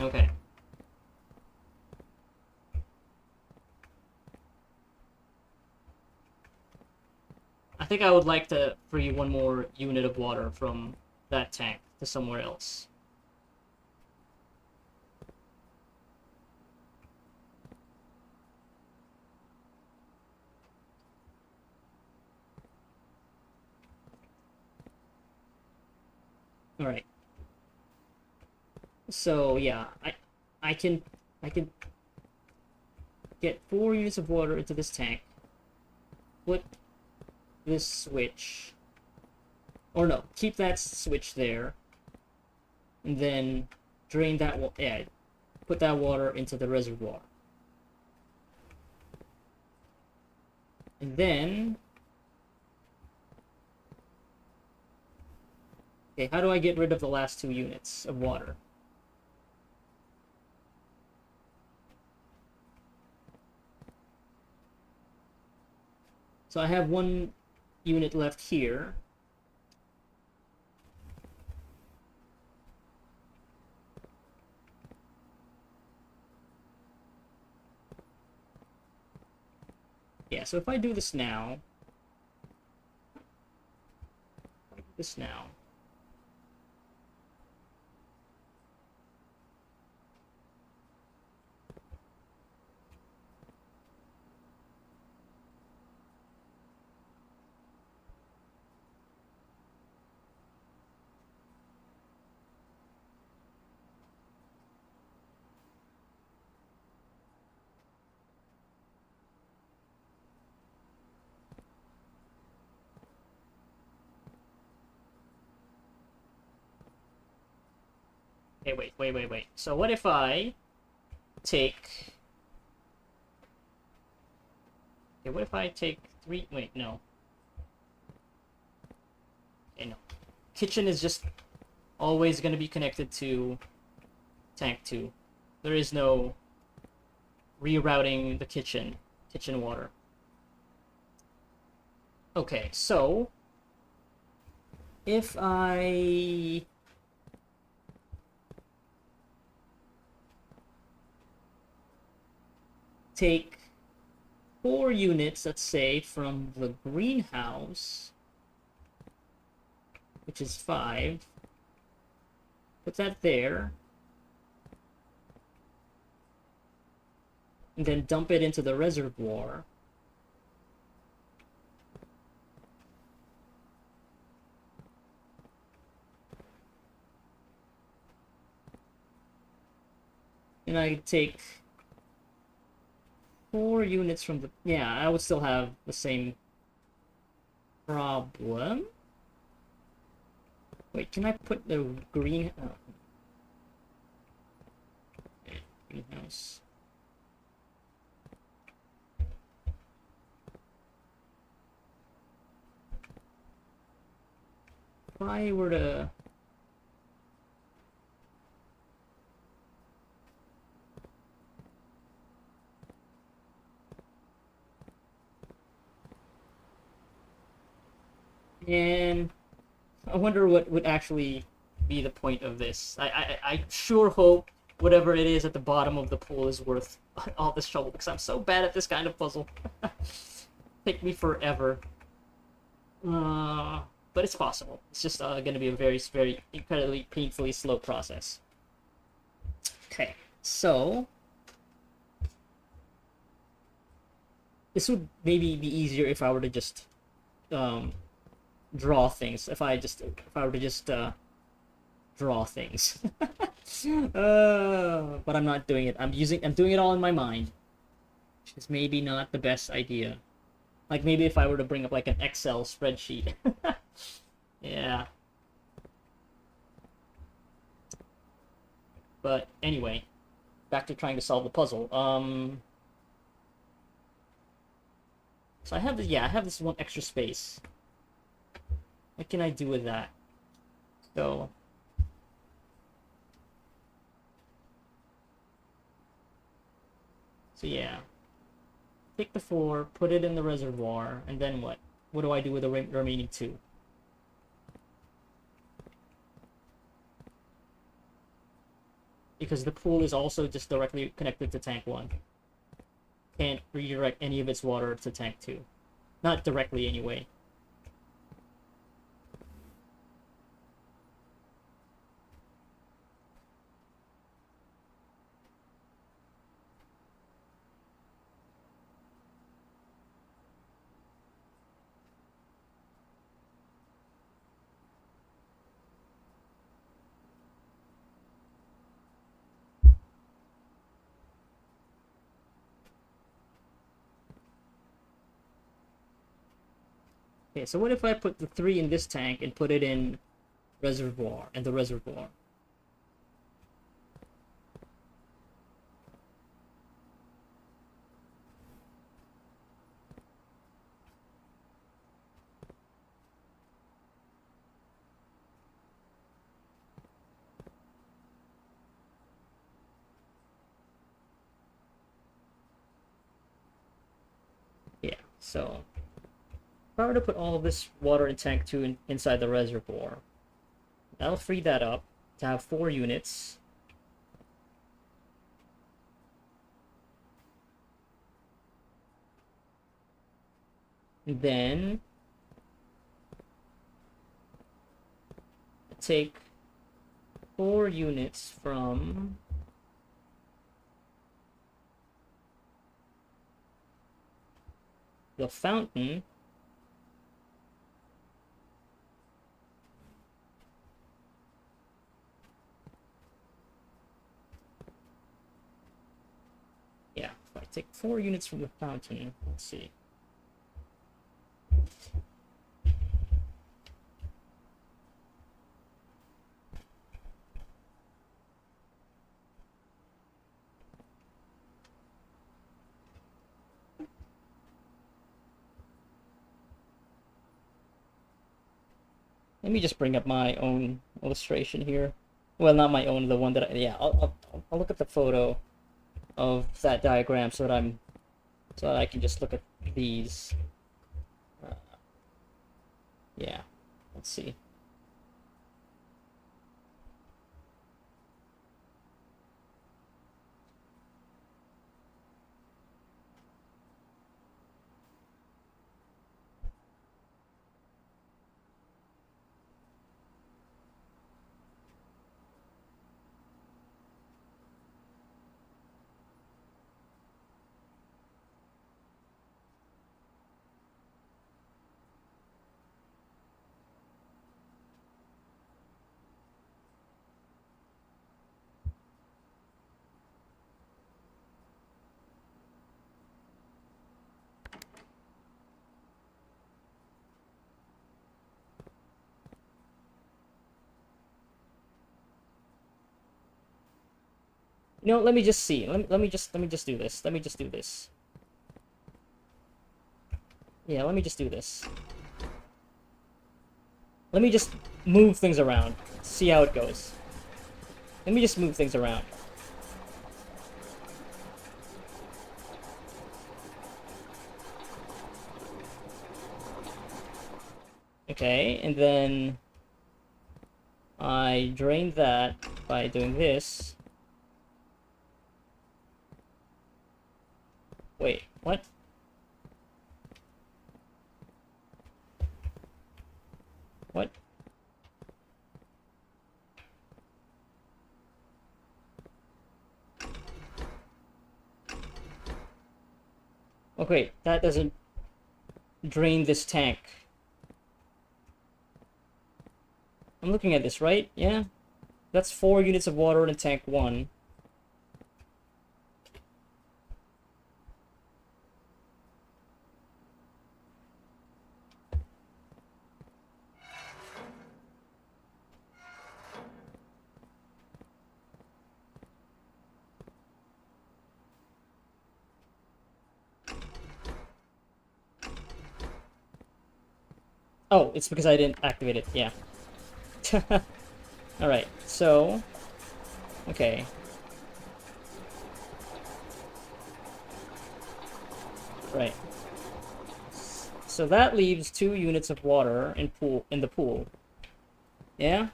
[SPEAKER 1] Okay. I think I would like to free 1 more unit of water from that tank to somewhere else. All right. So yeah, I can get 4 units of water into this tank. Put this switch, or no, keep that switch there, and then drain that. Yeah, put that water into the reservoir, and then. Okay, how do I get rid of the last 2 units of water? So I have 1 unit left here. Yeah, so if I do this now, Okay, wait. So what if I take... Okay, what if I take 3... Wait, no. Okay, no. Kitchen is just always going to be connected to tank 2. There is no rerouting the kitchen water. Okay, so if I... take 4 units, let's say, from the greenhouse, which is 5. Put that there. And then dump it into the reservoir. And I take 4 units from the... Yeah, I would still have the same problem. Wait, can I put the green... Oh. Greenhouse. If I were to... And I wonder what would actually be the point of this. I sure hope whatever it is at the bottom of the pool is worth all this trouble, because I'm so bad at this kind of puzzle. Take me forever. But it's possible. It's just going to be a very, very incredibly painfully slow process. Okay, so this would maybe be easier if I were to just draw things. If I were to just draw things. But I'm not doing it. I'm doing it all in my mind, which is maybe not the best idea. Like maybe if I were to bring up like an Excel spreadsheet. Yeah. But anyway, back to trying to solve the puzzle. So I have this. Yeah, I have this one extra space. What can I do with that? So yeah. Take the 4, put it in the reservoir, and then what? What do I do with the remaining 2? Because the pool is also just directly connected to tank 1. Can't redirect any of its water to tank 2. Not directly, anyway. Okay, so what if I put the 3 in this tank and put it in the reservoir? Yeah, so if I were to put all of this water in tank 2 inside the reservoir, that'll free that up to have 4 units. And then take 4 units from the fountain. Yeah, if I take 4 units from the fountain, let's see. Let me just bring up my own illustration here. Well, not my own, the one that yeah, I'll look at the photo of that diagram so that I can just look at these. Yeah, let's see.
[SPEAKER 2] You know, let me just see. Let me just do this. Let me just do this. Yeah, let me just do this. Let me just move things around. See how it goes. Let me just move things around. Okay, and then I drained that by doing this. Wait, what? What? Okay, that doesn't drain this tank. I'm looking at this, right? Yeah? That's 4 units of water in tank 1. Oh, it's because I didn't activate it, yeah. Alright, so... Okay. Right. So that leaves 2 units of water in the pool. Yeah?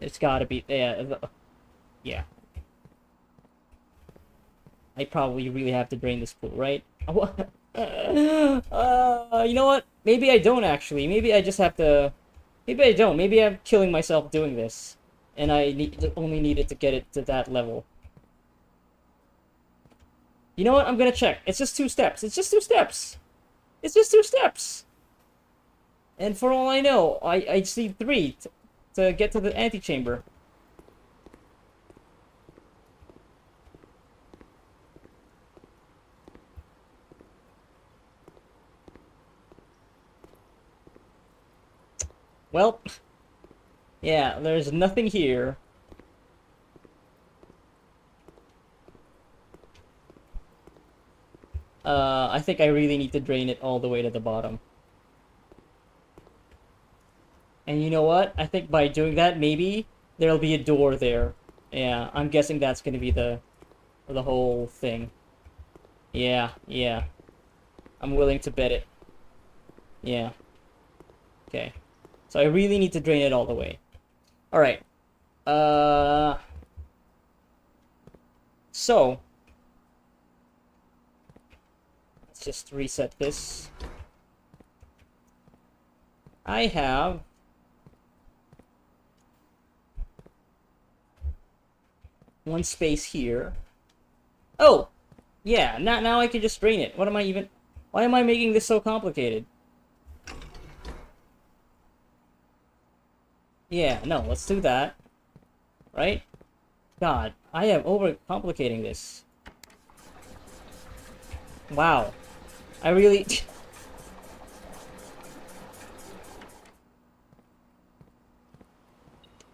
[SPEAKER 2] It's gotta be... Yeah. I probably really have to drain this pool, right? You know what? Maybe I don't actually. Maybe I just have to... Maybe I don't. Maybe I'm killing myself doing this. And I only needed to get it to that level. You know what? I'm gonna check. It's just 2 steps. It's just 2 steps. It's just 2 steps. And for all I know, I just need 3 to get to the antechamber. Well, yeah, there's nothing here. I think I really need to drain it all the way to the bottom. And you know what? I think by doing that, maybe there'll be a door there. Yeah, I'm guessing that's gonna be the whole thing. Yeah, yeah. I'm willing to bet it. Yeah. Okay. So I really need to drain it all the way. Alright. So let's just reset this. I have one space here. Oh! Yeah, now I can just drain it. What am I even... Why am I making this so complicated? Yeah, no, let's do that. Right? God, I am overcomplicating this. Wow. I really...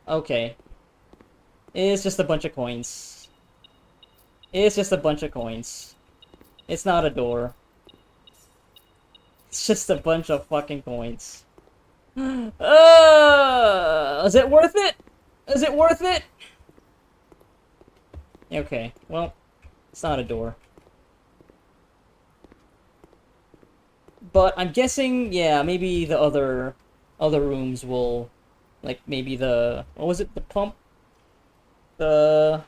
[SPEAKER 2] Okay. It's just a bunch of coins. It's just a bunch of coins. It's not a door. It's just a bunch of fucking coins. Is it worth it? Is it worth it? Okay, well, it's not a door. But I'm guessing, yeah, maybe the other rooms will, like maybe the, what was it, the pump? The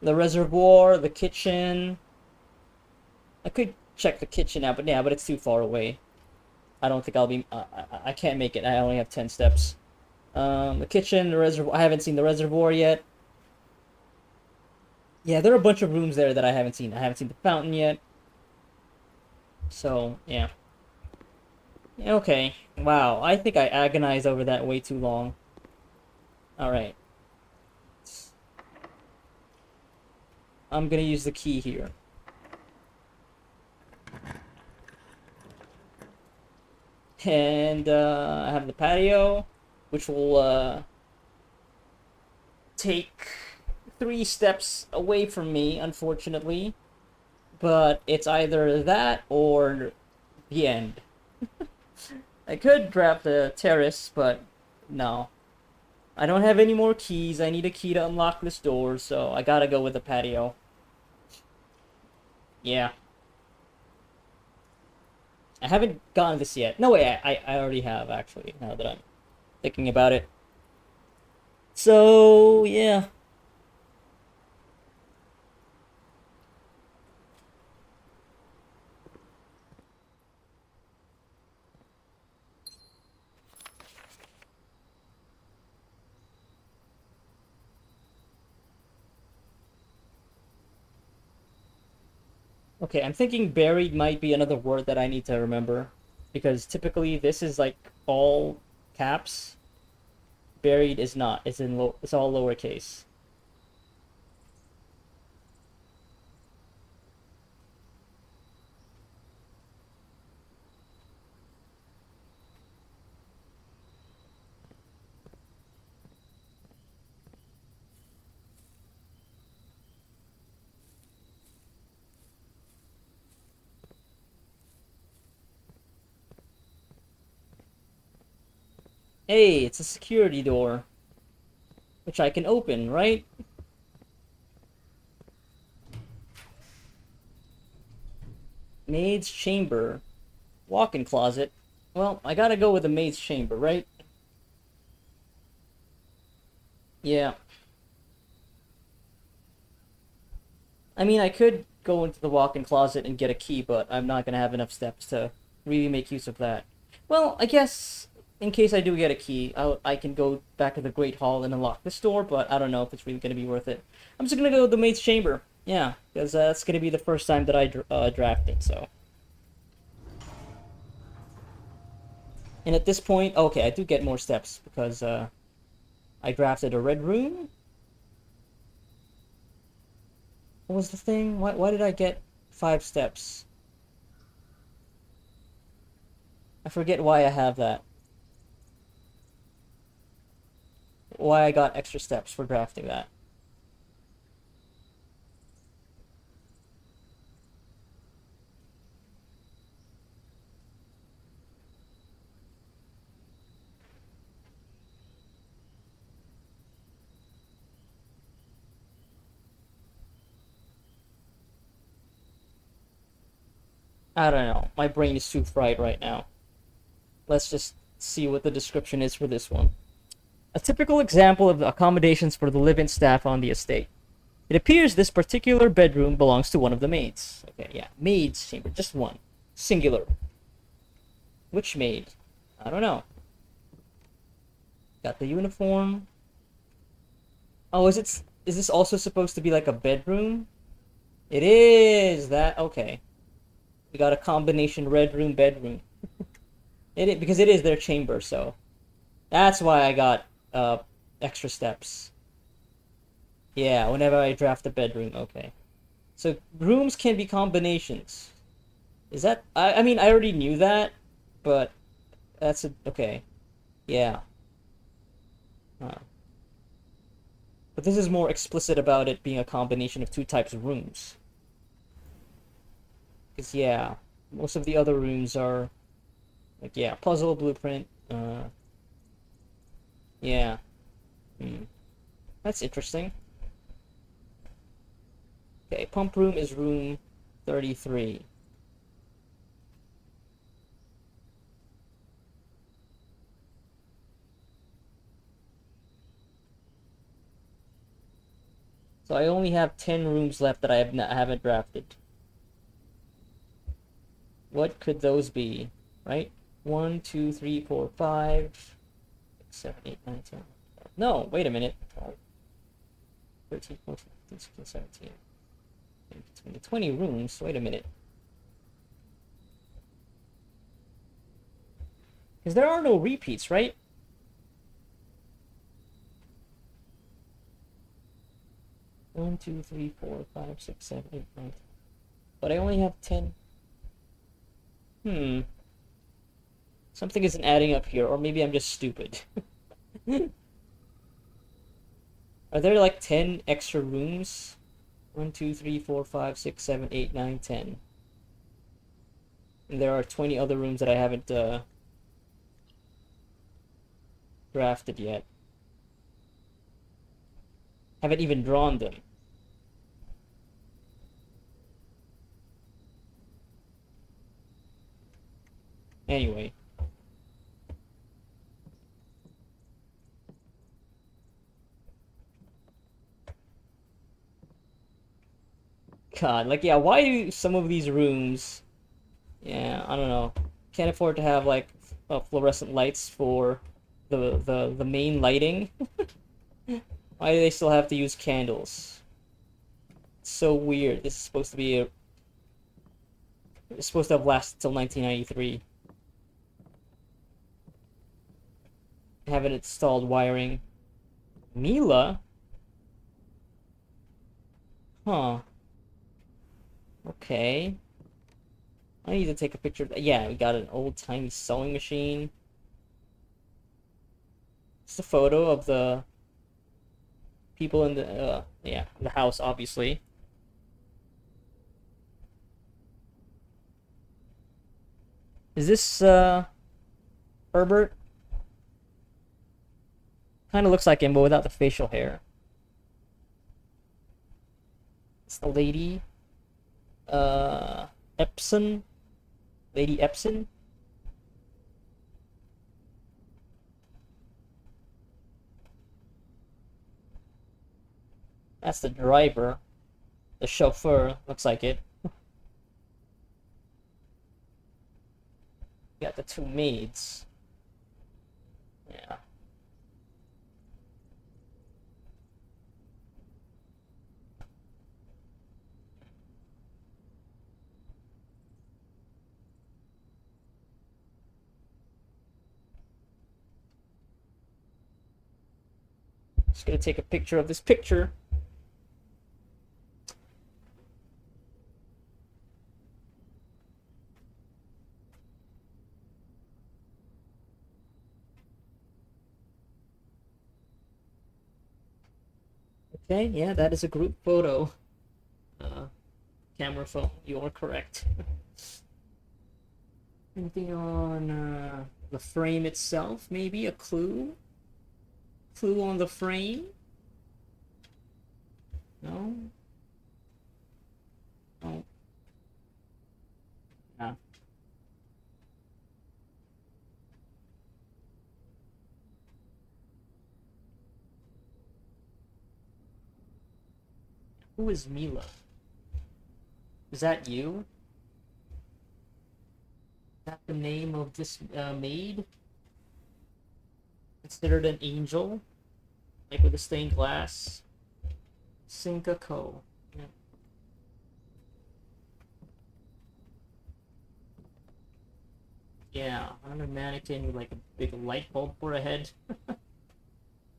[SPEAKER 2] reservoir, the kitchen. I could check the kitchen out, but yeah, but it's too far away. I don't think I'll be, I can't make it. I only have 10 steps. The kitchen, the reservoir, I haven't seen the reservoir yet. Yeah, there are a bunch of rooms there that I haven't seen. I haven't seen the fountain yet. So, yeah. Okay. Wow, I think I agonized over that way too long. Alright. I'm gonna use the key here. And, I have the patio, which will, take 3 steps away from me, unfortunately. But it's either that or the end. I could grab the terrace, but no. I don't have any more keys. I need a key to unlock this door, so I gotta go with the patio. Yeah. I haven't gotten this yet. No, way, I already have, actually, now that I'm thinking about it. So, yeah. Okay, I'm thinking buried might be another word that I need to remember. Because typically this is like all caps. Buried is not. It's all lowercase. Hey, it's a security door. Which I can open, right? Maid's chamber. Walk-in closet. Well, I gotta go with the maid's chamber, right? Yeah. I mean, I could go into the walk-in closet and get a key, but I'm not gonna have enough steps to really make use of that. Well, I guess in case I do get a key, I can go back to the Great Hall and unlock this door, but I don't know if it's really gonna be worth it. I'm just gonna go with the maid's chamber. Yeah, because that's gonna be the first time that I draft it, so. And at this point, okay, I do get more steps because I drafted a red room. What was the thing? Why did I get 5 steps? I forget why I have that. Why I got extra steps for drafting that. I don't know. My brain is too fried right now. Let's just see what the description is for this one. A typical example of the accommodations for the live-in staff on the estate. It appears this particular bedroom belongs to one of the maids. Okay, yeah. Maid's chamber. Just one. Singular. Which maid? I don't know. Got the uniform. Oh, is this also supposed to be like a bedroom? It is! That, okay. We got a combination red room, bedroom. Because it is their chamber, so. That's why I got extra steps. Yeah, whenever I draft a bedroom, okay. So rooms can be combinations. Is that I mean I already knew that, but okay. Yeah. Huh. But this is more explicit about it being a combination of 2 types of rooms. Because yeah, most of the other rooms are like yeah, puzzle, blueprint, yeah. Hmm. That's interesting. Okay, pump room is room 33. So I only have 10 rooms left that I haven't drafted. What could those be? Right? 1, 2, 3, 4, 5, 6, 7, 8, 9, 10. No, wait a minute. 13, 14, 15, 16, 17. 20 rooms. Wait a minute. Because there are no repeats, right? One, 2, 3, 4, 5, 6, 7, 8, 9. But I only have 10. Something isn't adding up here, or maybe I'm just stupid. Are there like 10 extra rooms? 1, 2, 3, 4, 5, 6, 7, 8, 9, 10. And there are 20 other rooms that I haven't drafted yet. Haven't even drawn them. Anyway. God, like, yeah, why do some of these rooms... Yeah, I don't know. Can't afford to have, like, fluorescent lights for the main lighting. Why do they still have to use candles? It's so weird. This is supposed to be a... It's supposed to have lasted till 1993. Haven't installed wiring. Mila? Huh. Okay. I need to take a picture of that. Yeah, we got an old-timey sewing machine. It's a photo of the people in the, yeah, the house, obviously. Is this, Herbert? Kind of looks like him, but without the facial hair. It's the lady. Epson? Lady Epson? That's the driver. The chauffeur, looks like it. Got the two maids. Yeah. Just gonna take a picture of this picture. Okay, yeah, that is a group photo. Camera phone, you are correct. Anything on the frame itself? Maybe a clue? Clue on the frame? No? Oh. Yeah. Who is Mila? Is that you? Is that the name of this maid? Considered an angel? Like with the stained glass? Sinka Co. Yeah. Yeah, on a mannequin with like a big light bulb for a head.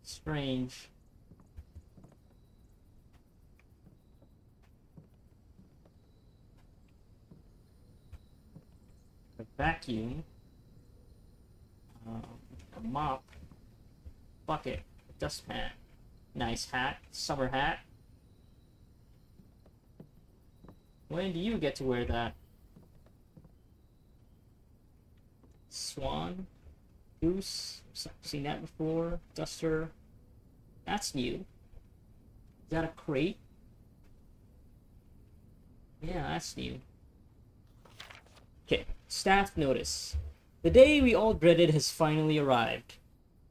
[SPEAKER 2] Strange. A vacuum. A mop. Bucket. Dustpan. Nice hat. Summer hat. When do you get to wear that? Swan. Goose. Seen that before. Duster. That's new. Is that a crate? Yeah, that's new. Okay, staff notice. The day we all dreaded has finally arrived.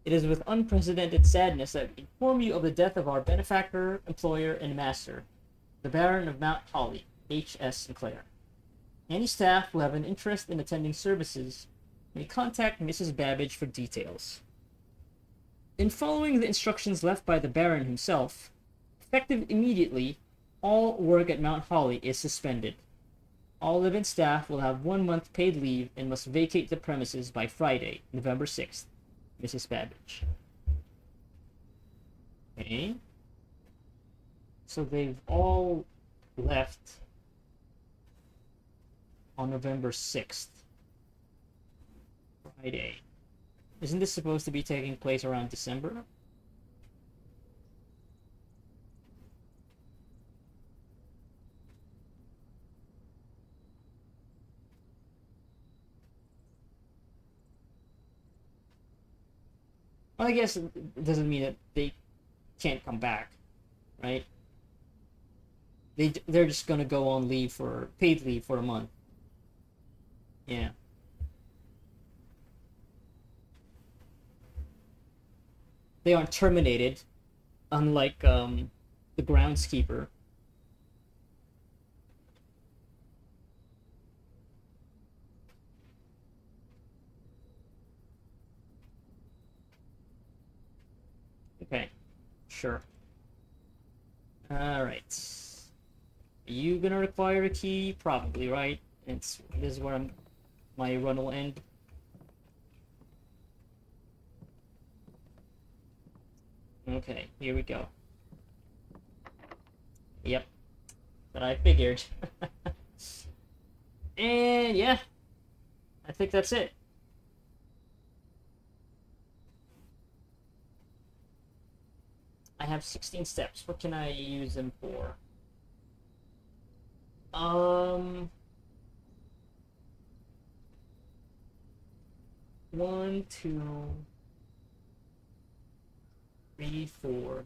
[SPEAKER 2] It is with unprecedented sadness that we inform you of the death of our benefactor, employer, and master, the Baron of Mount Holly, H.S. Sinclair. Any staff who have an interest in attending services may contact Mrs. Babbage for details. In following the instructions left by the Baron himself, effective immediately, all work at Mount Holly is suspended. All live-in staff will have 1 month paid leave and must vacate the premises by Friday, November 6th. Mrs. Babbage. Okay. So they've all left on November 6th. Friday. Isn't this supposed to be taking place around December?
[SPEAKER 1] Well, I guess it doesn't mean that they can't come back, right? They're just gonna go on leave for paid leave for a month. Yeah. They aren't terminated, unlike the groundskeeper. Okay, sure. All right. Are you gonna require a key? Probably, right? This is where my run will end. Okay, here we go. Yep, but I figured. And yeah, I think that's it. I have 16 steps. What can I use them for? One, two, three, four.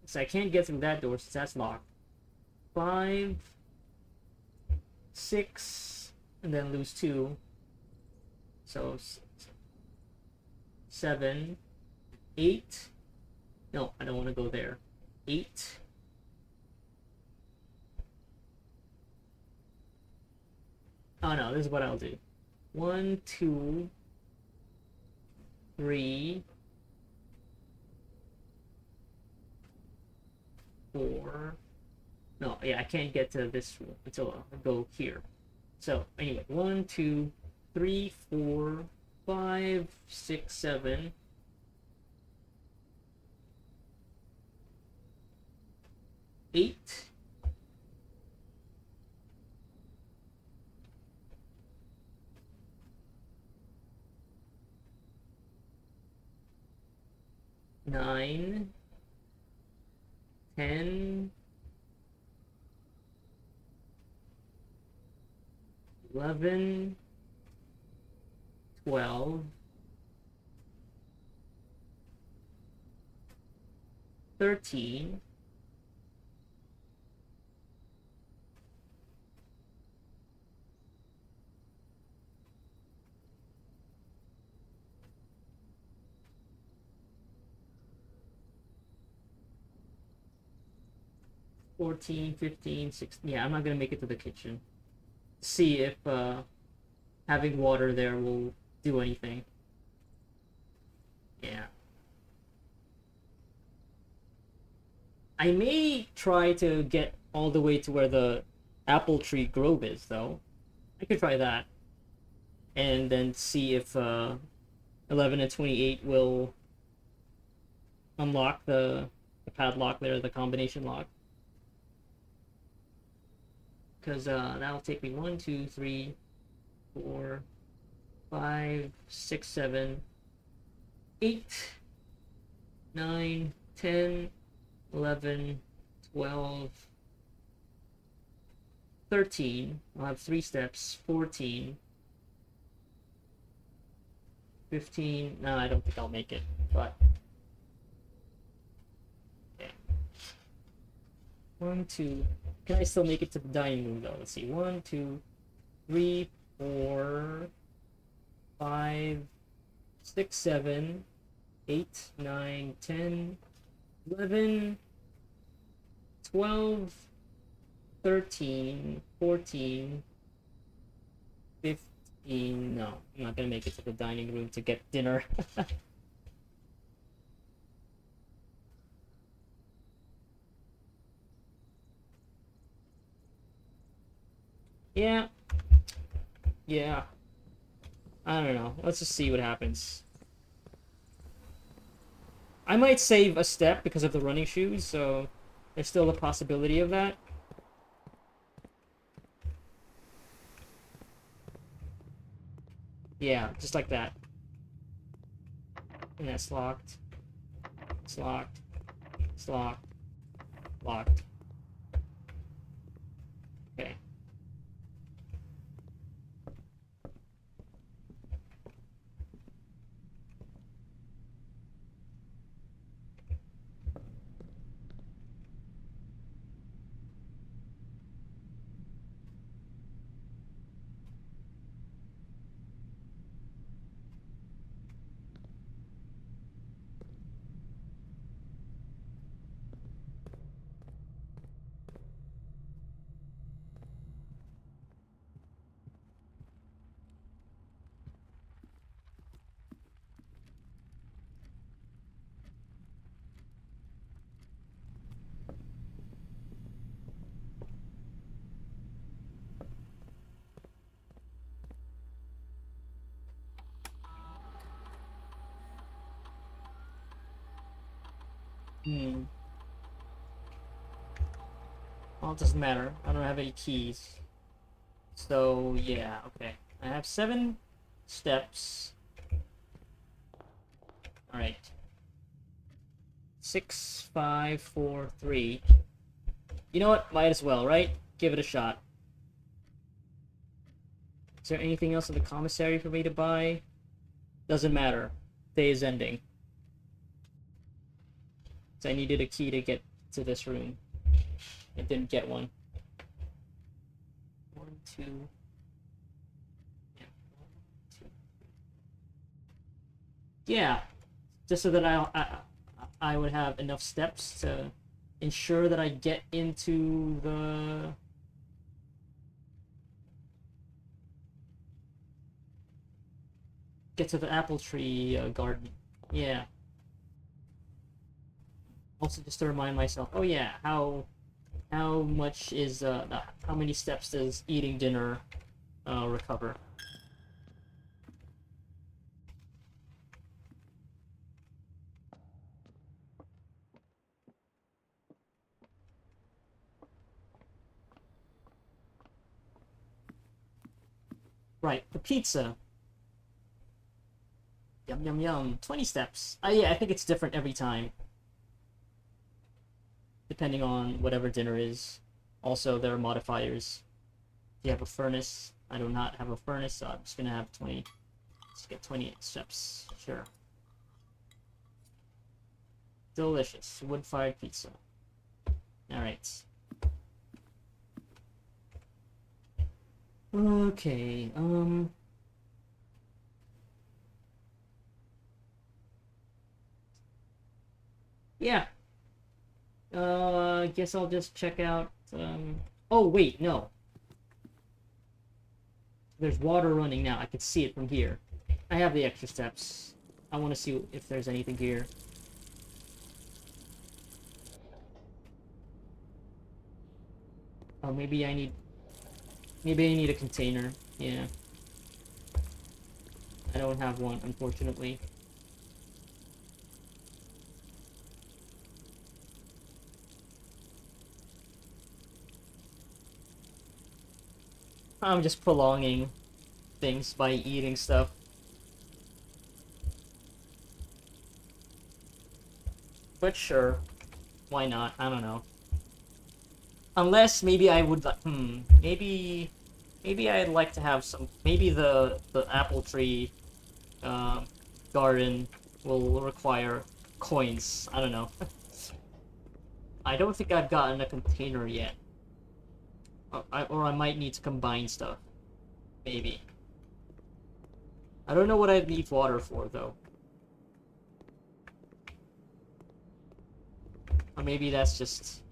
[SPEAKER 1] So I can't get through that door since that's locked. 5, 6, and then lose 2. So 7, 8. No, I don't want to go there. 8. Oh no, this is what I'll do. 1, 2, 3, 4. No, yeah, I can't get to this room until I go here. So anyway, 1, 2, 3, 4, 5, 6, 7. 8. 9, 10, 11, 12, 13, 14, 15, 16. Yeah, I'm not gonna make it to the kitchen. See if having water there will do anything. Yeah. I may try to get all the way to where the apple tree grove is, though. I could try that. And then see if 11 and 28 will unlock the padlock there, the combination lock. Because that'll take me 1, 2, 3, 4, 5, 6, 7, 8, 9, 10, 11, 12, 13. I'll have 3 steps. 14, 15. No, I don't think I'll make it, but okay. 1, 2. Can I still make it to the dining room though? Let's see. 1, 2, 3, 4, 5, 6, 7, 8, 9, 10, 11, 12, 13, 14, 15. No, I'm not gonna make it to the dining room to get dinner. Yeah. Yeah. I don't know. Let's just see what happens. I might save a step because of the running shoes, so there's still a possibility of that. Yeah, just like that. And that's locked. It's locked. It's locked. Locked. Okay. Hmm. Well, it doesn't matter. I don't have any keys. So, yeah, okay. I have 7 steps. Alright. 6, 5, 4, 3. You know what? Might as well, right? Give it a shot. Is there anything else in the commissary for me to buy? Doesn't matter. Day is ending. So I needed a key to get to this room. I didn't get one. 1, 2. Yeah. 1, 2. Yeah. Just so that I would have enough steps to ensure that I get into the apple tree garden. Yeah. Also, just to remind myself. Oh yeah, how much is how many steps does eating dinner recover? Right, the pizza. Yum yum yum. 20 steps. Yeah, I think it's different every time, depending on whatever dinner is. Also, there are modifiers. If you have a furnace, I do not have a furnace, so I'm just gonna have 20. Let's get 28 steps. Sure. Delicious. Wood-fired pizza. Alright. Okay, yeah. Guess I'll just check out, oh, wait, no. There's water running now. I can see it from here. I have the extra steps. I want to see if there's anything here. Oh, maybe I need a container. Yeah. I don't have one, unfortunately. I'm just prolonging things by eating stuff. But sure. Why not? I don't know. Unless maybe I would maybe I'd like to have some, maybe the apple tree garden will require coins. I don't know. I don't think I've gotten a container yet. Or I might need to combine stuff. Maybe. I don't know what I need water for, though. Or maybe that's just...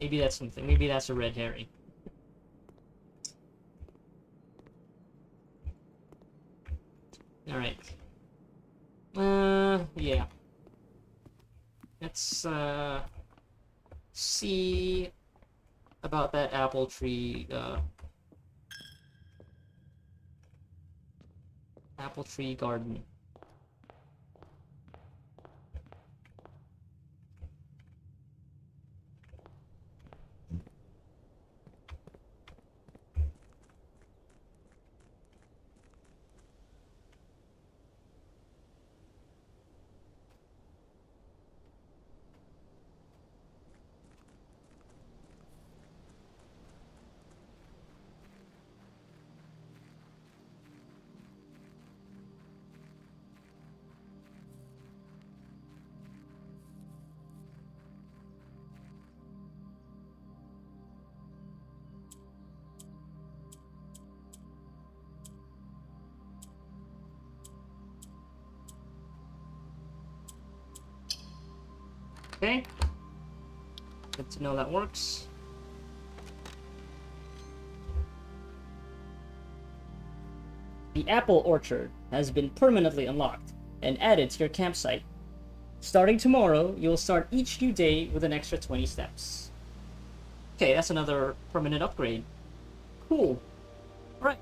[SPEAKER 1] Maybe that's something. Maybe that's a red herring. Alright. Yeah. Let's, see about that apple tree, apple tree garden. Okay. Good to know that works. The apple orchard has been permanently unlocked and added to your campsite. Starting tomorrow, you'll start each new day with an extra 20 steps. Okay, that's another permanent upgrade. Cool. Alright.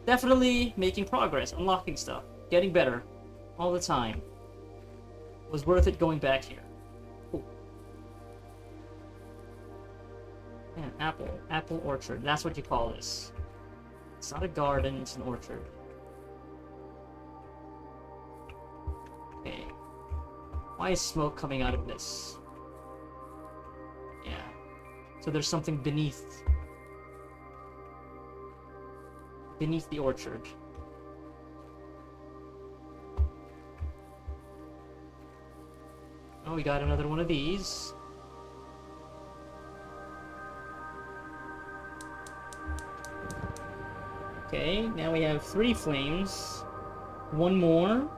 [SPEAKER 1] Definitely making progress, unlocking stuff, getting better all the time. was worth it going back here. Cool. Man, apple orchard. That's what you call this. It's not a garden, it's an orchard. Okay. Why is smoke coming out of this? Yeah. So there's something beneath the orchard. Oh, we got another one of these. Okay, now we have 3 flames. One more.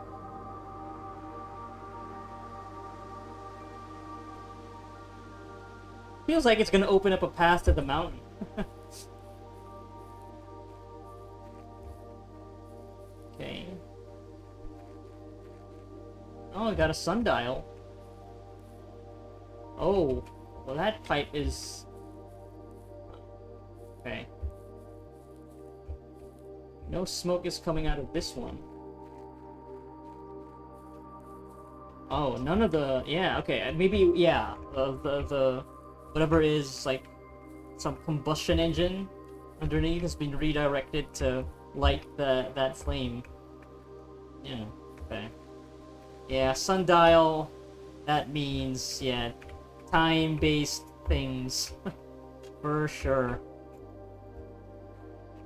[SPEAKER 1] Feels like it's gonna open up a path to the mountain. Okay. Oh, we got a sundial. Oh, well that pipe is... Okay. No smoke is coming out of this one. Oh, none of the... Yeah, okay, maybe, yeah, the whatever is, like, some combustion engine underneath has been redirected to light that flame. Yeah, okay. Yeah, sundial, that means, yeah, time-based things. For sure.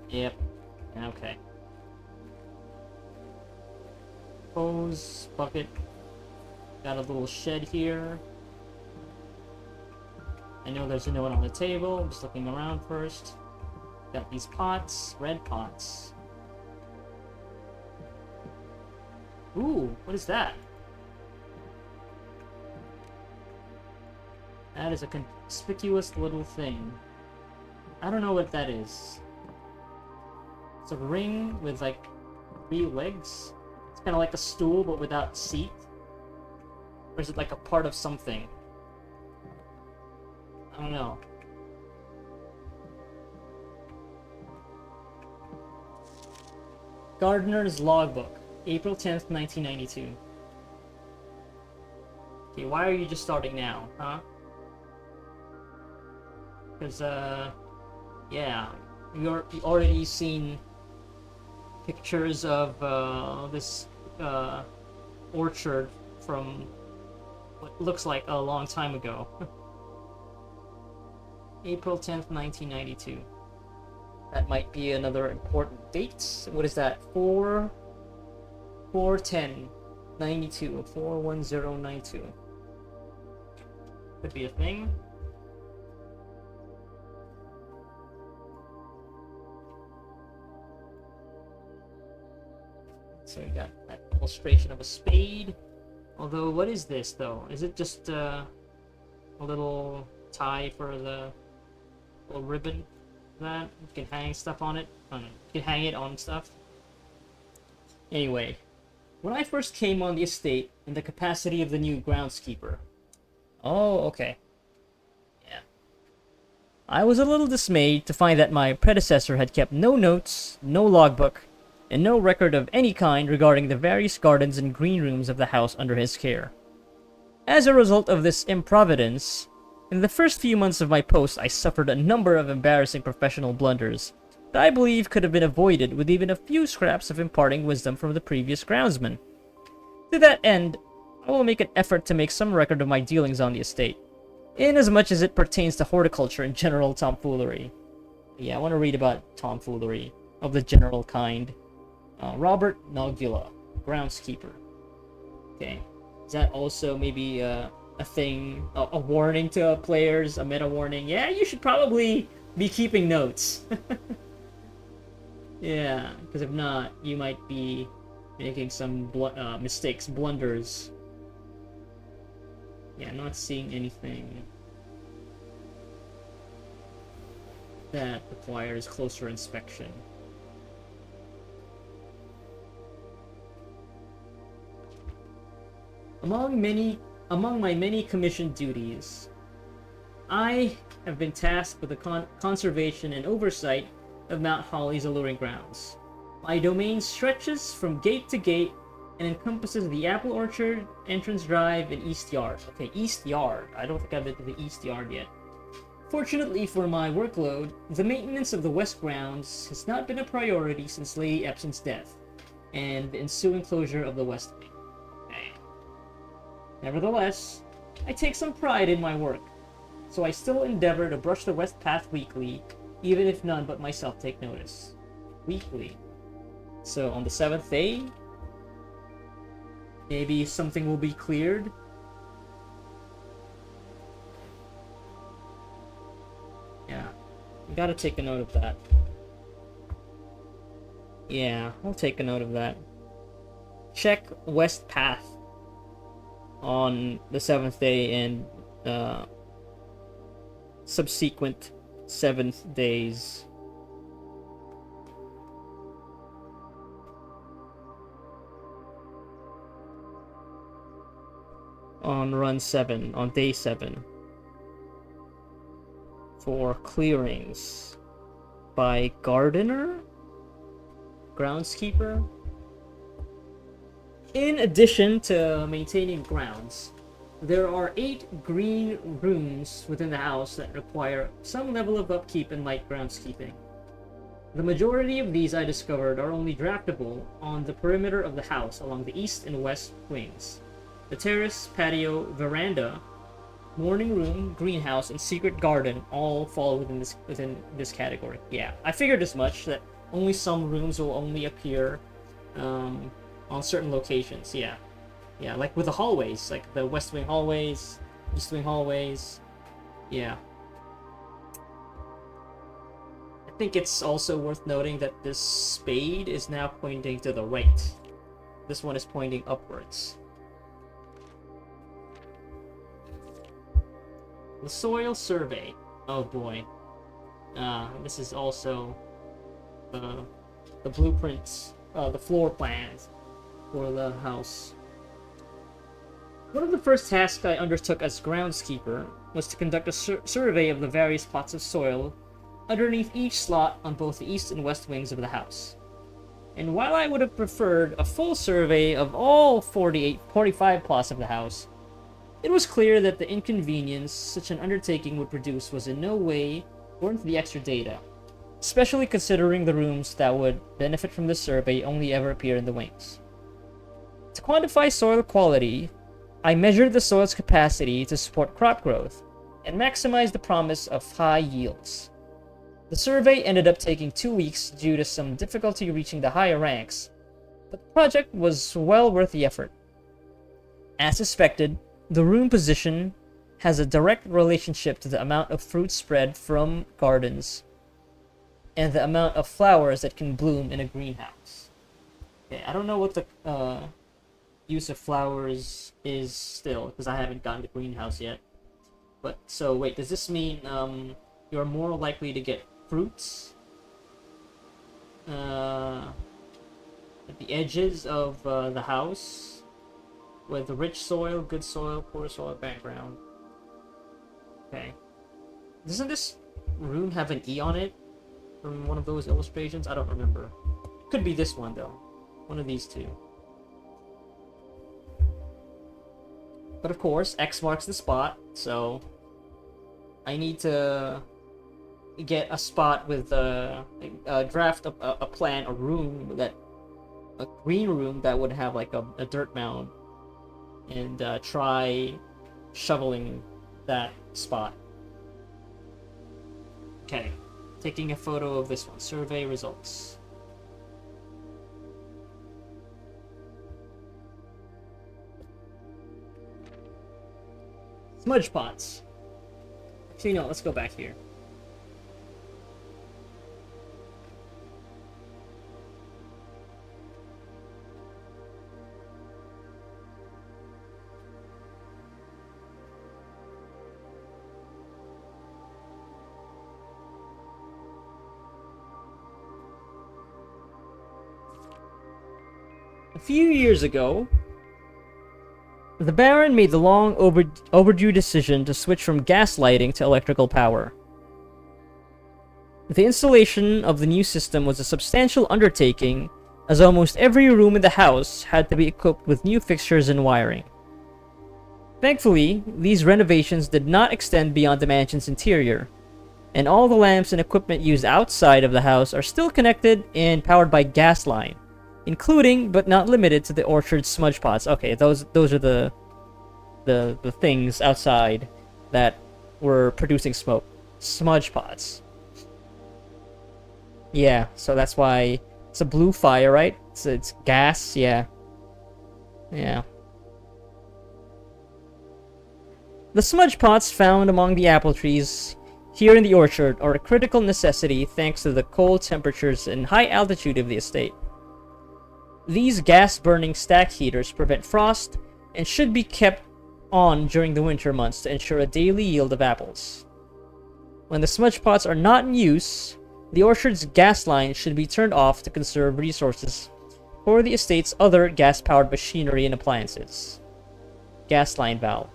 [SPEAKER 1] Yep. Okay. Hose, bucket. Got a little shed here. I know there's a note on the table. I'm just looking around first. Got these pots, red pots. Ooh, what is that? That is a conspicuous little thing. I don't know what that is. It's a ring with like 3 legs. It's kind of like a stool but without seat. Or is it like a part of something? I don't know. Gardener's Logbook, April 10th, 1992. Okay, why are you just starting now, huh? Because, yeah, you already seen pictures of this orchard from what looks like a long time ago. April 10th, 1992. That might be another important date. What is that? 4/10/92. 4/10/92. Could be a thing. So we got that illustration of a spade. Although, what is this though? Is it just a little tie for the little ribbon? That you can hang stuff on it. You can hang it on stuff. Anyway, when I first came on the estate in the capacity of the new groundskeeper. Oh, okay. Yeah. I was a little dismayed to find that my predecessor had kept no notes, no logbook, and no record of any kind regarding the various gardens and green rooms of the house under his care. As a result of this improvidence, in the first few months of my post, I suffered a number of embarrassing professional blunders that I believe could have been avoided with even a few scraps of imparting wisdom from the previous groundsman. To that end, I will make an effort to make some record of my dealings on the estate, inasmuch as it pertains to horticulture and general tomfoolery. Yeah, I want to read about tomfoolery of the general kind. Robert Nogvilla, groundskeeper. Okay, is that also maybe a thing, a warning to players, a meta warning? Yeah, you should probably be keeping notes. Yeah, because if not, you might be making some mistakes, blunders. Yeah, I'm not seeing anything that requires closer inspection. Among my many commissioned duties, I have been tasked with the conservation and oversight of Mount Holly's alluring grounds. My domain stretches from gate to gate and encompasses the apple orchard, entrance drive, and east yard. Okay, east yard. I don't think I've been to the east yard yet. Fortunately for my workload, the maintenance of the west grounds has not been a priority since Lady Epson's death, and the ensuing closure of the west wing. Okay. Nevertheless, I take some pride in my work, so I still endeavor to brush the west path weekly, even if none but myself take notice. Weekly. So on the 7th day, maybe something will be cleared. Yeah, you gotta take a note of that. Yeah, I'll take a note of that. Check west path on the 7th day and subsequent 7th days. On run 7, on day 7. For clearings by gardener? Groundskeeper? In addition to maintaining grounds, there are 8 green rooms within the house that require some level of upkeep and light groundskeeping. The majority of these I discovered are only draftable on the perimeter of the house along the east and west wings. The terrace, patio, veranda, morning room, greenhouse, and secret garden all fall within this category. Yeah, I figured as much, that only some rooms will only appear on certain locations. Yeah, like with the hallways, like the west wing hallways, east wing hallways. Yeah. I think it's also worth noting that this spade is now pointing to the right. This one is pointing upwards. The soil survey. Oh boy. This is also the blueprints, the floor plans for the house. One of the first tasks I undertook as groundskeeper was to conduct a survey of the various plots of soil underneath each slot on both the east and west wings of the house. And while I would have preferred a full survey of all 45 plots of the house, it was clear that the inconvenience such an undertaking would produce was in no way worth the extra data, especially considering the rooms that would benefit from this survey only ever appear in the wings. To quantify soil quality, I measured the soil's capacity to support crop growth and maximize the promise of high yields. The survey ended up taking 2 weeks due to some difficulty reaching the higher ranks, but the project was well worth the effort. As suspected, the room position has a direct relationship to the amount of fruit spread from gardens and the amount of flowers that can bloom in a greenhouse. Okay, I don't know what the use of flowers is still, because I haven't gotten the greenhouse yet. But, so wait, does this mean you're more likely to get fruits at the edges of the house? With rich soil, good soil, poor soil background. Okay. Doesn't this room have an E on it? From one of those illustrations? I don't remember. Could be this one, though. One of these two. But of course, X marks the spot, so I need to get a spot with a draft, a plan, a room, a green room that would have like a dirt mound, and try shoveling that spot. Okay, taking a photo of this one. Survey results. Smudge pots. Actually, no, let's go back here. A few years ago, the Baron made the long overdue decision to switch from gas lighting to electrical power. The installation of the new system was a substantial undertaking
[SPEAKER 2] as almost every room in the house had to be equipped with new fixtures and wiring. Thankfully, these renovations did not extend beyond the mansion's interior, and all the lamps and equipment used outside of the house are still connected and powered by gas line, including but not limited to the orchard smudge pots. Okay, those are the things outside that were producing smoke. Smudge pots. Yeah, so that's why it's a blue fire, right? It's gas, yeah. Yeah. The smudge pots found among the apple trees here in the orchard are a critical necessity thanks to the cold temperatures and high altitude of the estate. These gas-burning stack heaters prevent frost and should be kept on during the winter months to ensure a daily yield of apples. When the smudge pots are not in use, the orchard's gas line should be turned off to conserve resources for the estate's other gas-powered machinery and appliances. Gas line valve.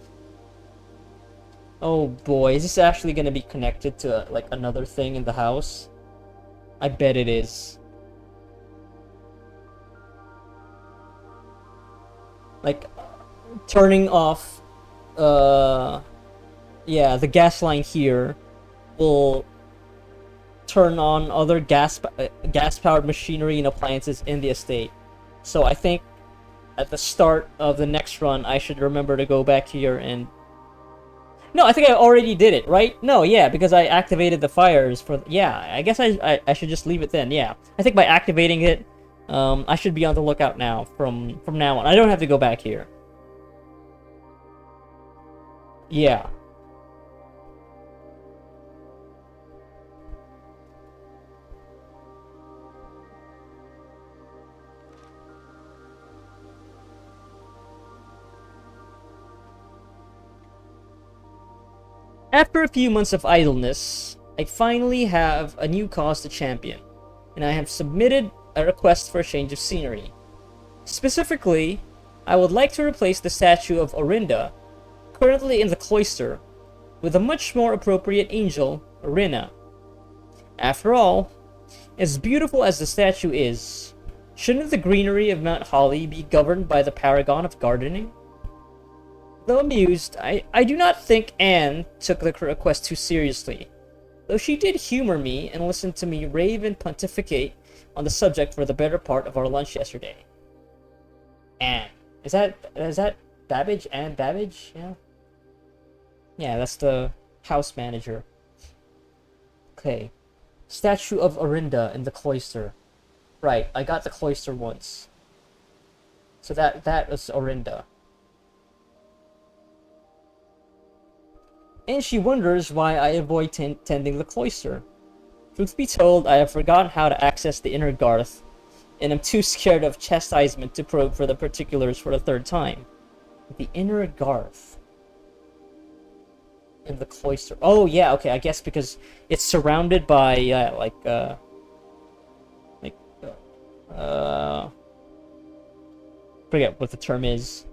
[SPEAKER 2] Oh boy, is this actually going to be connected to like another thing in the house? I bet it is. Like turning off yeah, the gas line here will turn on other gas powered machinery and appliances in the estate. So I think at the start of the next run I should remember to go back here and no, I think I already did it, right? No, yeah, because I activated the fires for... Yeah, I guess I should just leave it then, yeah. I think by activating it, I should be on the lookout now, from now on. I don't have to go back here. Yeah. After a few months of idleness, I finally have a new cause to champion, and I have submitted a request for a change of scenery. Specifically, I would like to replace the statue of Orinda, currently in the cloister, with a much more appropriate angel, Rina. After all, as beautiful as the statue is, shouldn't the greenery of Mount Holly be governed by the paragon of gardening? Though amused, I do not think Anne took the request too seriously, though she did humor me and listen to me rave and pontificate on the subject for the better part of our lunch yesterday. Anne. Is that Babbage? Anne Babbage? Yeah. Yeah, that's the house manager. Okay. Statue of Orinda in the cloister. Right, I got the cloister once. So that was Orinda. And she wonders why I avoid tending the cloister. Truth be told, I have forgotten how to access the inner garth, and I'm too scared of chastisement to probe for the particulars for the third time. The inner garth. In the cloister. Oh yeah, okay, I guess because it's surrounded by, forget what the term is.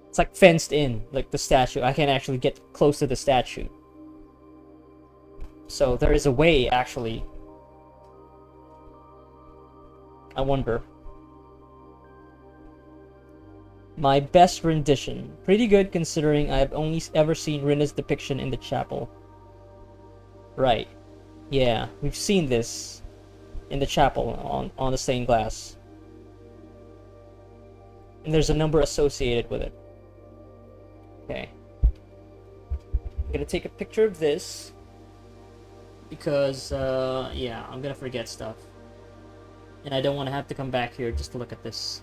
[SPEAKER 2] It's like fenced in, like the statue. I can't actually get close to the statue. So there is a way, actually. I wonder. My best rendition. Pretty good considering I have only ever seen Rina's depiction in the chapel. Right. Yeah, we've seen this in the chapel on the stained glass. And there's a number associated with it. Okay. I'm gonna take a picture of this because, yeah, I'm gonna forget stuff. And I don't want to have to come back here just to look at this.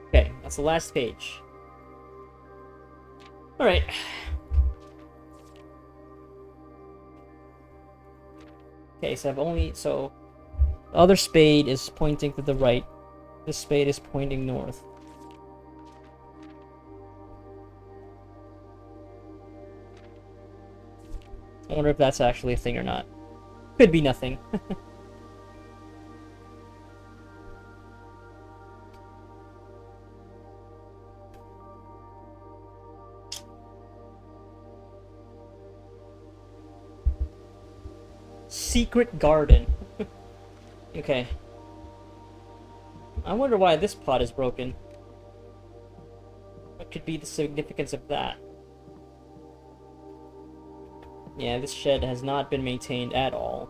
[SPEAKER 2] Okay, that's the last page. Alright. Okay, so the other spade is pointing to the right. This spade is pointing north. I wonder if that's actually a thing or not. Could be nothing. Secret garden. Okay. I wonder why this pot is broken. What could be the significance of that? Yeah, this shed has not been maintained at all.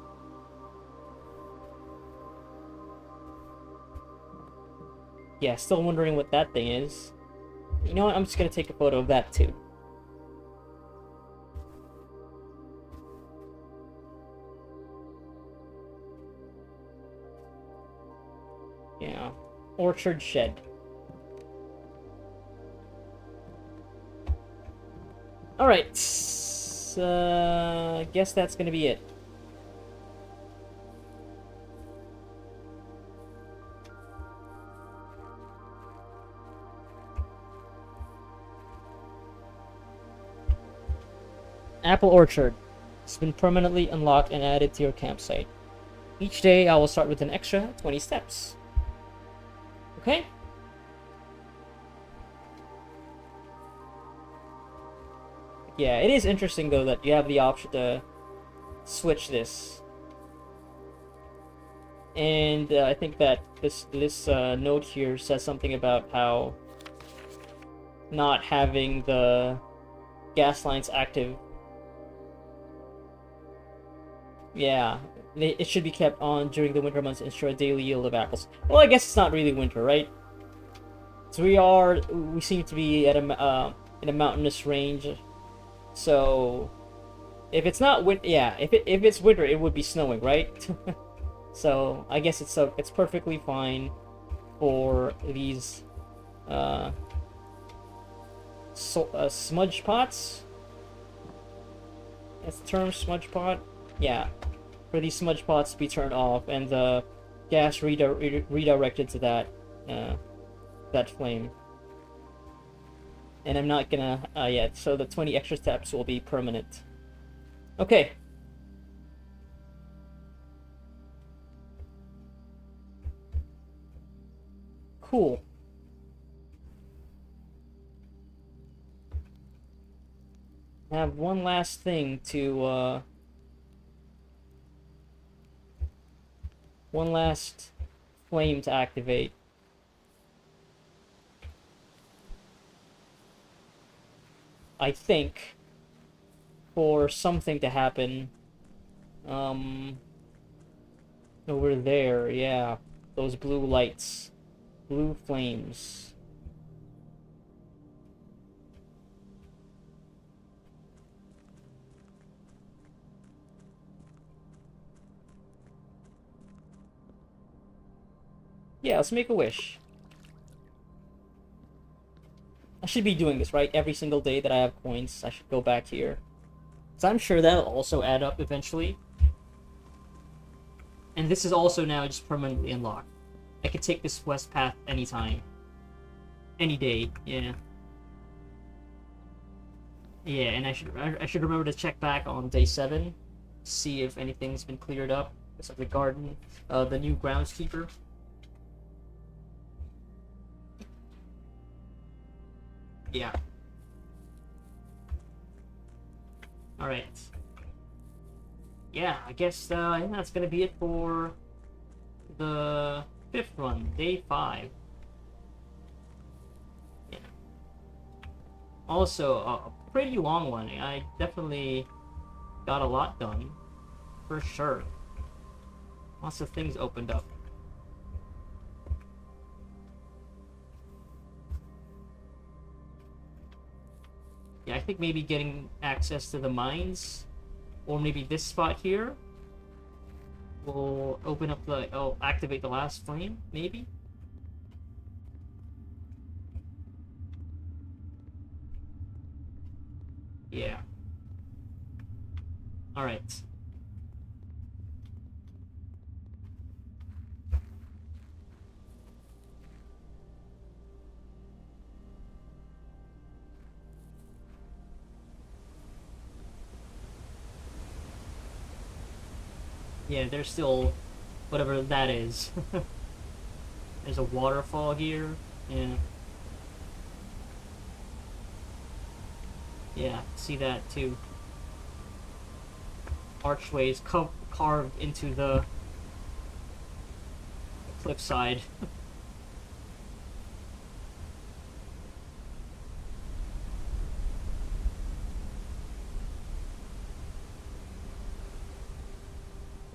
[SPEAKER 2] Yeah, still wondering what that thing is. You know what? I'm just gonna take a photo of that too. Yeah. Orchard shed. Alright. Guess that's gonna be it. Apple Orchard. It's been permanently unlocked and added to your campsite. Each day I will start with an extra 20 steps. Okay? Yeah, it is interesting though that you have the option to switch this. And I think that this note here says something about how not having the gas lines active. Yeah, it should be kept on during the winter months to ensure a daily yield of apples. Well, I guess it's not really winter, right? So we seem to be at in a mountainous range. So if it's not if it's winter, it would be snowing, right? So I guess it's perfectly fine for these smudge pots. That's the term, smudge pot. Yeah, for these smudge pots to be turned off and the gas redirected to that flame. And I'm not gonna yet. So the 20 extra steps will be permanent. Okay. Cool. I have one last thing to one last flame to activate. I think for something to happen over there, yeah, those blue lights, blue flames. Yeah, let's make a wish. I should be doing this, right? Every single day that I have coins, I should go back here. So I'm sure that'll also add up eventually. And this is also now just permanently unlocked. I could take this west path anytime. Any day, yeah. Yeah, and I should remember to check back on day 7, see if anything's been cleared up. It's like the garden, the new groundskeeper. Yeah. Alright. Yeah, I guess I think that's gonna be it for the 5th run, day 5. Yeah. Also, a pretty long one. I definitely got a lot done. For sure. Lots of things opened up. Yeah, I think maybe getting access to the mines, or maybe this spot here, will open up activate the last flame, maybe? Yeah. Alright. Yeah, there's still whatever that is. There's a waterfall here. Yeah. Yeah, see that too.
[SPEAKER 1] archways carved into the cliffside.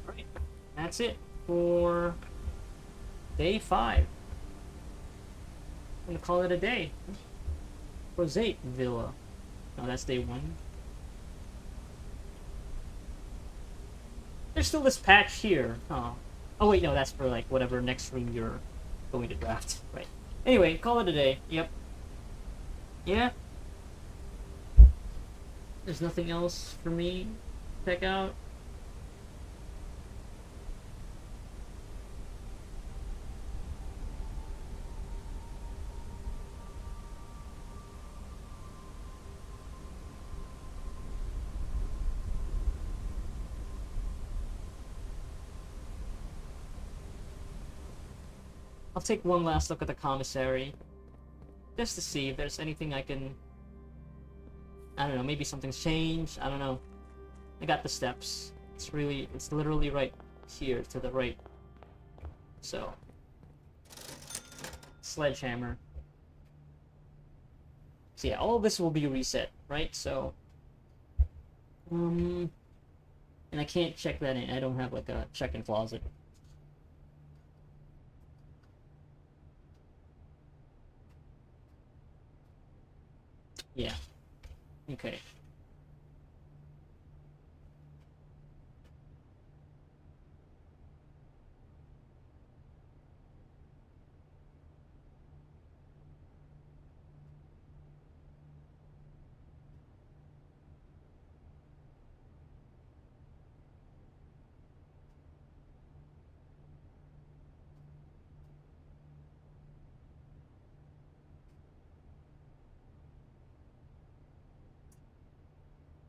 [SPEAKER 1] Alright, that's it for day 5. I'm gonna call it a day. Rosate Villa. No, that's day 1. There's still this patch here. Oh. Oh wait, no, that's for like whatever next room you're going to draft. Right. Anyway, call it a day. Yep. Yeah. There's nothing else for me to check out. I'll take one last look at the commissary, just to see if there's anything I can... I don't know, maybe something's changed, I don't know. I got the steps. It's literally right here to the right. So. Sledgehammer. So yeah, all of this will be reset, right? So. And I can't check that in. I don't have like a check-in closet. Yeah. Okay.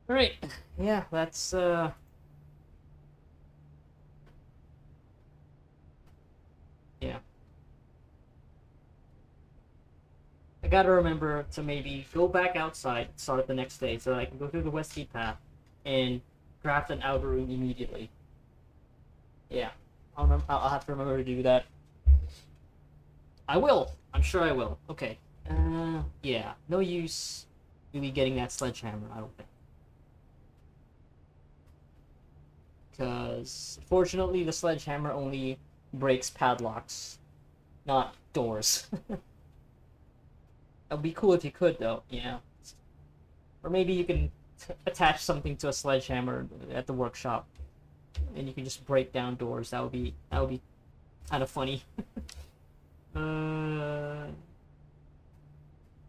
[SPEAKER 1] Alright. Yeah, that's yeah. I gotta remember to maybe go back outside, start the next day, so that I can go through the Westgate path and draft an outer room immediately. Yeah, I'll have to remember to do that. I will. I'm sure I will. Okay. Yeah. No use really getting that sledgehammer, I don't think. Because, fortunately, the sledgehammer only breaks padlocks, not doors. That'd be cool if you could, though. Yeah. Or maybe you can attach something to a sledgehammer at the workshop, and you can just break down doors. That would be kind of funny.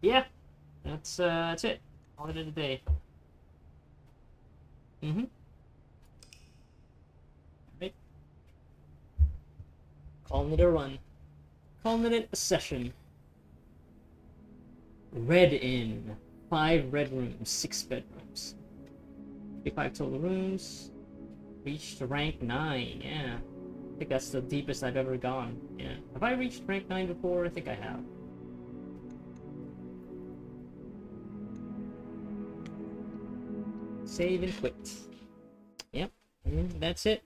[SPEAKER 1] Yeah, that's it. Call it a day. Right. Calling it a run. Calling it a session. Red Inn. 5 red rooms, 6 bedrooms. 55 total rooms. Reached rank 9, yeah. I think that's the deepest I've ever gone. Yeah. Have I reached rank 9 before? I think I have. Save and quit. Yep. And that's it.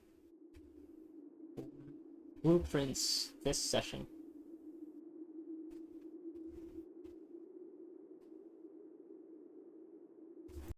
[SPEAKER 1] Blueprints this session.